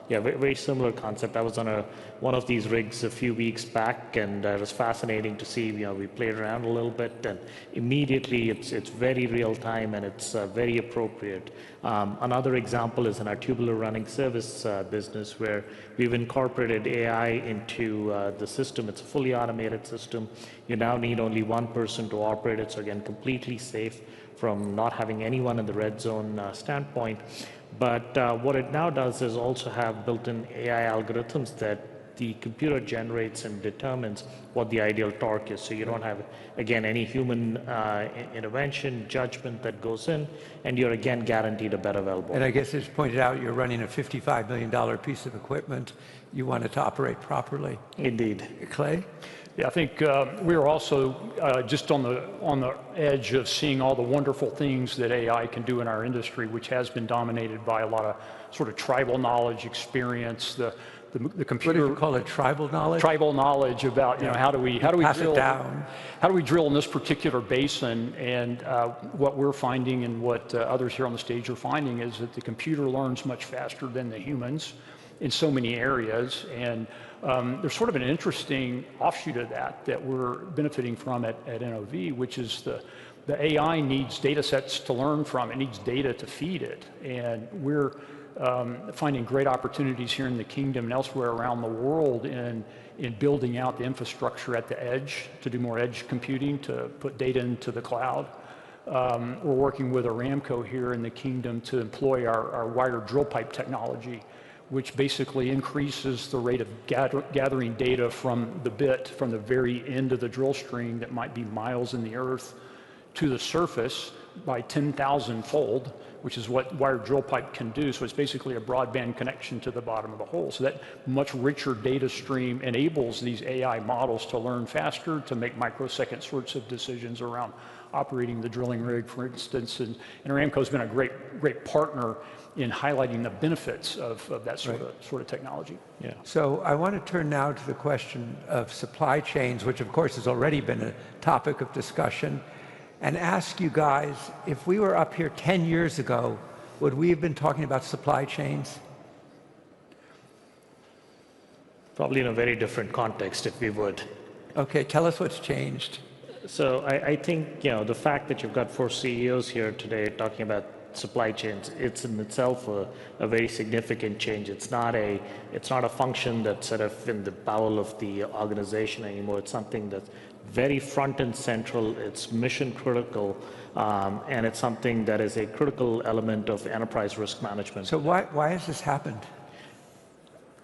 Very similar concept. I was on one of these rigs a few weeks back, and it was fascinating to see. We played around a little bit, and immediately it's very real time, and it's very appropriate. Another example is in our tubular running service business, where we've incorporated AI into the system. It's a fully automated system. You now need only one person to operate it, so again, completely safe from not having anyone in the red zone standpoint. But what it now does is also have built-in AI algorithms that the computer generates and determines what the ideal torque is. So you don't have, again, any human intervention, judgment that goes in, and you're again guaranteed a better wellbore. And I guess as pointed out, you're running a $55 million piece of equipment. You want it to operate properly. Indeed. Clay? Yeah, I think we're also just on the edge of seeing all the wonderful things that AI can do in our industry, which has been dominated by a lot of sort of tribal knowledge, experience, the computer. What do you call it? Tribal knowledge? Tribal knowledge about how do we pass drill it down? How do we drill in this particular basin? And what we're finding, and what others here on the stage are finding, is that the computer learns much faster than the humans in so many areas. And there's sort of an interesting offshoot of that we're benefiting from at NOV, which is the AI needs data sets to learn from. It needs data to feed it. And we're finding great opportunities here in the kingdom and elsewhere around the world in building out the infrastructure at the edge to do more edge computing, to put data into the cloud. We're working with Aramco here in the kingdom to employ our wired drill pipe technology, which basically increases the rate of gathering data from the bit, from the very end of the drill string that might be miles in the earth to the surface by 10,000-fold, which is what wired drill pipe can do. So it's basically a broadband connection to the bottom of the hole. So that much richer data stream enables these AI models to learn faster, to make microsecond sorts of decisions around operating the drilling rig, for instance. And Aramco's been a great partner in highlighting the benefits of that sort of technology. Yeah. So I want to turn now to the question of supply chains, which of course has already been a topic of discussion, and ask you guys, if we were up here 10 years ago, would we have been talking about supply chains? Probably in a very different context if we would. Okay, tell us what's changed. So I think, the fact that you've got 4 CEOs here today talking about supply chains, it's in itself a very significant change. It's not a function that's sort of in the bowel of the organization anymore. It's something that's very front and central. It's mission critical, and it's something that is a critical element of enterprise risk management. So why has this happened?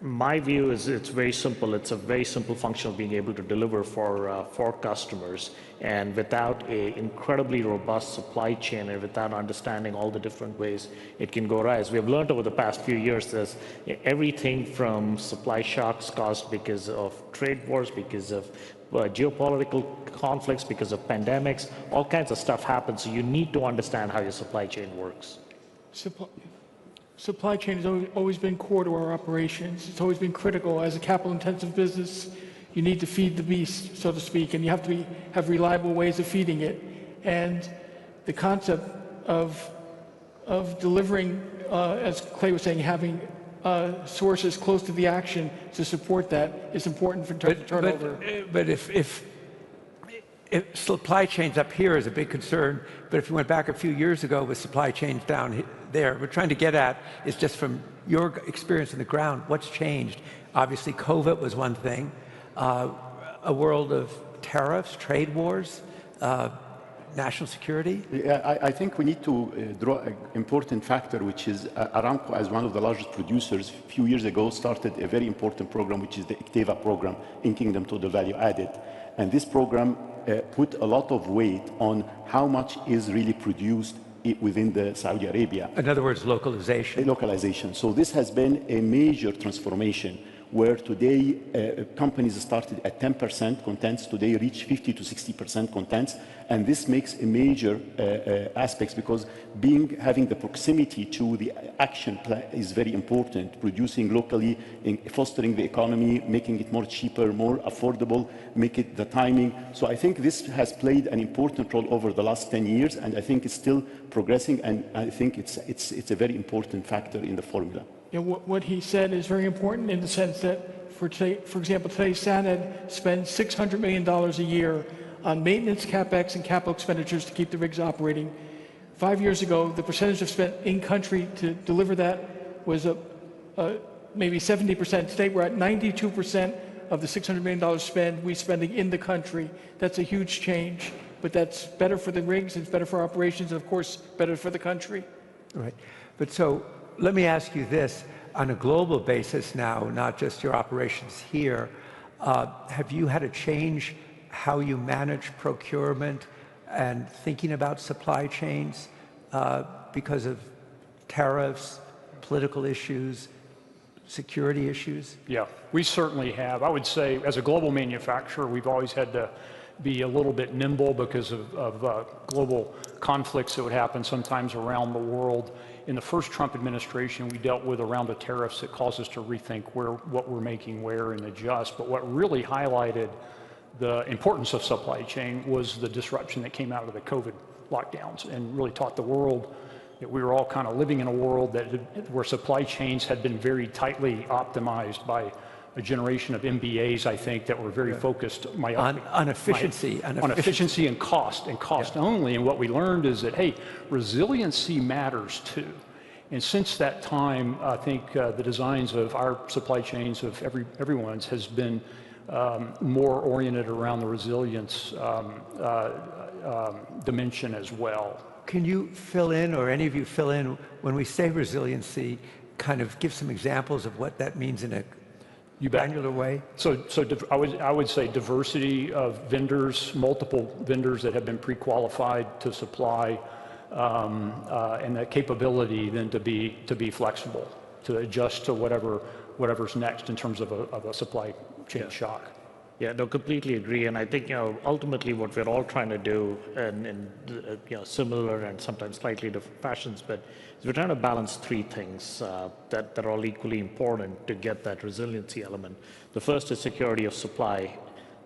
My view is it's very simple. It's a very simple function of being able to deliver for customers. And without an incredibly robust supply chain and without understanding all the different ways it can go rise, we have learned over the past few years there's everything from supply shocks caused because of trade wars, because of geopolitical conflicts, because of pandemics, all kinds of stuff happens. So you need to understand how your supply chain works. Supply chain has always been core to our operations. It's always been critical. As a capital-intensive business, you need to feed the beast, so to speak, and you have to have reliable ways of feeding it. And the concept of delivering, as Clay was saying, having sources close to the action to support that is important for turnover. But if supply chains up here is a big concern, but if you went back a few years ago with supply chains down there, we're trying to get at is just from your experience on the ground, what's changed? Obviously, COVID was one thing, a world of tariffs, trade wars, national security? Yeah, I think we need to draw an important factor, which is Aramco, as one of the largest producers, a few years ago started a very important program, which is the ICTAVA program, in Kingdom Total Value Added. And this program put a lot of weight on how much is really produced within the Saudi Arabia. In other words, localization. Localization. So this has been a major transformation where today companies started at 10% contents, today reach 50 to 60% contents. And this makes a major aspects because having the proximity to the action plan is very important. Producing locally, fostering the economy, making it more cheaper, more affordable, make it the timing. So I think this has played an important role over the last 10 years, and I think it's still progressing, and I think it's a very important factor in the formula. Yeah, what he said is very important in the sense that, for example, today SANAD spends $600 million a year on maintenance, CapEx, and capital expenditures to keep the rigs operating. 5 years ago, the percentage of spent in country to deliver that was maybe 70%. Today, we're at 92% of the $600 million we're spending in the country. That's a huge change, but that's better for the rigs, it's better for operations, and of course, better for the country. Right. But so let me ask you this, on a global basis now, not just your operations here, have you had to change how you manage procurement and thinking about supply chains because of tariffs, political issues, security issues? Yeah, we certainly have. I would say as a global manufacturer, we've always had to be a little bit nimble because of global conflicts that would happen sometimes around the world. In the first Trump administration, we dealt with a round of tariffs that caused us to rethink what we're making where and adjust. But what really highlighted the importance of supply chain was the disruption that came out of the COVID lockdowns and really taught the world that we were all kind of living in a world where supply chains had been very tightly optimized by a generation of MBAs, I think, that were very focused on efficiency. On efficiency and cost only. And what we learned is that, hey, resiliency matters too. And since that time, I think the designs of our supply chains, of everyone's, has been more oriented around the resilience dimension as well. Can you fill in, or any of you fill in, when we say resiliency, kind of give some examples of what that means in a You bet. granular way? I would say diversity of vendors, multiple vendors that have been pre-qualified to supply, and that capability then to be flexible, to adjust to whatever's next in terms of a supply chain shock. Yeah, no, completely agree. And I think, ultimately what we're all trying to do in similar and sometimes slightly different fashions, but we're trying to balance three things that are all equally important to get that resiliency element. The first is security of supply.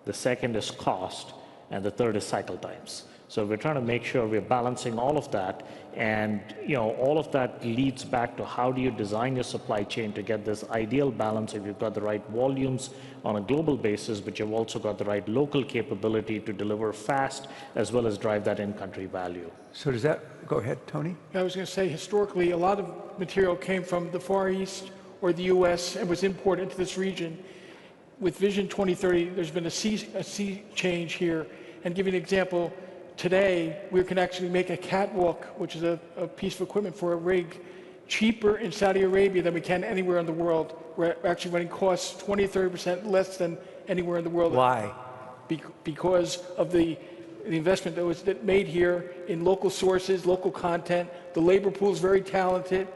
The second is cost. And the third is cycle times. So we're trying to make sure we're balancing all of that, and all of that leads back to how do you design your supply chain to get this ideal balance if you've got the right volumes on a global basis, but you've also got the right local capability to deliver fast as well as drive that in-country value. So does that, go ahead, Tony? I was going to say, historically, a lot of material came from the Far East or the U.S. and was imported into this region. With Vision 2030, there's been a sea change here. And give you an example, today we can actually make a catwalk, which is a piece of equipment for a rig, cheaper in Saudi Arabia than we can anywhere in the world. We're actually running costs 20 or 30% less than anywhere in the world. Why? Because of the investment that was made here in local sources, local content. The labor pool is very talented,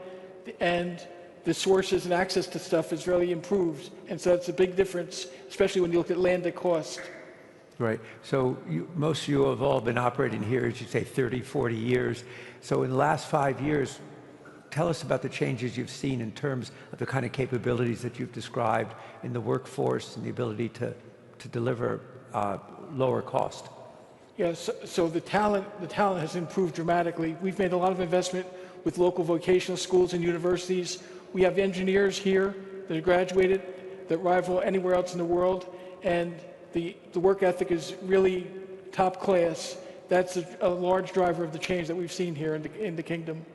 and the sources and access to stuff is really improved. And so that's a big difference, especially when you look at landed cost. Right. So most of you have all been operating here, as you say, 30, 40 years. So in the last 5 years, tell us about the changes you've seen in terms of the kind of capabilities that you've described in the workforce and the ability to deliver lower cost. Yes, so the talent has improved dramatically. We've made a lot of investment with local vocational schools and universities. We have engineers here that have graduated that rival anywhere else in the world, and the work ethic is really top class. That's a large driver of the change that we've seen here in the kingdom.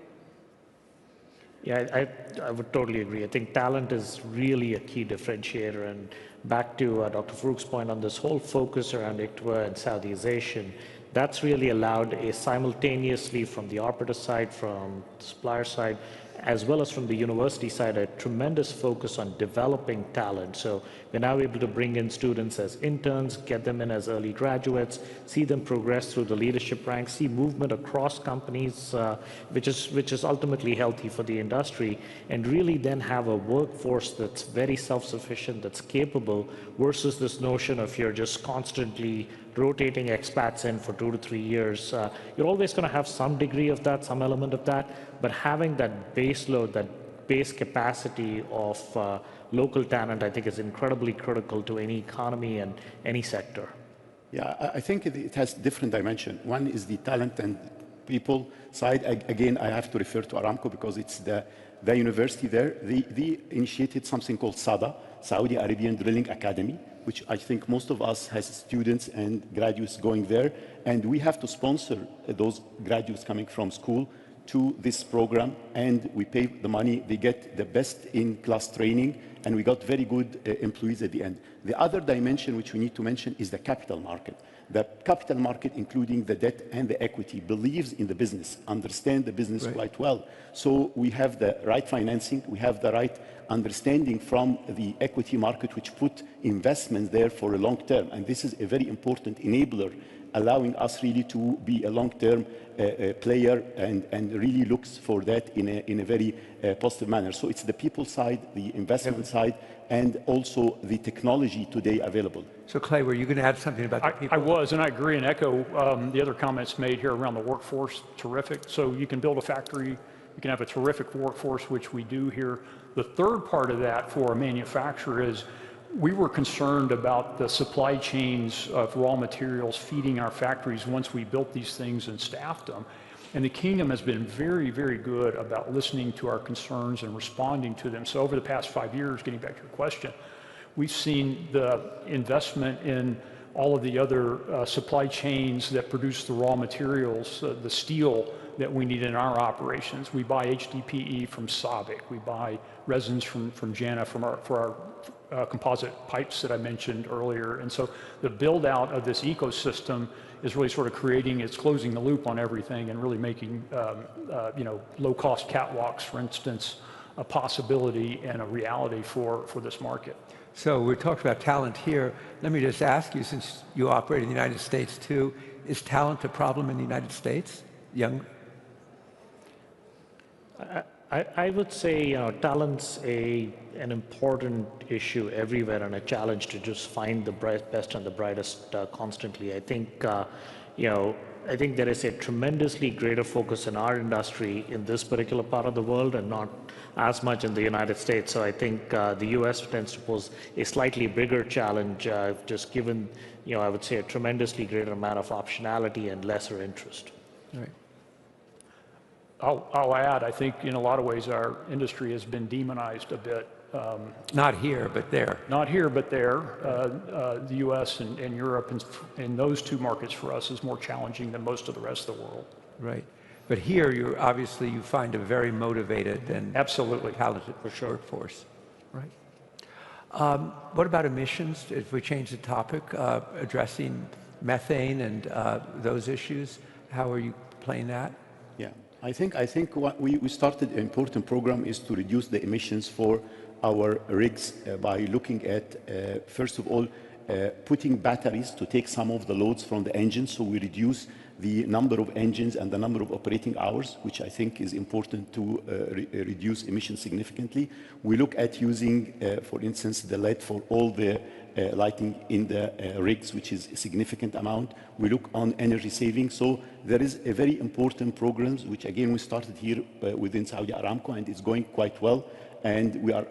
Yeah, I would totally agree. I think talent is really a key differentiator. And back to Dr. Farouk's point on this whole focus around ICTWA and Saudization, that's really allowed a simultaneously from the operator side, from the supplier side, as well as from the university side, a tremendous focus on developing talent. So we're now able to bring in students as interns, get them in as early graduates, see them progress through the leadership ranks, see movement across companies, which is ultimately healthy for the industry, and really then have a workforce that's very self-sufficient, that's capable, versus this notion of you're just constantly rotating expats in for 2 to 3 years. You're always going to have some degree of that, some element of that, but having that base load, that base capacity of local talent, I think is incredibly critical to any economy and any sector. Yeah, I think it has different dimension. One is the talent and people side. Again, I have to refer to Aramco because it's the university there. They initiated something called SADA, Saudi Arabian Drilling Academy, which I think most of us has students and graduates going there. And we have to sponsor those graduates coming from school to this program, and we pay the money. They get the best in class training, and we got very good employees at the end. The other dimension which we need to mention is the capital market. The capital market, including the debt and the equity, believes in the business, understand the business quite well. So we have the right financing, we have the right understanding from the equity market, which put investments there for a long term. And this is a very important enabler, allowing us really to be a long-term player and really looks for that in a very positive manner. So it's the people side, the investment side, and also the technology today available. So Clay, were you going to add something about the people? I was, and I agree and echo the other comments made here around the workforce. Terrific. So you can build a factory, you can have a terrific workforce, which we do here. The third part of that for a manufacturer is we were concerned about the supply chains of raw materials feeding our factories once we built these things and staffed them. And the kingdom has been very, very good about listening to our concerns and responding to them. So over the past 5 years, getting back to your question, we've seen the investment in all of the other supply chains that produce the raw materials, the steel that we need in our operations. We buy HDPE from SABIC. We buy resins from JANA for our composite pipes that I mentioned earlier. And so the build out of this ecosystem is really sort of it's closing the loop on everything and really making, low cost catwalks, for instance, a possibility and a reality for this market. So we talked about talent here. Let me just ask you, since you operate in the United States too, is talent a problem in the United States? Young? I would say talent's an important issue everywhere and a challenge to just find the best and the brightest constantly. I think I think there is a tremendously greater focus in our industry in this particular part of the world and not as much in the United States. So I think the U.S. tends to pose a slightly bigger challenge, just given, I would say, a tremendously greater amount of optionality and lesser interest. Right. I'll add, I think in a lot of ways our industry has been demonized a bit. Not here, but there. Not here, but there. The U.S. and Europe, and those two markets for us is more challenging than most of the rest of the world. Right. But here, you find a very motivated and absolutely talented workforce. Right. What about emissions? If we change the topic, addressing methane and those issues, how are you playing that? Yeah, I think what we started an important program is to reduce the emissions for our rigs by looking at, first of all, putting batteries to take some of the loads from the engines, so we reduce the number of engines and the number of operating hours, which I think is important to reduce emissions significantly. We look at using, for instance, the LED for all the lighting in the rigs, which is a significant amount. We look on energy saving. So there is a very important programs, which again, we started here within Saudi Aramco, and it's going quite well. And we are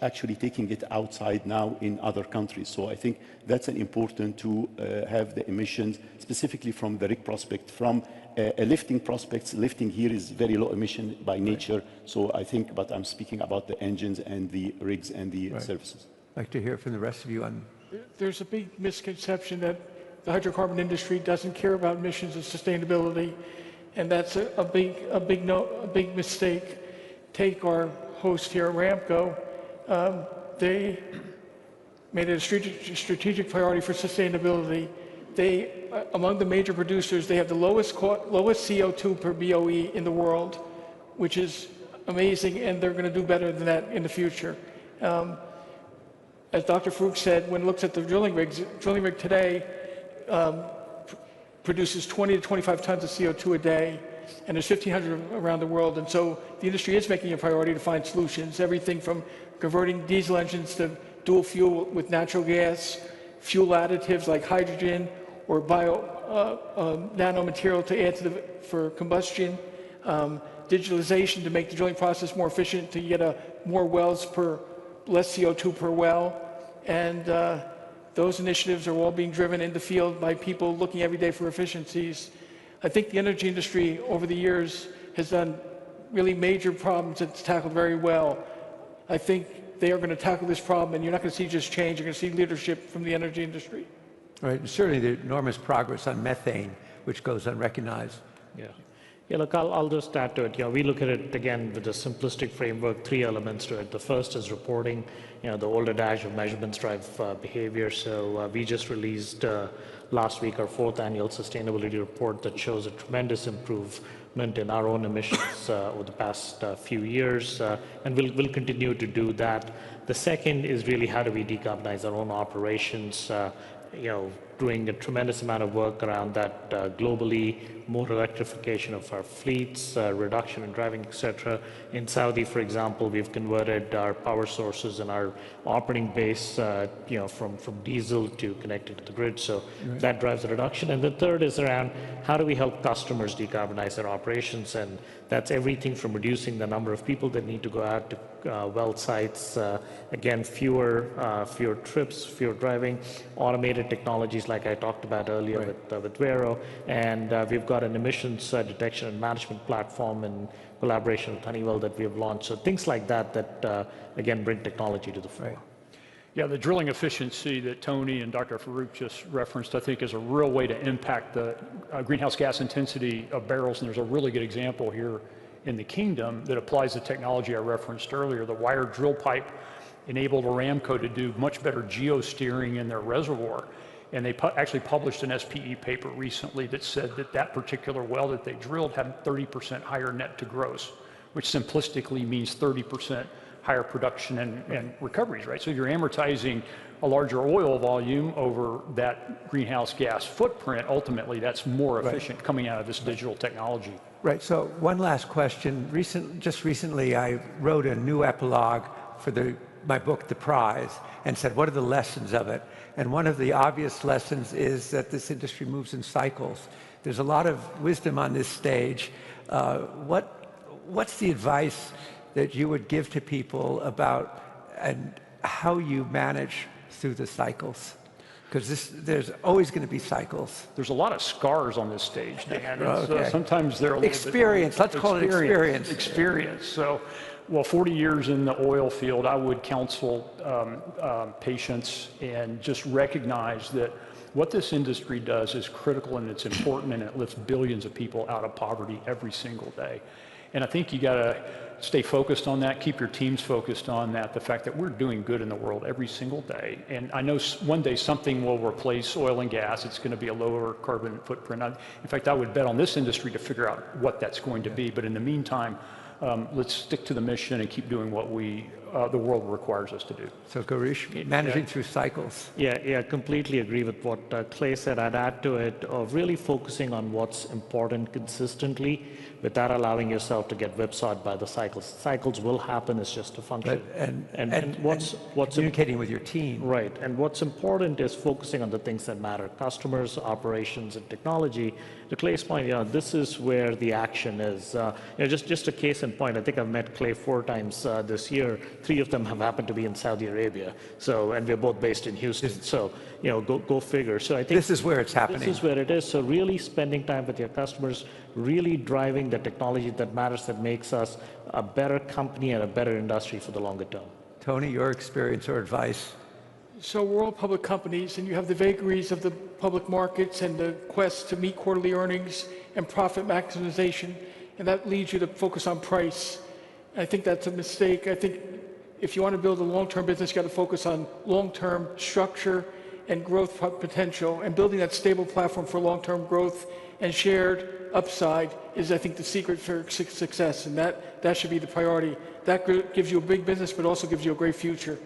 actually taking it outside now in other countries. So I think that's an important to have the emissions, specifically from the rig prospect. From a lifting prospects, lifting here is very low emission by nature. So I think, but I'm speaking about the engines and the rigs and the services. I'd like to hear from the rest of you on. There's a big misconception that the hydrocarbon industry doesn't care about emissions and sustainability, and that's a big mistake. Take our host here, Aramco. They made it a strategic priority for sustainability. They, among the major producers, they have the lowest CO2 per BOE in the world, which is amazing, and they're going to do better than that in the future. As Dr. Farouk said, when it looks at the drilling rig today produces 20 to 25 tons of CO2 a day, and there's 1,500 around the world. And so the industry is making a priority to find solutions, everything from converting diesel engines to dual fuel with natural gas, fuel additives like hydrogen or nanomaterial to add to for combustion, digitalization to make the drilling process more efficient, to get more wells less CO2 per well. And those initiatives are all being driven in the field by people looking every day for efficiencies. I think the energy industry over the years has done really major problems that's tackled very well. I think they are going to tackle this problem, and you're not going to see just change, you're going to see leadership from the energy industry. Right, and certainly the enormous progress on methane, which goes unrecognized. Yeah, look, I'll just add to it. We look at it again with a simplistic framework, 3 elements to it. The first is reporting. The old adage of measurements drive behavior. So we just released last week our 4th annual sustainability report that shows a tremendous improvement in our own emissions over the past few years, and we'll continue to do that. The second is really how do we decarbonize our own operations. Doing a tremendous amount of work around that globally, more electrification of our fleets, reduction in driving, etc. In Saudi, for example, we've converted our power sources and our operating base, from diesel to connected to the grid. So that drives a reduction. And the third is around how do we help customers decarbonize their operations, and that's everything from reducing the number of people that need to go out to well sites, again, fewer trips, fewer driving, automated technologies like I talked about earlier with Vero, and we've got an emissions detection and management platform in collaboration with Honeywell that we have launched. So things like that again bring technology to the fore. Yeah, the drilling efficiency that Tony and Dr. Farouk just referenced, I think, is a real way to impact the greenhouse gas intensity of barrels, and there's a really good example here in the Kingdom that applies the technology I referenced earlier. The wired drill pipe enabled Aramco to do much better geosteering in their reservoir. And they actually published an SPE paper recently that said that particular well that they drilled had 30% higher net to gross, which simplistically means 30% higher production and recoveries, right? So you're amortizing a larger oil volume over that greenhouse gas footprint. Ultimately, that's more efficient coming out of this digital technology. Right, so one last question. Just recently, I wrote a new epilogue for my book, The Prize, and said, what are the lessons of it? And one of the obvious lessons is that this industry moves in cycles. There's a lot of wisdom on this stage. What's the advice that you would give to people about and how you manage through the cycles? Because there's always going to be cycles. There's a lot of scars on this stage, Dan. Okay. Sometimes they're a little experience. Let's call it experience. Experience. So, well, 40 years in the oil field, I would counsel patients and just recognize that what this industry does is critical and it's important, and it lifts billions of people out of poverty every single day. And I think you got to stay focused on that, keep your teams focused on that, the fact that we're doing good in the world every single day. And I know one day something will replace oil and gas. It's going to be a lower carbon footprint. In fact, I would bet on this industry to figure out what that's going to be. But in the meantime, let's stick to the mission and keep doing what the world requires us to do. So Garish, managing through cycles. Yeah, completely agree with what Clay said. I'd add to it of really focusing on what's important consistently without allowing yourself to get whipsawed by the cycles. Cycles will happen, it's just a function. And what's communicating with your team. Right, and what's important is focusing on the things that matter, customers, operations, and technology. To Clay's point, this is where the action is. Just a case in point, I think I've met Clay 4 times this year. 3 of them have happened to be in Saudi Arabia. So, and we're both based in Houston. So, go figure. So I think this is where it's happening. This is where it is. So really spending time with your customers, really driving the technology that matters, that makes us a better company and a better industry for the longer term. Tony, your experience or advice? So we're all public companies, and you have the vagaries of the public markets and the quest to meet quarterly earnings and profit maximization, and that leads you to focus on price. I think that's a mistake. I think if you want to build a long-term business, you got to focus on long-term structure and growth potential, and building that stable platform for long-term growth and shared upside is, I think, the secret for success, and that should be the priority. That gives you a big business, but also gives you a great future.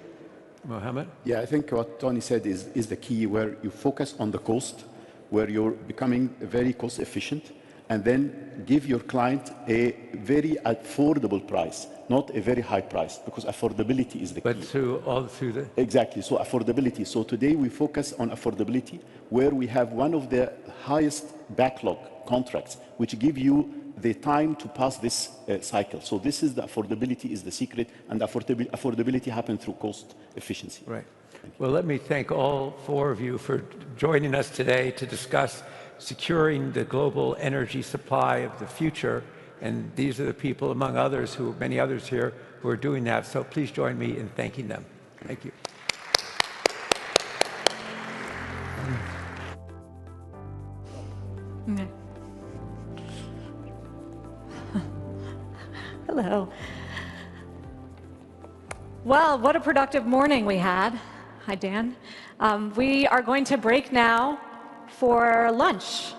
Mohammed? Yeah, I think what Tony said is the key, where you focus on the cost, where you're becoming very cost efficient, and then give your client a very affordable price, not a very high price, because affordability is the key. But through the... Exactly, so affordability. So today we focus on affordability, where we have one of the highest backlog contracts, which give you the time to pass this cycle. So this is the affordability is the secret, and affordability happens through cost efficiency. Right. Well, let me thank all 4 of you for joining us today to discuss securing the global energy supply of the future. And these are the people, among others, many others here, who are doing that. So please join me in thanking them. Thank you. Hello. Well, what a productive morning we had. Hi, Dan. We are going to break now for lunch.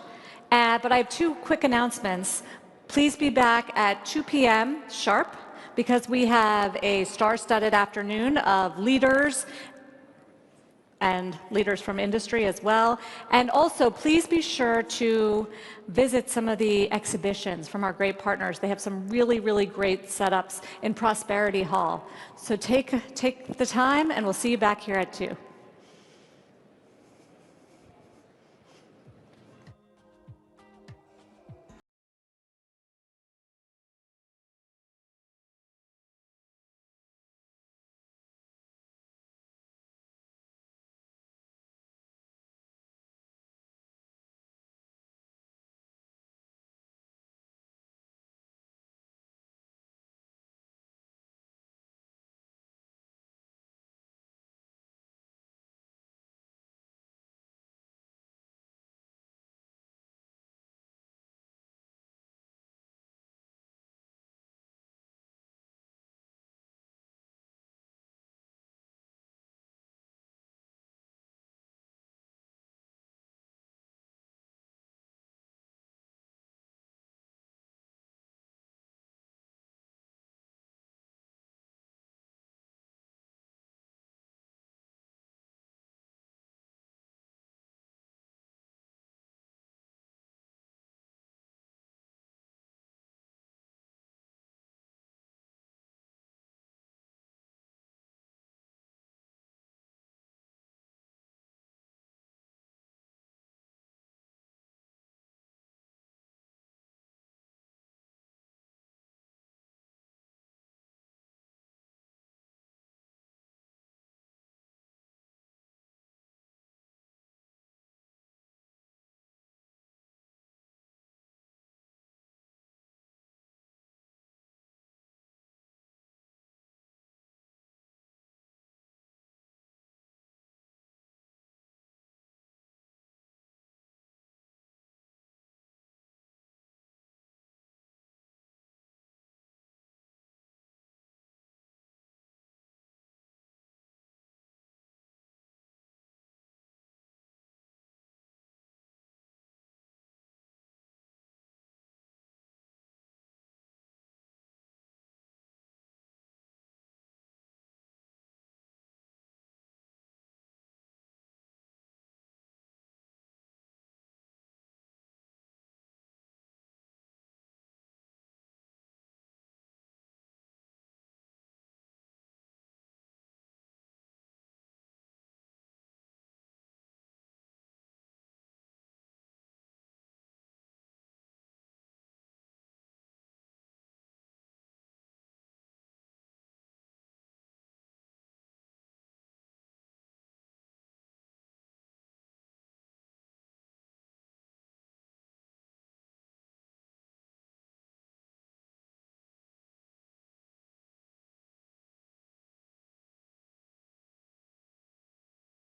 But I have 2 quick announcements. Please be back at 2 p.m. sharp, because we have a star-studded afternoon of leaders and leaders from industry as well. And also, please be sure to visit some of the exhibitions from our great partners. They have some really, really great setups in Prosperity Hall. So take the time, and we'll see you back here at 2.